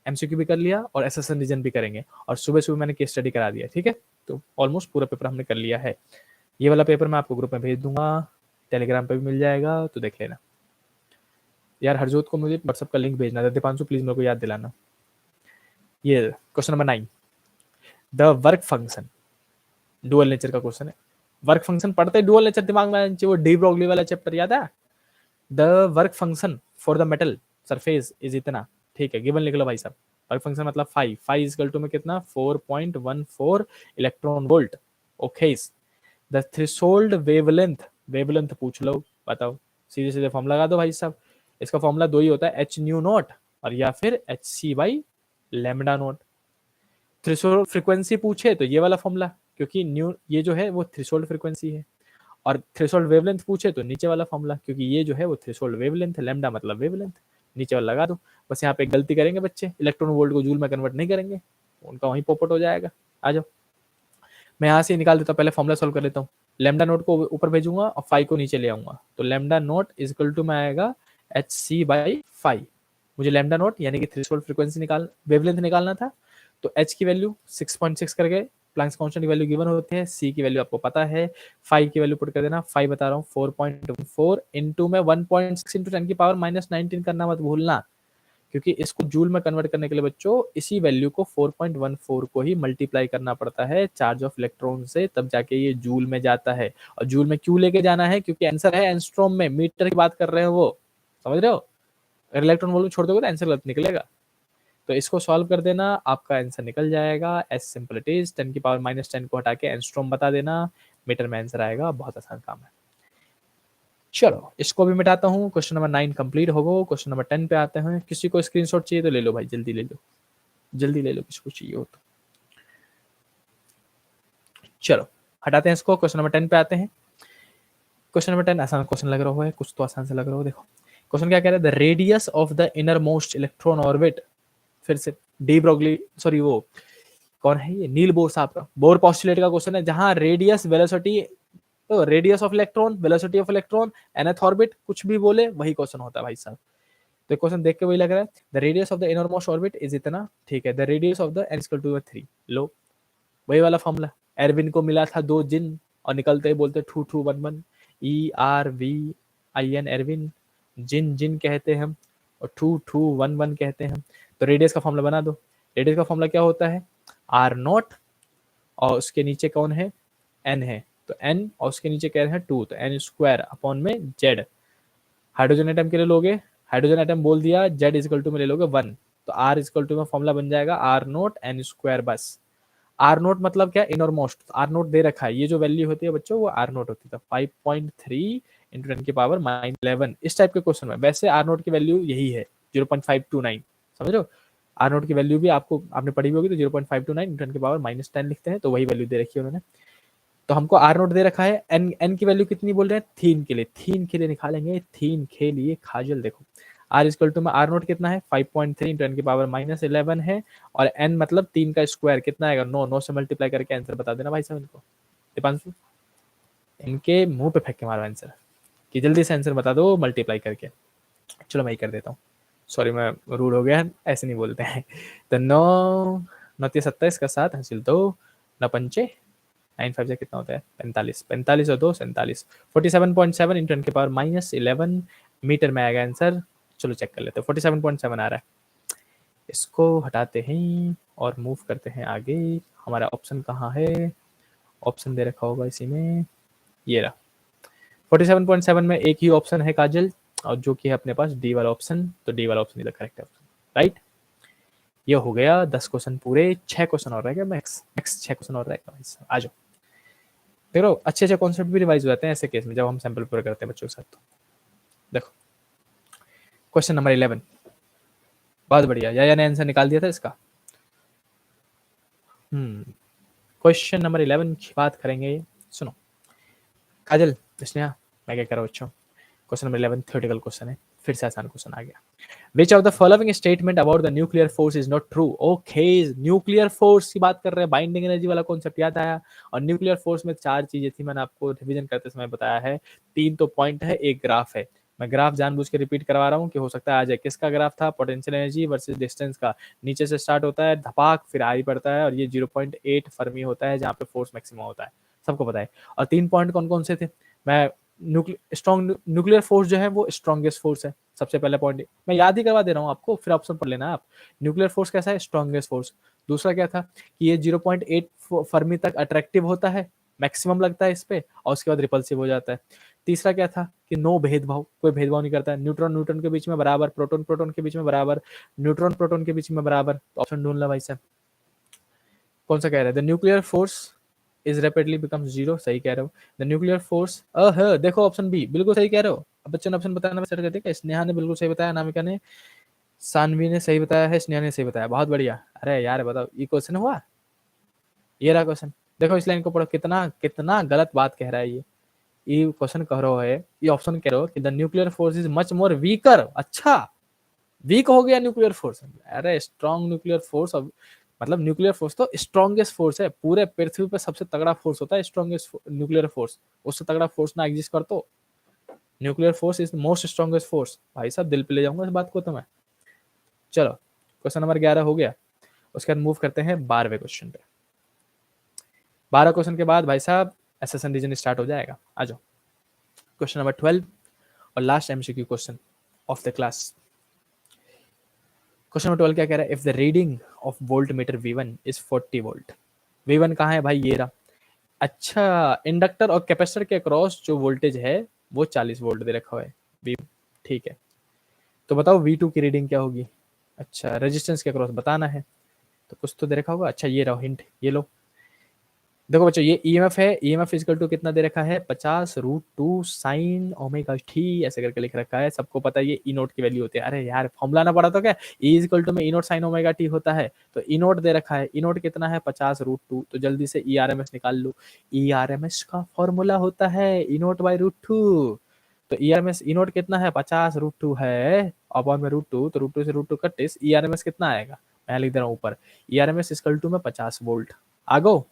एमसीक्यू भी कर लिया और एसएसएन रीजन भी करेंगे, और सुबह सुबह मैंने केस स्टडी करा दिया, ठीक है। तो ऑलमोस्ट पूरा पेपर हमने कर लिया है। ये वाला पेपर मैं आपको ग्रुप में भेज दूंगा, टेलीग्राम पे भी मिल जाएगा, तो देख लेना यार। हरजोत को मुझे व्हाट्सएप का लिंक भेजना था, दीपांशु प्लीज मेरे को याद दिलाना। ये question number 9, the work function, dual nature का क्वेश्चन है। वर्क फंक्शन पढ़ते डुअल नेचर दिमाग में आना चाहिए, वो डी ब्रोगली वाला चैप्टर याद है। The work function for the metal surface is इतना, ठीक है, गिवन लिख लो भाई साहब। वर्क फंक्शन मतलब फाइव, फाइव इज टू में कितना 4.14 electron volt. Okay, the threshold wavelength, wavelength पूछ लो, बताओ, सीधे सीधे फॉर्म लगा दो भाई साहब। इसका फॉर्मूला दो ही होता है, एच न्यू नॉट और या फिर H C by lambda naught. Threshold frequency पूछे तो ये वाला फॉर्मूला, क्योंकि न्यू ये जो है वो थ्रेशोल्ड फ्रीक्वेंसी है, और थ्रेशोल्ड वेवलेंथ पूछे तो नीचे वाला फॉर्मूला, क्योंकि ये जो है वो थ्रेशोल्ड वेवलेंथ है, लैम्डा मतलब वेवलेंथ, नीचे वाला लगा दो। बस यहाँ पे गलती करेंगे बच्चे, इलेक्ट्रॉन वोल्ट को जूल में कन्वर्ट नहीं करेंगे, उनका वहीं पोपट हो जाएगा। आ जाओ, मैं यहाँ से निकाल देता हूँ, पहले फॉर्मूला सॉल्व कर लेता हूँ। लैम्डा नोट को ऊपर भेजूंगा और फाइव को नीचे ले आऊंगा, तो lambda naught is equal to में आएगा एच सी बाई फाइव। मुझे लैम्डा नोट यानी कि थ्रेशोल्ड फ्रीक्वेंसी वेवलेंथ निकालना था, तो एच की वैल्यू 6.6 करके प्लैंक्स कांस्टेंट की वैल्यू गिवन होती है, सी की वैल्यू आपको पता है, फाइव की वैल्यू पुट कर देना, फाइव बता रहा हूँ 4.4 इंटू में 1.6 इंटू 10 की पावर -19 करना मत भूलना, क्योंकि इसको जूल में कन्वर्ट करने के लिए बच्चों इसी वैल्यू को 4.14 को ही मल्टीप्लाई करना पड़ता है चार्ज ऑफ इलेक्ट्रॉन से, तब जाके ये जूल में जाता है। और जूल में क्यों लेके जाना है, क्योंकि आंसर है एंस्ट्रॉम में, मीटर की बात कर रहे हैं वो, समझ रहे हो। अगर इलेक्ट्रॉन वॉल्यूम छोड़ दोगे तो आंसर गलत निकलेगा, तो इसको सॉल्व कर देना, आपका आंसर निकल जाएगा। एस सिंपल इट इज, 10 की पावर -10 को हटा के एंस्ट्रॉम बता देना, मीटर में आंसर आएगा। बहुत आसान काम है। चलो इसको भी मिटाता हूँ, क्वेश्चन नंबर 9 कंप्लीट हो गो। क्वेश्चन नंबर 10 पे आते हैं। किसी को स्क्रीनशॉट चाहिए तो ले लो भाई, जल्दी ले लो, जल्दी ले लो, किसको चाहिए हो तो। चलो हटाते हैं इसको, क्वेश्चन नंबर 10 पे आते हैं। क्वेश्चन नंबर 10 आसान क्वेश्चन लग रहा है, कुछ तो आसान से लग रहा हो। देखो क्वेश्चन क्या कह रहा है, the radius of the inner most electron orbit, फिर से डी ब्रोगली, सॉरी वो कौन है ये, नील बोर साहब का बोर पोस्टुलेट का क्वेश्चन है, जहां रेडियस वेलोसिटी, तो radius of electron, velocity of electron, nth orbit, कुछ भी बोले वही क्वेश्चन होता है भाई साहब। तो क्वेश्चन देख के वही लग रहा है, the radius of the innermost orbit is इतना, ठीक है, the radius of the n equal to 3, लो वही वाला फॉर्मूला। एरविन को मिला था 2 जिन और निकलते ही बोलते 2211, ERVIN एरविन, जिन जिन कहते हैं हम और 2211 कहते हैं। तो रेडियस का फॉर्मूला बना दो। रेडियस का फॉर्मूला क्या होता है, आर नॉट और उसके नीचे कौन है, n है, तो n और उसके नीचे कह रहे हैं 2, तो n स्क्वायर अपॉन में z। हाइड्रोजन एटम के लिए लोगे, हाइड्रोजन एटम बोल दिया, z इक्वल टू में ले लोगे 1, तो r इक्वल टू में फॉर्मूला बन जाएगा आर नोट n स्क्वायर। बस आर नोट मतलब क्या, इनर मोस्ट, आर नोट दे रखा है, ये जो वैल्यू होती है बच्चों वो आर नोट होती है, 5.3 इंटू 10 की पावर -11। इस टाइप के क्वेश्चन में वैसे आर नोट की वैल्यू यही है 0.529, समझ रहे हो। आर नोट की वैल्यू भी आपको आपने पढ़ी होगी, तो 0.529 इंटू 10 की पावर -10 लिखते हैं, तो वही वैल्यू दे रखी है उन्होंने। तो हमको आर नोट दे रखा है, एन एन की वैल्यू कितनी बोल रहे हैं, थीन के लिए, थीन के लिए निकालेंगे, थीन के लिए खाजल। देखो आर इक्वल टू में आर नोट कितना है 5.3 इंटू 10 की पावर -11 है, और एन मतलब 3 का स्क्वायर कितना आएगा 9, 9 से मल्टीप्लाई करके आंसर बता देना भाई साहब इनको। दीपांशु इनके मुंह पे फेंक के मारो आंसर, कि जल्दी से आंसर बता दो मल्टीप्लाई करके। चलो मैं ही कर देता हूँ, सॉरी मैं रूड हो गया, ऐसे नहीं बोलते हैं। तो 9 9 27 का 7 हासिल, तो 9 पंचे 9 5 से कितना होता है 45, 45 और 2 47, 47.7 इंटू 10 की पावर -11 मीटर में आएगा आंसर। चलो चेक कर लेते हैं, 47.7 आ रहा है। इसको हटाते हैं और मूव करते हैं आगे। हमारा ऑप्शन कहाँ है, ऑप्शन दे रखा होगा इसी में, ये रहा 47.7 में एक ही ऑप्शन है काजल, और जो कि है अपने पास डी वाला ऑप्शन, तो डी वाला ऑप्शन इधर करेक्ट है, राइट। ये हो गया 10 क्वेश्चन पूरे, 6 क्वेश्चन और रहेगा मैक्स, 6 क्वेश्चन और रहेगा भाई साहब। आ जाओ, देखो अच्छे अच्छे कॉन्सेप्ट भी रिवाइज हो जाते हैं ऐसे केस में जब हम सैंपल पूरा करते हैं बच्चों के साथ। तो देखो क्वेश्चन नंबर 11, बहुत बढ़िया, या ने आंसर निकाल दिया था इसका। क्वेश्चन नंबर 11 की बात करेंगे, सुनो काजल स्नेहा, मैं क्या कर रहा हूँ बच्चों। क्वेश्चन नंबर 11 थ्योरेटिकल क्वेश्चन है, फिर से आसान क्वेश्चन आ गया। Which of the following statement about the nuclear force is not true? Okay, nuclear force की बात कर रहे हैं, बाइंडिंग एनर्जी वाला कॉन्सेप्ट याद आया। और न्यूक्लियर फोर्स में 4 चीजें थी, मैंने आपको रिवीजन करते समय बताया है। 3 तो पॉइंट है, एक ग्राफ है। मैं ग्राफ जानबूझ के रिपीट करवा रहा हूँ कि हो सकता है आ जाए। किसका ग्राफ था, पोटेंशियल एनर्जी वर्सेस डिस्टेंस का। नीचे से स्टार्ट होता है धपाक, फिर आई पड़ता है, और ये 0.8 फर्मी होता है जहाँ पे फोर्स मैक्सिमम होता है, सबको पता है। और 3 पॉइंट कौन कौन से थे, मैं स्ट्रॉन्ग न्यूक्लियर फोर्स जो है वो स्ट्रॉन्गेस्ट फोर्स है, सबसे पहला पॉइंट मैं याद ही करवा दे रहा हूँ आपको, फिर ऑप्शन पढ़ लेना आप। न्यूक्लियर फोर्स कैसा है, स्ट्रॉन्गेस्ट फोर्स। दूसरा क्या था कि ये 0.8 फर्मी तक अट्रैक्टिव होता है, मैक्सिमम लगता है इस पे और उसके बाद रिपल्सिव हो जाता है। तीसरा क्या था कि नो भेदभाव, कोई भेदभाव नहीं करता है, न्यूट्रॉन न्यूट्रॉन के बीच में बराबर, प्रोटॉन प्रोटॉन के बीच में बराबर, न्यूट्रॉन प्रोटॉन के बीच में बराबर। तो ऑप्शन ढूंढ लो भाई साहब, कौन सा कह रहे हैं? The nuclear force is rapidly becomes zero, सही कह रहे हो। द न्यूक्लियर फोर्स देखो ऑप्शन बी, बिल्कुल सही कह रहे हो। अब बच्चों ने ऑप्शन बताना स्टार्ट कर दिया। स्नेहा ने बिल्कुल सही बताया, अनामिका ने, सानवी ने सही बताया है, स्नेहा ने सही बताया, बहुत बढ़िया। अरे यार बताओ, ये क्वेश्चन हुआ, ये रहा क्वेश्चन। देखो इस लाइन को पढ़ो, कितना कितना गलत बात कह रहा है ये क्वेश्चन कह रहा है, ये ऑप्शन कह रहा हो कि the nuclear force is much more weaker. अच्छा, वीक हो गया न्यूक्लियर फोर्स? अरे स्ट्रॉन्ग न्यूक्लियर फोर्स, मतलब न्यूक्लियर फोर्स तो स्ट्रॉन्गेस्ट फोर्स है पूरे पृथ्वी पे, सबसे तगड़ा फोर्स होता है स्ट्रॉन्गेस्ट न्यूक्लियर फोर्स। उससे तगड़ा फोर्स ना एग्जिस्ट कर तो nuclear force is most strongest force. भाई साहब दिल पे ले जाऊंगा इस बात को तो मैं। चलो क्वेश्चन नंबर 11 हो गया, उसके बाद मूव करते हैं 12वें क्वेश्चन पे। 12 क्वेश्चन के बाद भाई साहब एसेसन रीजन स्टार्ट हो जाएगा। आ जाओ क्वेश्चन नंबर 12 और last MCQ question of the class. Question number 12 क्या कह रहा है? If the reading of volt meter V1 is 40 volt. V1 कहाँ है भाई? ये रहा। अच्छा, इंडक्टर और कैपेसिटर के अक्रॉस जो वोल्टेज है वो 40 वोल्ट दे रखा है V, ठीक है। तो बताओ V2 की रीडिंग क्या होगी? अच्छा, रेजिस्टेंस के अक्रॉस बताना है, तो कुछ तो दे रखा होगा। अच्छा ये रहो हिंट, ये लो। देखो बच्चों ये ईएमएफ है, ईएमएफ इक्वल टू कितना दे रखा है? 50√2 साइन ओमेगा टी, ऐसे करके लिख रखा है। सबको पता है ये ई नोट की वैल्यू होती है। अरे यार फॉर्मूला ना पड़ा तो क्या, ई इक्वल टू में ई नोट साइन ओमेगा टी होता है। तो ई नोट दे रखा है, ई नोट कितना है? 50√2। तो जल्दी से ई आर एम एस निकाल लो। ई आर एम एस का फॉर्मूला होता है ई नोट बाई √2। तो E R M S E naught कितना है? 50√2 है अपॉन में √2, तो √2 से √2 कट्टिस, ई आर एम एस कितना आएगा? मैं लिख दे रहा हूँ ऊपर, E R M S equal to में 50 वोल्ट। आगो,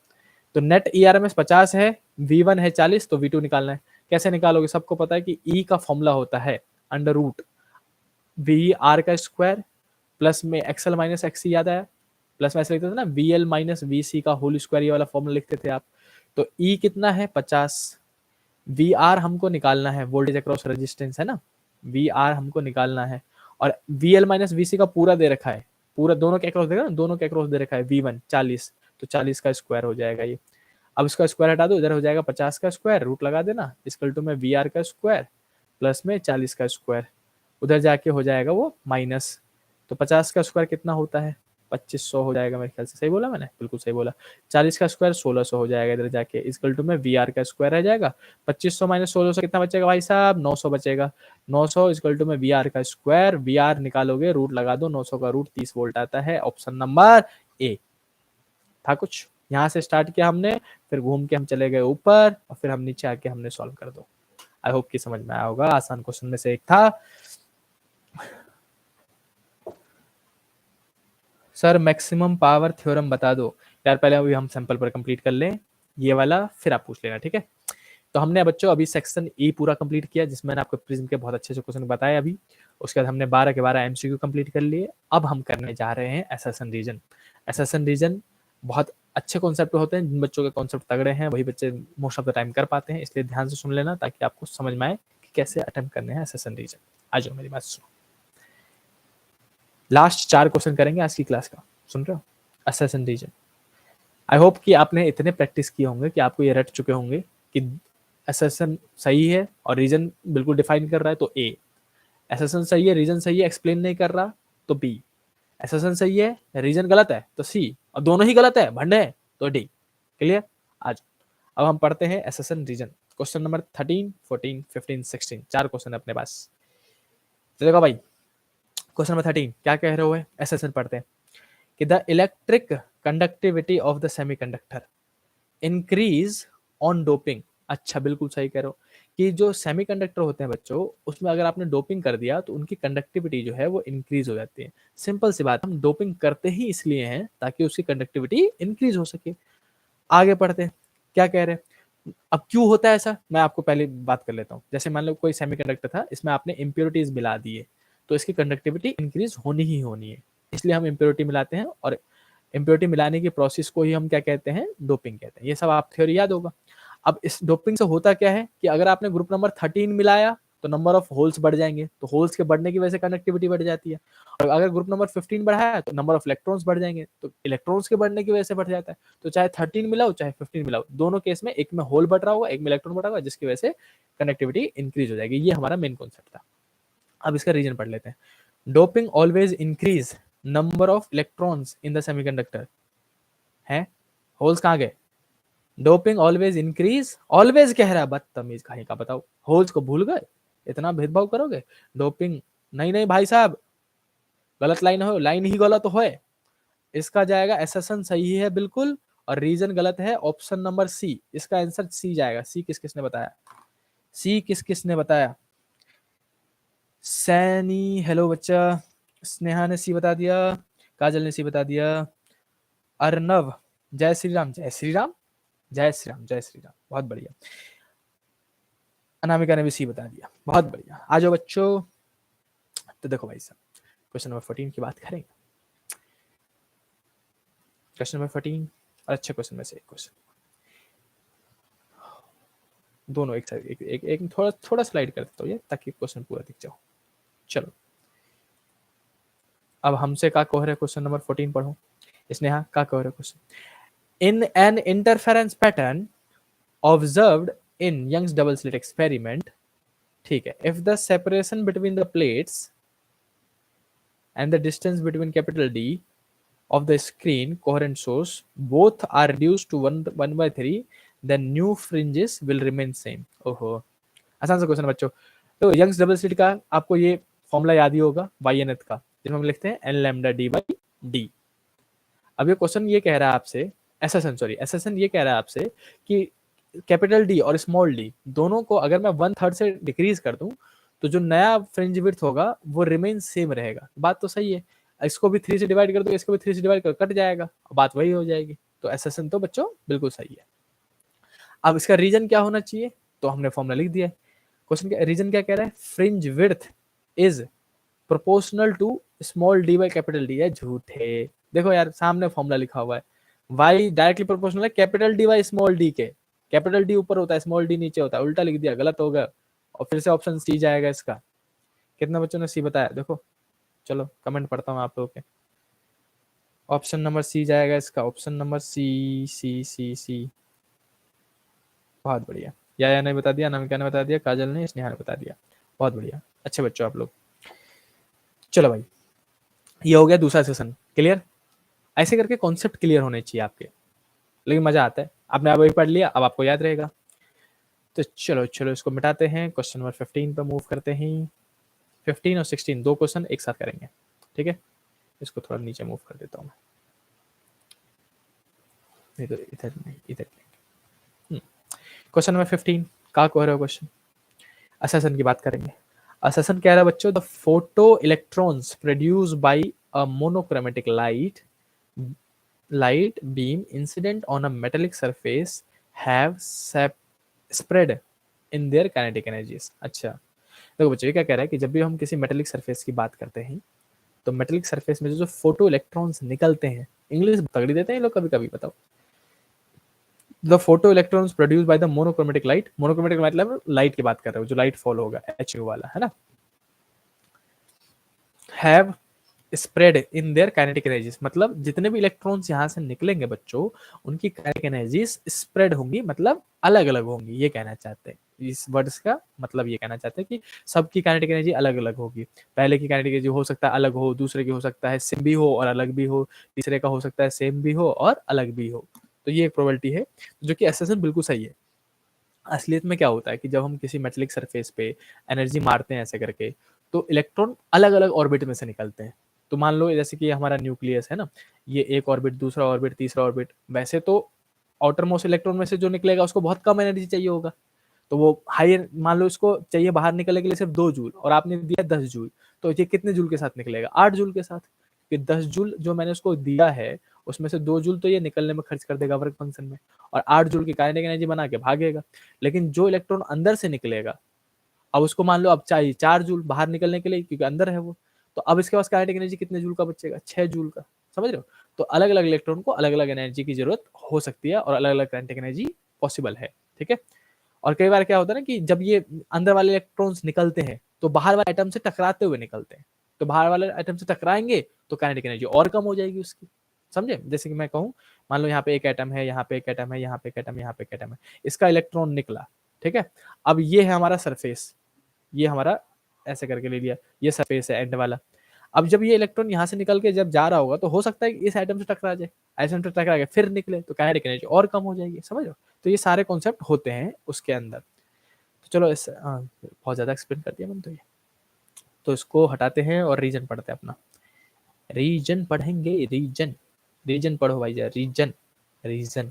तो नेट ईआरएमएस 50 है, V1 है 40, तो V2 निकालना है। कैसे निकालोगे? सबको पता है कि E का फॉर्मूला होता है अंडर रूट वी आर का स्क्वायर प्लस में एक्सएल माइनस एक्सी, याद आया? प्लस में ऐसे लिखते थे ना, VL माइनस VC का होल स्क्वायर, ये वाला फॉर्मूला लिखते थे आप। तो E कितना है? 50। VR हमको निकालना है, वोल्टेज अक्रॉस रेजिस्टेंस है ना, VR हमको निकालना है। और VL माइनस VC का पूरा दे रखा है, पूरा दोनों के अक्रॉस देखा ना, दोनों के अक्रॉस दे रखा है V1 40, तो 40 का स्क्वायर हो जाएगा ये। अब इसका स्क्वायर हटा दो, इधर हो जाएगा 50 का स्क्वायर, रूट लगा देना, इक्वल टू में VR का स्क्वायर प्लस में 40 का स्क्वायर, उधर जाके हो जाएगा वो माइनस। तो 50 का स्क्वायर कितना होता है? 2500 हो जाएगा मेरे ख्याल से, सही बोला मैंने? बिल्कुल सही बोला। 40 का स्क्वायर 1600 हो जाएगा, इधर जाके इक्वल टू में VR का स्क्वायर रह जाएगा। 2500 माइनस 1600 कितना बचेगा भाई साहब? 900 बचेगा। 900 इक्वल टू में VR का स्क्वायर, VR निकालोगे रूट लगा दो, 900 का रूट 30 वोल्ट आता है। ऑप्शन नंबर ए था कुछ। यहाँ से स्टार्ट किया हमने, फिर घूम के हम चले गए ऊपर और फिर हम नीचे आके हमने सॉल्व कर दो। आई होप कि समझ में आया होगा, आसान क्वेश्चन में से एक था। सर मैक्सिमम पावर थ्योरम बता दो। यार पहले अभी हम सैंपल पर कंप्लीट कर लें ये वाला, फिर आप पूछ लेना, ठीक है? तो हमने बच्चों अभी सेक्शन ए पूरा कंप्लीट किया, जिसमें मैंने आपको प्रिज्म के बहुत अच्छे से क्वेश्चन बताए अभी। उसके बाद हमने 12 के 12 एमसीक्यू कंप्लीट कर लिए। अब हम करने जा रहे हैं एसेसन रीजन। एसेसन रीजन बहुत अच्छे कॉन्सेप्ट होते हैं, जिन बच्चों के कॉन्सेप्ट तगड़े हैं वही बच्चे मोस्ट ऑफ द टाइम कर पाते हैं, इसलिए ध्यान से सुन लेना ताकि आपको समझ में आए कि कैसे अटेम्प्ट करने हैं एसेसन रीजन। आ जाओ मेरी बात सुनो, लास्ट 4 क्वेश्चन करेंगे आज की क्लास का, सुन रहे हो? एसेसन रीजन। आई होप कि आपने इतने प्रैक्टिस किए होंगे कि आपको ये रट चुके होंगे कि एसेसन सही है और रीजन बिल्कुल डिफाइन कर रहा है तो ए, एसेसन सही है रीजन सही है एक्सप्लेन नहीं कर रहा तो बी, एसेसन सही है रीजन गलत है तो सी, और दोनों ही गलत है भंडे है तो डी। क्लियर? आज अब हम पढ़ते हैं एसेसन रीजन। क्वेश्चन नंबर 13, 14, 15, 16, 4 क्वेश्चन अपने पास। तो देखो भाई क्वेश्चन नंबर 13 क्या कह रहे हो? एसेसन पढ़ते हैं कि the electric conductivity of the semiconductor increase on doping. अच्छा बिल्कुल सही कह रहे हो कि जो सेमीकंडक्टर होते हैं बच्चों, उसमें अगर आपने डोपिंग कर दिया तो उनकी कंडक्टिविटी जो है वो इंक्रीज हो जाती है। सिंपल सी बात, हम डोपिंग करते ही इसलिए हैं ताकि उसकी कंडक्टिविटी इंक्रीज हो सके। आगे पढ़ते हैं क्या कह रहे हैं। अब क्यों होता है ऐसा, मैं आपको पहले बात कर लेता हूँ। जैसे मान लो कोई सेमीकंडक्टर था, इसमें आपने इम्प्योरिटीज मिला दिए, तो इसकी कंडक्टिविटी इंक्रीज होनी ही होनी है, इसलिए हम इम्प्योरिटी मिलाते हैं। और इम्प्योरिटी मिलाने की प्रोसेस को ही हम क्या कहते हैं? डोपिंग कहते हैं। ये सब आप थ्योरी याद होगा। अब इस डोपिंग से होता क्या है कि अगर आपने ग्रुप नंबर 13 मिलाया तो नंबर ऑफ होल्स बढ़ जाएंगे, तो होल्स के बढ़ने की वजह से कनेक्टिविटी बढ़ जाती है। और अगर ग्रुप नंबर 15 बढ़ा है तो नंबर ऑफ इलेक्ट्रॉन्स बढ़ जाएंगे, तो इलेक्ट्रॉन्स के बढ़ने की वजह से बढ़ जाता है। तो चाहे 13 मिलाओ चाहे 15 मिलाओ, दोनों केस में एक में होल बढ़ रहा होगा, एक में इलेक्ट्रॉन बढ़ रहा होगा, जिसकी वजह से कनेक्टिविटी इंक्रीज हो जाएगी। ये हमारा मेन कॉन्सेप्ट था। अब इसका रीजन पढ़ लेते हैं। Doping always increase number of electrons in the semiconductor है। होल्स कहाँ गए? डोपिंग ऑलवेज इंक्रीज, ऑलवेज कह रहा है, बदतमीज कहीं का, बताओ होल्स को भूल गए? इतना भेदभाव करोगे? डोपिंग नहीं नहीं भाई साहब, गलत लाइन हो, लाइन ही गलत हो। इसका जाएगा एसेसन सही है बिल्कुल, और रीजन गलत है, ऑप्शन नंबर सी, इसका आंसर सी जाएगा। सी किस किसने बताया? सी किस किसने बताया? सैनी हेलो बच्चा, स्नेहा ने सी बता दिया, काजल ने सी बता दिया, अर्नव जय श्री राम, जय श्री राम, जय श्री राम, जय श्री राम, बहुत बढ़िया। अनामिका ने भी सी बता दिया, बहुत बढ़िया। आ जाओ बच्चों, तो देखो भाई साहब क्वेश्चन नंबर 14 की बात करेंगे। क्वेश्चन नंबर 14 अच्छे क्वेश्चन में से एक क्वेश्चन, दोनों एक साइड, एक थोड़ा थोड़ा स्लाइड कर देता हूँ ये, ताकि क्वेश्चन पूरा दिख जाओ। चलो अब हमसे का कह रहे क्वेश्चन नंबर 14 पढ़ो। स्नेहा का कह रहे question, in an interference pattern observed in Young's double slit experiment, ठीक है, if the separation between the plates and the distance between capital D of the screen coherent source both are reduced to 1/3, then new fringes will remain same. ओहो आसान सा question बच्चों। तो Young's double slit का आपको ये formula याद ही होगा वाई एन एथ का, जिसमें हम लिखते हैं N lambda D by D. अब ये क्वेश्चन ये कह रहा है आपसे, एसेसन ये कह रहा है आपसे कि कैपिटल डी और स्मॉल डी दोनों को अगर मैं 1/3 से डिक्रीज कर दूं तो जो नया फ्रिंज विड्थ होगा वो रिमेन सेम रहेगा। बात तो सही है, इसको भी 3 से डिवाइड कर दो, इसको भी 3 से डिवाइड कर, कट जाएगा, बात वही हो जाएगी। तो एसेसन तो बच्चों बिल्कुल सही है। अब इसका रीजन क्या होना चाहिए, तो हमने फॉर्मूला लिख दिया है। क्वेश्चन का रीजन क्या कह रहा है? Fringe width is proportional to small D by capital D. है झूठे, देखो यार सामने फॉर्मूला लिखा हुआ है, वाई डायरेक्टली प्रोपोर्शनल है capital D by small D के, कैपिटल डी ऊपर होता है स्मॉल डी नीचे होता है, उल्टा लिख दिया, गलत होगा। और फिर से ऑप्शन सी जाएगा इसका। कितने बच्चों ने सी बताया देखो, चलो कमेंट पढ़ता हूँ आप लोगों के। ऑप्शन नंबर सी जाएगा इसका, ऑप्शन नंबर सी सी सी सी, बहुत बढ़िया। या ने बता दिया, अनामिका ने बता दिया, काजल ने, स्नेहा ने बता दिया, बहुत बढ़िया, अच्छे बच्चों आप लोग। चलो भाई ये हो गया दूसरा सेशन क्लियर। ऐसे करके कॉन्सेप्ट क्लियर होने चाहिए आपके, लेकिन मजा आता है। आपने अब पढ़ लिया, अब आपको याद रहेगा। तो चलो चलो इसको मिटाते हैं, क्वेश्चन नंबर 15 पर मूव करते हैं। 15 और 16 दो क्वेश्चन एक साथ करेंगे, ठीक है। इसको थोड़ा नीचे मूव कर देता हूँ मैं, नहीं तो इधर नहीं, इधर नहीं। क्वेश्चन नंबर 15 का कह रहे हो क्वेश्चन, असेसन की बात करेंगे। असेसन कह रहा है बच्चों, the photo electrons produce by a monochromatic light beam incident on a metallic surface have spread in their kinetic energies। अच्छा देखो बच्चों ये क्या कह रहा है कि जब भी हम किसी मेटेलिक सरफेस की बात करते हैं तो मेटेलिक सरफेस में जो फोटो इलेक्ट्रॉन्स निकलते हैं, इंग्लिश तगड़ी देते हैं लोग कभी कभी, बताओ। The photo electrons produce by the monochromatic light, monochromatic मतलब लाइट की बात कर रहे हो, जो लाइट फॉल होगा HU वाला है ना, have spread in their kinetic energies, मतलब जितने भी इलेक्ट्रॉन्स यहाँ से निकलेंगे बच्चों उनकी काइनेटिक एनर्जीज स्प्रेड होंगी, मतलब अलग अलग होंगी, ये कहना चाहते हैं। इस वर्ड्स का मतलब ये कहना चाहते हैं कि सबकी काइनेटिक एनर्जी अलग अलग होगी। पहले की काइनेटिक एनर्जी हो सकता है अलग हो, दूसरे की हो सकता है सेम भी हो और अलग भी हो, तीसरे का हो सकता है सेम भी हो और अलग भी हो। तो ये एक प्रोबेबिलिटी है जो कि एसेसन बिल्कुल सही है। असलियत में क्या होता है कि जब हम किसी मेटलिक सरफेस पे एनर्जी मारते हैं ऐसे करके, तो इलेक्ट्रॉन अलग अलग ऑर्बिट में से निकलते हैं। तो मान लो जैसे कि हमारा न्यूक्लियस है ना, ये एक ऑर्बिट, दूसरा ऑर्बिट, तीसरा ऑर्बिट, वैसे तो आउटर मोस्ट इलेक्ट्रॉन में से जो निकलेगा उसको बहुत कम एनर्जी चाहिए होगा, तो वो हायर, मान लो इसको चाहिए बाहर निकलने के लिए सिर्फ 2 जूल और आपने दिया 10 जूल, तो ये कितने जूल के साथ निकलेगा? 8 जूल के साथ। कि 10 जूल जो मैंने उसको दिया है उसमें से 2 जूल तो ये निकलने में खर्च कर देगा वर्क फंक्शन में, और 8 जूल की काइनेटिक एनर्जी बना के भागेगा। लेकिन जो इलेक्ट्रॉन अंदर से निकलेगा, अब उसको मान लो अब चाहिए 4 जूल बाहर निकलने के लिए, क्योंकि अंदर है वो, तो अब इसके पास काइनेटिक एनर्जी कितने जूल का बचेगा? 6 जूल का। समझ रहे हो? तो अलग अलग इलेक्ट्रॉन को अलग अलग एनर्जी की जरूरत हो सकती है और अलग अलग काइनेटिक एनर्जी पॉसिबल है, ठीक है। और कई बार क्या होता है ना कि जब ये अंदर वाले इलेक्ट्रॉन्स निकलते हैं तो बाहर वाले एटम से टकराते हुए निकलते हैं, तो बाहर वाले एटम से टकराएंगे तो काइनेटिक एनर्जी और कम हो जाएगी उसकी, समझे? जैसे कि मैं कहूँ, मान लो यहाँ पे एक एटम है, यहाँ पे एक एटम है, यहाँ पे एक एटम, यहाँ पे एक एटम है, इसका इलेक्ट्रॉन निकला, ठीक है? अब ये है हमारा सरफेस, ये हमारा ऐसे करके ले लिया, ये सरफेस है एंड वाला। अब जब ये इलेक्ट्रॉन यहाँ से निकल के जब जा रहा होगा तो हो सकता है कि इस एटम से टकरा जाए, एटम से टकरा के फिर निकले तो काइनेटिक एनर्जी और कम हो जाएगी, समझ रहे हो? तो ये सारे कॉन्सेप्ट होते हैं उसके अंदर। तो चलो इस बहुत ज़्यादा एक्सप्लेन कर दिया मैंने तो ये, तो इसको हटाते हैं और रीजन पढ़ते हैं अपना। रीजन पढ़ेंगे, रीजन, रीजन पढ़ो भाई जा, reason, reason.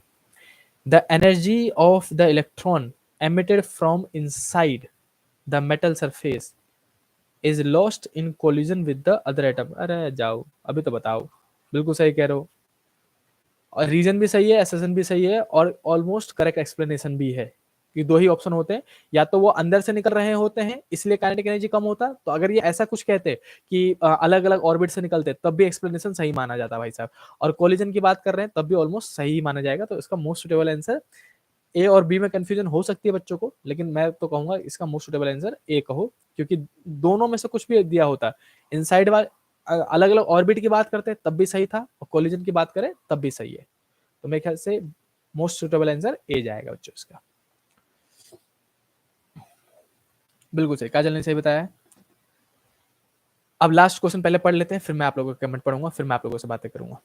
The energy of the electron emitted from inside the metal surface is lost in collision with the other atom। अरे जाओ, अभी तो बताओ, बिल्कुल सही कह रहे हो, और रीजन भी सही है, एसेसन भी सही है, और ऑलमोस्ट करेक्ट एक्सप्लेनेशन भी है कि दो ही ऑप्शन होते हैं, या तो वो अंदर से निकल रहे होते हैं इसलिए काइनेटिक एनर्जी कम होता, तो अगर ये ऐसा कुछ कहते कि अलग अलग ऑर्बिट से निकलते तब भी एक्सप्लेनेशन सही माना जाता भाई साहब, और कोलिजन की बात कर रहे हैं तब भी ऑलमोस्ट सही माना जाएगा। तो इसका मोस्ट सुटेबल आंसर ए और बी में कंफ्यूजन हो सकती है बच्चों को, लेकिन मैं तो कहूंगा इसका मोस्ट सुटेबल आंसर ए कहो, क्योंकि दोनों में से कुछ भी दिया होता, इनसाइड वाले अलग अलग ऑर्बिट की बात करते तब भी सही था, और कोलिजन की बात करें तब भी सही है। तो मेरे ख्याल से मोस्ट सुटेबल आंसर ए जाएगा बच्चों इसका। बिल्कुल सही, काजल ने सही बताया है। अब लास्ट क्वेश्चन पहले पढ़ लेते हैं, फिर मैं आप लोगों का कमेंट पढ़ूंगा, फिर मैं आप लोगों से बातें करूंगा,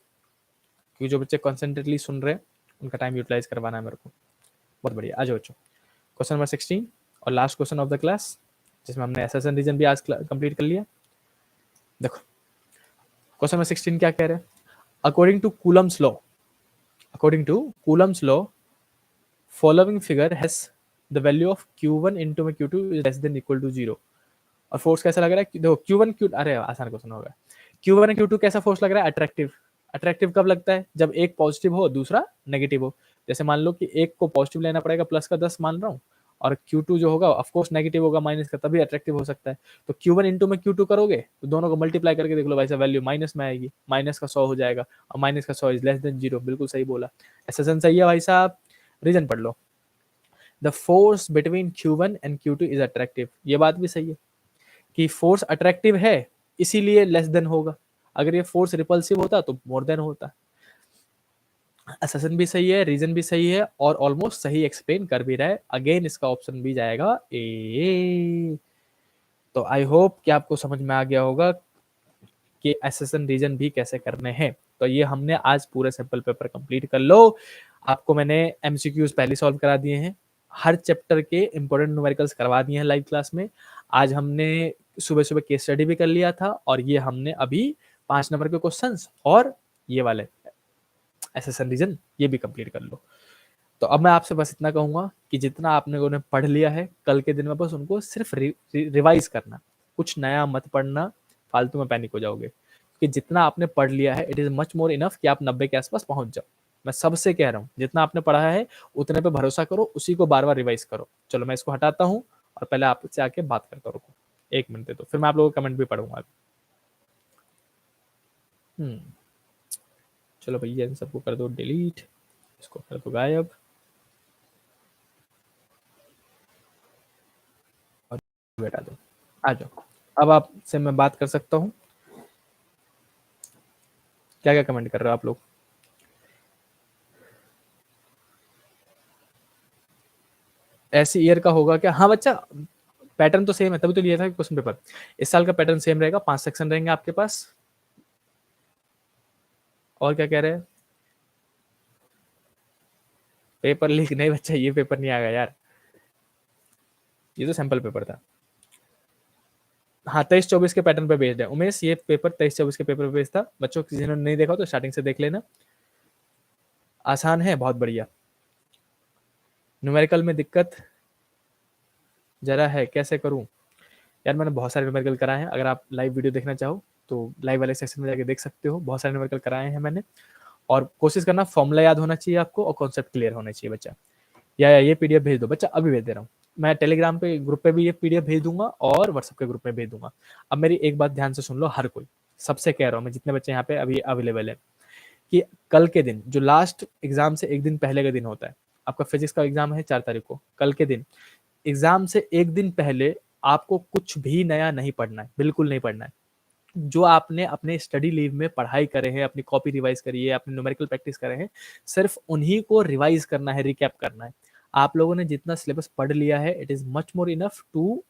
क्योंकि जो बच्चे कॉन्सेंट्रेटली सुन रहे हैं उनका टाइम यूटिलाइज करवाना है मेरे को। बहुत बढ़िया, आ जाओ बच्चों, क्वेश्चन नंबर 16 और last question of the class, जिसमें हमने एसेसन रीजन भी आज कंप्लीट कर लिया। देखो क्वेश्चन नंबर 16 क्या कह रहे हैं, according to Coulomb's law, according to Coulomb's law following figure has the value of Q1 into Q2 is less than equal to 0। और फोर्स कैसा लग रहा है, देखो Q1 Q, अरे आसान क्वेश्चन होगा, Q1 और Q2 कैसा फोर्स लग रहा है, अट्रैक्टिव। अट्रैक्टिव कब लगता है, जब एक पॉजिटिव हो दूसरा नेगेटिव हो। जैसे मान लो कि एक को पॉजिटिव लेना पड़ेगा, प्लस का 10 मान रहा हूँ, और Q2 जो होगा ऑफकोर्स नेगेटिव होगा, माइनस का, तभी अट्रैक्टिव हो सकता है। तो Q1 इंटू में Q2 करोगे तो दोनों को मल्टीप्लाई करके देख लो भाई साहब, वैल्यू माइनस में आएगी, माइनस का 100 हो जाएगा, और माइनस का 100 इज लेस देन 0। बिल्कुल सही बोला, एसेसन सही है भाई साहब। रीजन पढ़ लो, the force between Q1 and Q2 is attractive, ये बात भी सही है कि फोर्स अट्रैक्टिव है इसीलिए लेस देन होगा, अगर ये फोर्स रिपल्सिव होता तो मोर देन होता। असेसन भी सही है, रीजन भी सही है, और ऑलमोस्ट सही एक्सप्लेन कर भी रहा है। अगेन इसका ऑप्शन भी जाएगा ए। तो आई होप कि आपको समझ में आ गया होगा कि असेसन रीजन भी कैसे करने हैं। तो ये हमने आज पूरे सैंपल पेपर कंप्लीट कर लो। आपको मैंने एमसीक्यूज पहले सॉल्व करा दिए हैं, हर चैप्टर के इंपॉर्टेंट न्यूमेरिकल्स करवा दिए हैं लाइव क्लास में। आज हमने सुबह सुबह केस स्टडी भी कर लिया था, और ये हमने अभी 5 नंबर के क्वेश्चंस और ये वाले एसेसन रीजन ये भी कंप्लीट कर लो। तो अब मैं आपसे बस इतना कहूंगा कि जितना आपने उन्हें पढ़ लिया है, कल के दिन में बस उनको सिर्फ रिवाइज करना, कुछ नया मत पढ़ना, फालतू में पैनिक हो जाओगे, क्योंकि जितना आपने पढ़ लिया है it is much more enough कि आप 90 के आसपास पहुंच जाओ। मैं सबसे कह रहा हूँ, जितना आपने पढ़ा है उतने पे भरोसा करो, उसी को बार बार रिवाइज करो। चलो मैं इसको हटाता हूँ और पहले आपसे आके बात करता हूँ, 1 मिनट दे दो, फिर मैं आप लोगों का कमेंट भी पढ़ूंगा। चलो भैया इन सबको कर दो डिलीट, इसको कर दो गायब, और बैठा दो। आ जाओ, अब आपसे मैं बात कर सकता हूँ। क्या क्या कमेंट कर रहे हो आप लोग? ऐसी ईयर का होगा क्या? हाँ बच्चा, पैटर्न तो सेम है, तभी तो लिया था क्वेश्चन पेपर। इस साल का पैटर्न सेम रहेगा, 5 सेक्शन रहेंगे आपके पास। और क्या कह रहे हैं? पेपर लीक नहीं बच्चा, ये पेपर नहीं आएगा यार, ये तो सैंपल पेपर था। हाँ 23-24 के पैटर्न पे बेस्ड है उमेश, ये पेपर 23-24 के पेपर पे बेस्ड था। बच्चों जिन्होंने नहीं देखा तो स्टार्टिंग से देख लेना, आसान है, बहुत बढ़िया। न्यूमेरिकल में दिक्कत जरा है, कैसे करूं यार? मैंने बहुत सारे न्यूमेरिकल कराए हैं, अगर आप लाइव वीडियो देखना चाहो तो लाइव वाले सेक्शन में जाके देख सकते हो, बहुत सारे न्यूमेरिकल कराए हैं मैंने। और कोशिश करना फॉर्मूला याद होना चाहिए आपको, और कॉन्सेप्ट क्लियर होना चाहिए बच्चा। या ये पीडीएफ भेज दो बच्चा, अभी भेज दे रहा हूँ मैं, टेलीग्राम पे ग्रुप पे भी ये पीडीएफ भेज दूंगा और व्हाट्सएप के ग्रुप में भेज दूंगा। अब मेरी एक बात ध्यान से सुन लो, हर कोई, सबसे कह रहा हूँ मैं, जितने बच्चे यहाँ पे अभी अवेलेबल है, कि कल के दिन जो लास्ट एग्जाम से एक दिन पहले का दिन होता है, आपका फिजिक्स का एग्जाम है 4 तारीख को, कल के दिन। एग्जाम से एक दिन पहले आपको कुछ भी नया नहीं पढ़ना है, बिल्कुल नहीं पढ़ना है। जो आपने अपने स्टडी लीव में पढ़ाई करे हैं, अपनी कॉपी रिवाइज करी है, अपनी न्यूमेरिकल प्रैक्टिस करे हैं, सिर्फ उन्हीं को रिवाइज करना है, रिकैप करना है। आप लोगों ने जितना सिलेबस पढ़ लिया है, it is much more enough to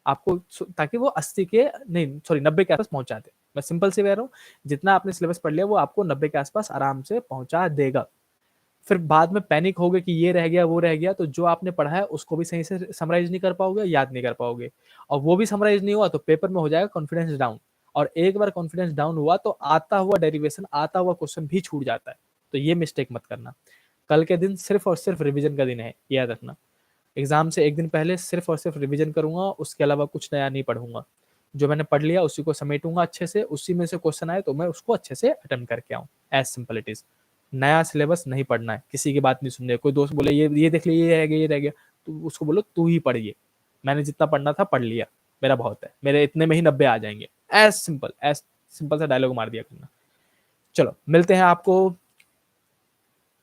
आपको, ताकि वो 80 के नहीं सॉरी 90 के आसपास पहुंचा दे। मैं सिंपल से कह रहा हूँ, जितना आपने सिलेबस पढ़ लिया वो आपको 90 के आसपास आराम से पहुंचा देगा। फिर बाद में पैनिक होगे कि ये रह गया वो रह गया, तो जो आपने पढ़ा है उसको भी सही से समराइज नहीं कर पाओगे, याद नहीं कर पाओगे, और वो भी समराइज नहीं हुआ तो पेपर में हो जाएगा कॉन्फिडेंस डाउन। और एक बार कॉन्फिडेंस डाउन हुआ तो आता हुआ डेरिवेशन, आता हुआ क्वेश्चन भी छूट जाता है। तो ये मिस्टेक मत करना। कल के दिन सिर्फ और सिर्फ रिविजन का दिन है, याद रखना। एग्जाम से एक दिन पहले सिर्फ और सिर्फ रिविजन करूंगा, उसके अलावा कुछ नया नहीं पढ़ूंगा। जो मैंने पढ़ लिया उसी को समेटूंगा अच्छे से, उसी में से क्वेश्चन आए तो मैं उसको अच्छे से अटेम्प्ट करके आऊँ। As simple it is. नया सिलेबस नहीं पढ़ना है, किसी की बात नहीं सुननी है। कोई दोस्त बोले ये देख लिया, ये रह गया, ये रह गया, तो उसको बोलो तू ही पढ़िए, मैंने जितना पढ़ना था पढ़ लिया, मेरा बहुत है, मेरे इतने में ही 90 आ जाएंगे। एज सिंपल सा डायलॉग मार दिया करना। चलो मिलते हैं आपको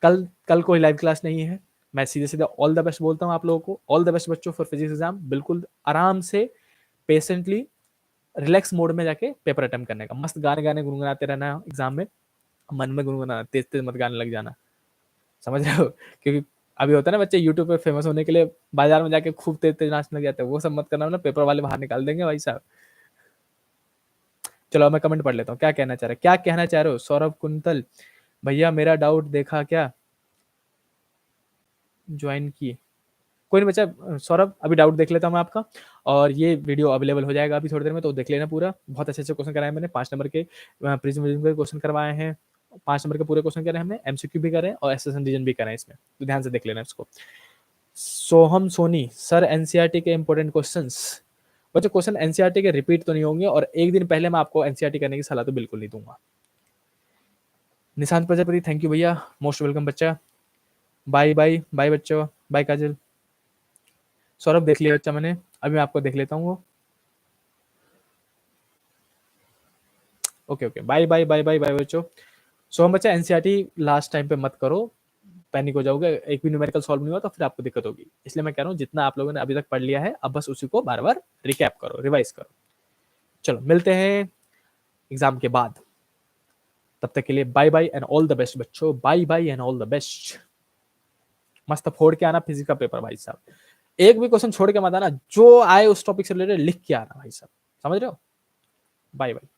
कल कोई लाइव क्लास नहीं है। मैं सीधे सीधे ऑल द बेस्ट बोलता हूँ आप लोगों को। ऑल द बेस्ट बच्चों फॉर फिजिक्स एग्जाम। बिल्कुल आराम से, पेशेंटली, रिलैक्स मोड में जाके पेपर अटेम्प्ट करने का। मस्त गाने गाने गुनगुनाते रहना एग्जाम में, मन में गुनगुनाना, तेज तेज मत गाने लग जाना, समझ रहे हो? क्योंकि अभी होता है ना बच्चे यूट्यूब पे फेमस होने के लिए बाजार में जाके खूब तेज तेज नाचने लग जाते हैं, वो सब मत करना, ना पेपर वाले बाहर निकाल देंगे भाई साहब। चलो मैं कमेंट पढ़ लेता हूँ, क्या कहना चाह रहे, क्या कहना चाह रहे हो? सौरभ कुंतल, भैया मेरा डाउट देखा क्या, ज्वाइन किए? कोई नहीं बच्चा, सौरभ अभी डाउट देख लेता हूँ मैं आपका, और ये वीडियो अवेलेबल हो जाएगा अभी थोड़ी देर में, तो देख लेना पूरा। बहुत अच्छे अच्छे क्वेश्चन कराए मैंने, 5 नंबर के प्रिज्म के क्वेश्चन करवाए हैं, 5 नंबर के पूरे क्वेश्चन करे हमने, एमसीक्यू भी करे और एसएस रीजन भी करे इसमें, तो ध्यान से देख लेना इसको। सोहम सोनी, सर एनसीईआरटी के इंपॉर्टेंट क्वेश्चंस। बच्चों क्वेश्चन एनसीईआरटी के रिपीट तो नहीं होंगे, और एक दिन पहले मैं आपको एनसीईआरटी करने की सलाह तो बिल्कुल नहीं दूंगा। निशांत प्रजापति, थैंक यू भैया, मोस्ट वेलकम बच्चा। बाय बाय बाय बच्चों, बाय काजल। सौरभ देख लिया बच्चा मैंने, अभी मैं आपको देख लेता हूँ वो। Okay okay, bye bye bye bye bye बच्चों। सो हम बच्चा एनसीईआरटी लास्ट टाइम पे मत करो, पैनिक हो जाओगे, एक भी न्यूमेरिकल सॉल्व नहीं हुआ तो फिर आपको दिक्कत होगी। इसलिए मैं कह रहा हूँ जितना आप लोगों ने अभी तक पढ़ लिया है, अब बस उसी को बार बार रिकैप करो, रिवाइज करो। चलो मिलते हैं एग्जाम के बाद, तब तक के लिए bye bye and all the best बच्चों, bye bye and all the best. मस्त फोड़ के आना फिजिक्स का पेपर भाई साहब, एक भी क्वेश्चन छोड़ के मत आना, जो आए उस टॉपिक से रिलेटेड लिख के आना भाई साहब, समझ रहे हो? Bye bye.